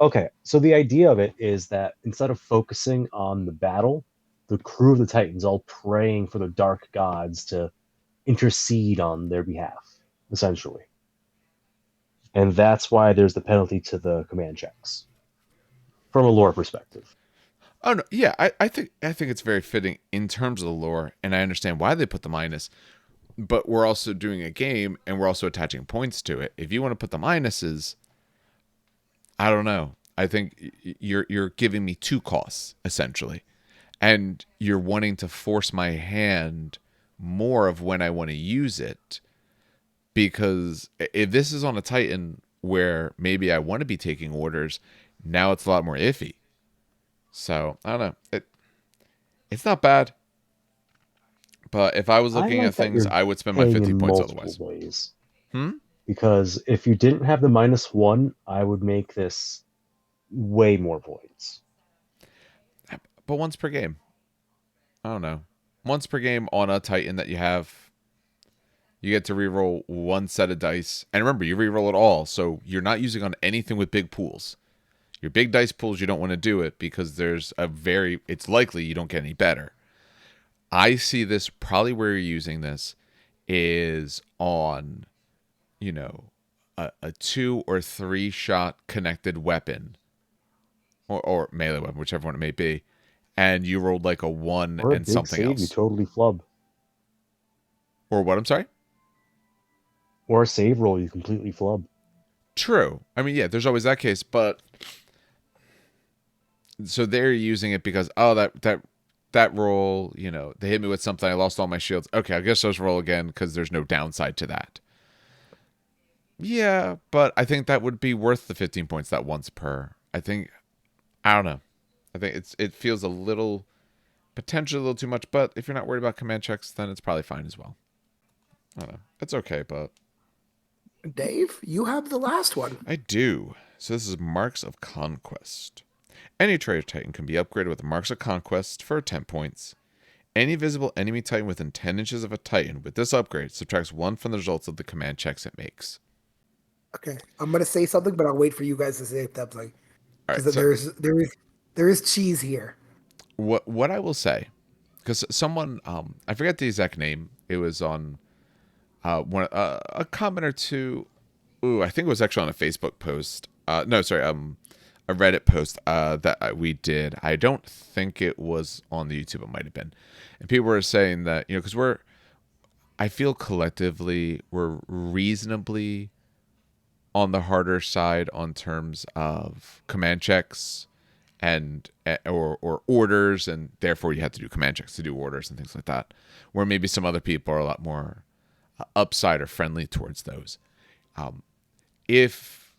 Okay, so the idea of it is that instead of focusing on the battle, the crew of the Titans all praying for the dark gods to intercede on their behalf, essentially. And that's why there's the penalty to the command checks, from a lore perspective. Oh no, yeah, I think it's very fitting in terms of the lore, and I understand why they put the minus. But we're also doing a game, and we're also attaching points to it. If you want to put the minuses, I don't know. I think you're giving me 2 costs essentially, and you're wanting to force my hand more of when I want to use it. Because if this is on a Titan where maybe I want to be taking orders, now it's a lot more iffy. So I don't know. It's not bad, but if I was looking at things, I would spend my 50 points otherwise. Ways. Because if you didn't have the -1, I would make this way more voids. But once per game. I don't know. Once per game on a Titan that you have, you get to reroll 1 set of dice. And remember, you reroll it all, so you're not using on anything with big pools. Your big dice pools, you don't want to do it because it's likely you don't get any better. I see this probably where you're using this is on, a 2 or 3 shot connected weapon or melee weapon, whichever one it may be, and you rolled like a 1 or and something save, else. You totally flub. Or what? I'm sorry? Or a save roll, you completely flub. True. I mean, yeah, there's always that case, but so they're using it because that roll, they hit me with something, I lost all my shields. Okay, I guess I'll just roll again because there's no downside to that. Yeah, but I think that would be worth the 15 points that once per. I don't know. I think it feels a little potentially a little too much, but if you're not worried about command checks, then it's probably fine as well. I don't know. It's okay, but Dave, you have the last one. I do. So this is Marks of Conquest. Any trader titan can be upgraded with Marks of Conquest for 10 points. Any visible enemy titan within 10 inches of a titan with this upgrade subtracts 1 from the results of the command checks it makes. Okay, I'm gonna say something, but I'll wait for you guys to say something All because right, so there is cheese here. what I will say, because someone I forget the exact name. It was on a comment or two. Ooh, I think it was actually on a Facebook post. No, sorry, a Reddit post that we did. I don't think it was on the YouTube. It might have been, and people were saying that because I feel collectively we're reasonably on the harder side on terms of command checks and or orders, and therefore you have to do command checks to do orders and things like that. Where maybe some other people are a lot more upside or friendly towards those. If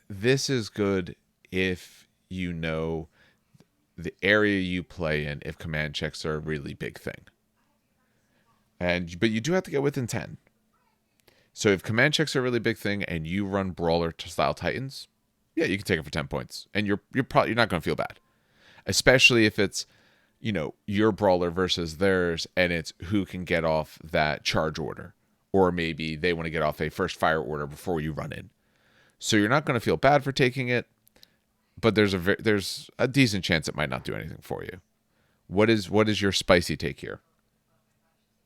this is good, if you know the area you play in, if command checks are a really big thing, but you do have to get within 10. So if command checks are a really big thing and you run brawler style titans, yeah, you can take it for 10 points, and you're not going to feel bad, especially if it's your brawler versus theirs, and it's who can get off that charge order, or maybe they want to get off a first fire order before you run in. So you're not going to feel bad for taking it, but there's a decent chance it might not do anything for you. What is your spicy take here?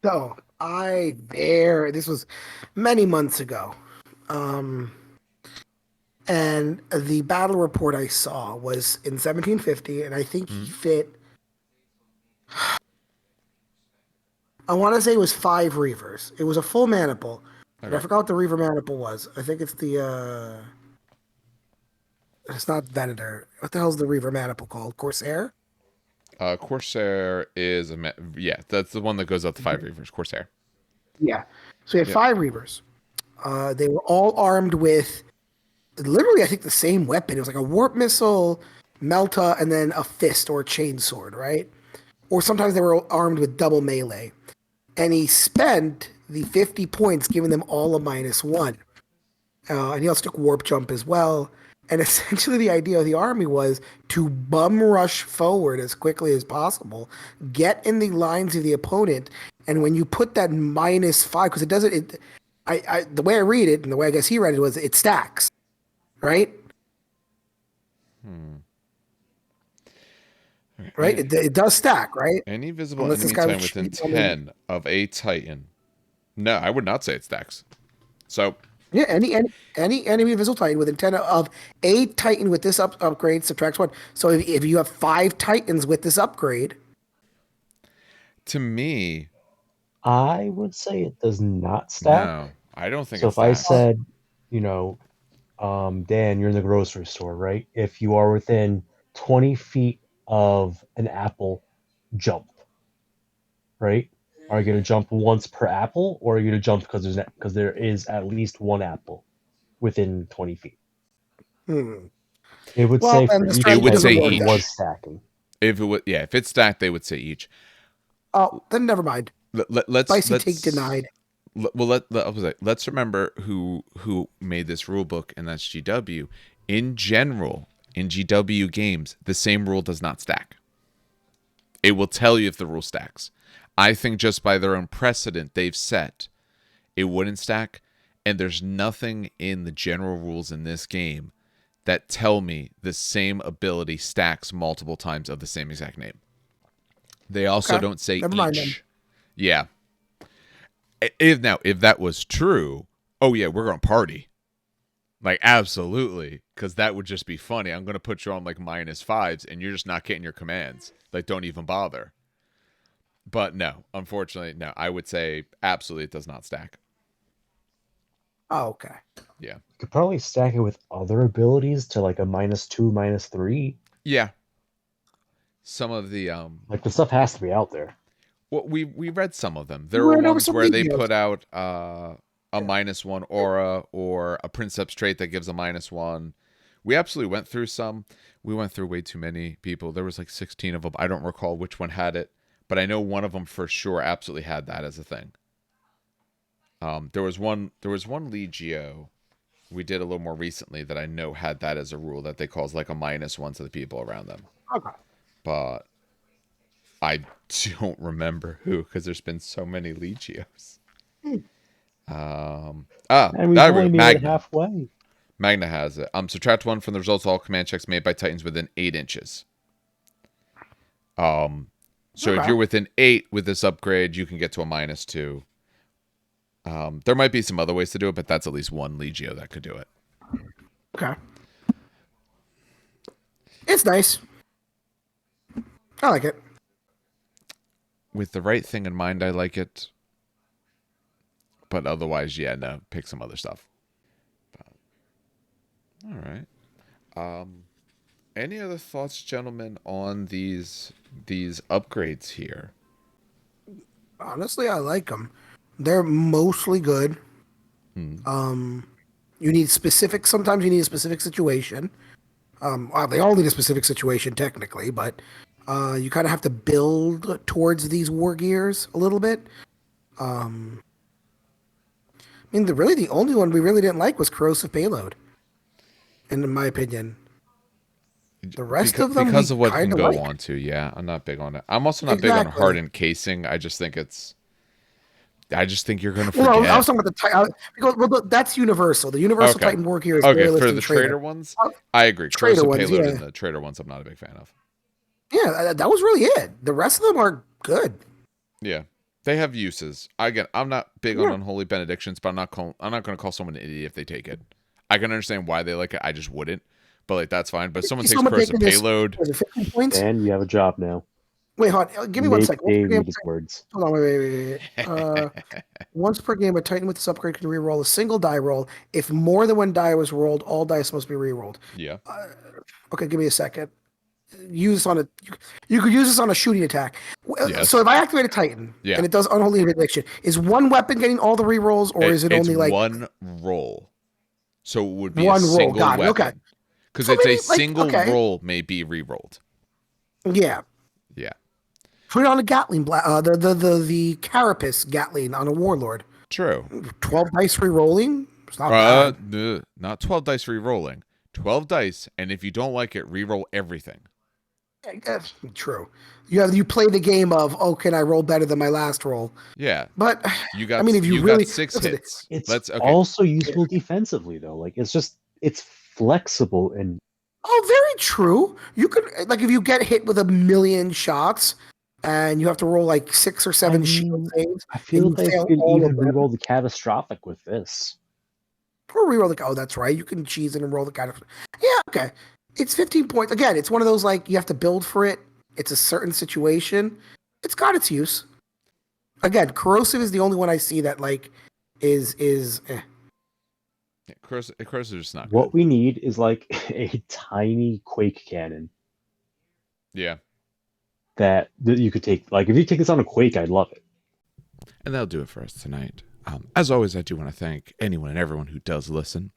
So this was many months ago. Um, and the battle report I saw was in 1750, and I think he fit, I want to say it was 5 Reavers. It was a full maniple, but I Okay. forgot what the Reaver maniple was. I think it's not Venator. What the hell's the Reaver maniple called? Corsair? Corsair is yeah, that's the one that goes up to 5 reavers. Corsair. Yeah. So he had Yep. 5 Reavers. They were all armed with literally, I think, the same weapon. It was like a warp missile, melta, and then a fist or a chainsword, right? Or sometimes they were armed with double melee. And he spent the 50 points giving them all a -1. And he also took warp jump as well. And essentially, the idea of the army was to bum rush forward as quickly as possible, get in the lines of the opponent, and when you put that -5, because it doesn't, the way I read it and the way I guess he read it was it stacks, right? Right? It does stack, right? Any visible Unless this enemy guy was titan within cheating on me. 10 of a titan. No, I would not say it stacks. So Yeah, any enemy visible titan within 10 of a titan with this upgrade subtracts 1. So if you have 5 titans with this upgrade, to me, I would say it does not stack. no, I don't think So it if I stacks. said, you know, Dan, you're in the grocery store, right? If you are within 20 feet of an apple, jump, right? Are you going to jump once per apple, or are you going to jump because there is at least one apple within 20 feet? hmm. It would Well, say then for the each It strategy would say doesn't titan work it then. was each. stacking. If it would, yeah, if it's stacked, they would say each. Oh, then never mind. Let's Spicy take denied. I was like, let's remember who made this rule book, and that's GW. In general, in GW games, the same rule does not stack. It will tell you if the rule stacks. I think just by their own precedent they've set, it wouldn't stack, and there's nothing in the general rules in this game that tell me the same ability stacks multiple times of the same exact name. They also Okay, don't say never mind then. each. Yeah. If that was true, oh yeah, we're gonna party. Like absolutely, because that would just be funny. I'm gonna put you on like -5s, and you're just not getting your commands. Like, don't even bother. But no, unfortunately, no. I would say absolutely it does not stack. Oh, okay. Yeah. You could probably stack it with other abilities to like a -2, -3. Yeah. Some of the Like the stuff has to be out there. well, we read some of them. We There were ran over ones some where they details. put out a -1 aura or a Princeps trait that gives a -1. We absolutely went through some. We went through way too many people. There was like 16 of them. I don't recall which one had it, but I know one of them for sure absolutely had that as a thing. There was one Legio we did a little more recently that I know had that as a rule that they cause like a -1 to the people around them. Okay. But I don't remember who because there's been so many Legios. And we've that only made it Magna. halfway. Magna has it. Subtract 1 from the results of all command checks made by Titans within 8 inches. So if you're within 8 with this upgrade, you can get to a -2. There might be some other ways to do it, but that's at least one Legio that could do it. Okay. It's nice. I like it. With the right thing in mind, I like it. But otherwise, yeah, no, pick some other stuff. All right. Any other thoughts, gentlemen, on these upgrades here? Honestly, I like them. They're mostly good. You need specific. Sometimes you need a specific situation. Well, they all need a specific situation technically, but you kind of have to build towards these war gears a little bit. I mean, the only one we really didn't like was corrosive payload, in my opinion. The rest of them because of what it can go like. on to. Yeah, I'm not big on it. I'm also not big on hardened casing. I just think you're going to forget. Well, I was talking about the Titan because that's universal. The universal Titan war gear is for the trader ones. I agree. Trader corrosive ones, payload yeah. and the trader ones, I'm not a big fan of. Yeah, that was really it. The rest of them are good. Yeah, they have uses. Again, I'm not big on unholy benedictions, but I'm not going to call someone an idiot if they take it. I can understand why they like it. I just wouldn't. But like that's fine. But if someone takes corrosive payload, was it 15 points? And you have a job now. Wait, hold on. Give me 1 second. Words. Hold on, wait. Once per game, a Titan with this upgrade can reroll a single die roll. If more than one die was rolled, all dice must be rerolled. Yeah. Okay, give me a second. You could use this on a shooting attack. Yes. So if I activate a Titan and it does unholy benediction, is one weapon getting all the rerolls, or is it only like one roll? So it would be one a single roll. weapon. Okay. Because it's a single roll may be rerolled. Yeah. Yeah. Put it on a Gatling, the Carapace Gatling on a Warlord. True. 12 dice re-rolling? It's not bad. Not 12 dice re-rolling. 12 dice, and if you don't like it, re-roll everything. That's true. You play the game of, can I roll better than my last roll? Yeah. But you got, I mean, if you got 6 hits. It's also useful defensively though. Like it's flexible and very true. You could if you get hit with 1,000,000 shots and you have to roll like 6 or 7 shield saves. I feel like you could even reroll the catastrophic with this. Or reroll that's right. You can cheese it and roll the catastrophic. Yeah, okay. It's 15 points. Again, it's one of those you have to build for it. It's a certain situation. It's got its use. Again, corrosive is the only one I see that is. Yeah, corrosive is not. What we need is a tiny quake cannon. Yeah. That you could take. If you take this on a quake, I'd love it. And that'll do it for us tonight. As always, I do want to thank anyone and everyone who does listen.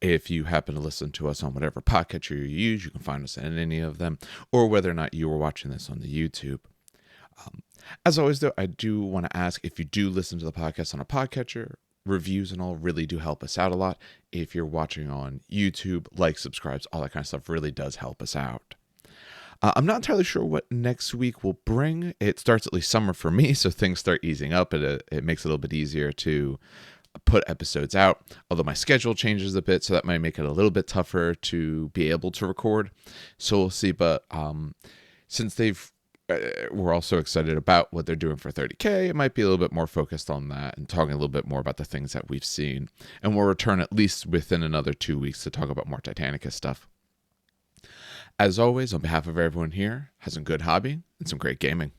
If you happen to listen to us on whatever podcatcher you use, you can find us in any of them, or whether or not you were watching this on the YouTube. As always, though, I do want to ask if you do listen to the podcast on a podcatcher, reviews and all really do help us out a lot. If you're watching on YouTube, subscribes, all that kind of stuff really does help us out. I'm not entirely sure what next week will bring. It starts at least summer for me, so things start easing up. It makes it a little bit easier to put episodes out, although my schedule changes a bit, so that might make it a little bit tougher to be able to record. So we'll see. But since we're also excited about what they're doing for 30K, it might be a little bit more focused on that and talking a little bit more about the things that we've seen. And we'll return at least within another 2 weeks to talk about more Titanicus stuff. As always, on behalf of everyone here, have some good hobby and some great gaming.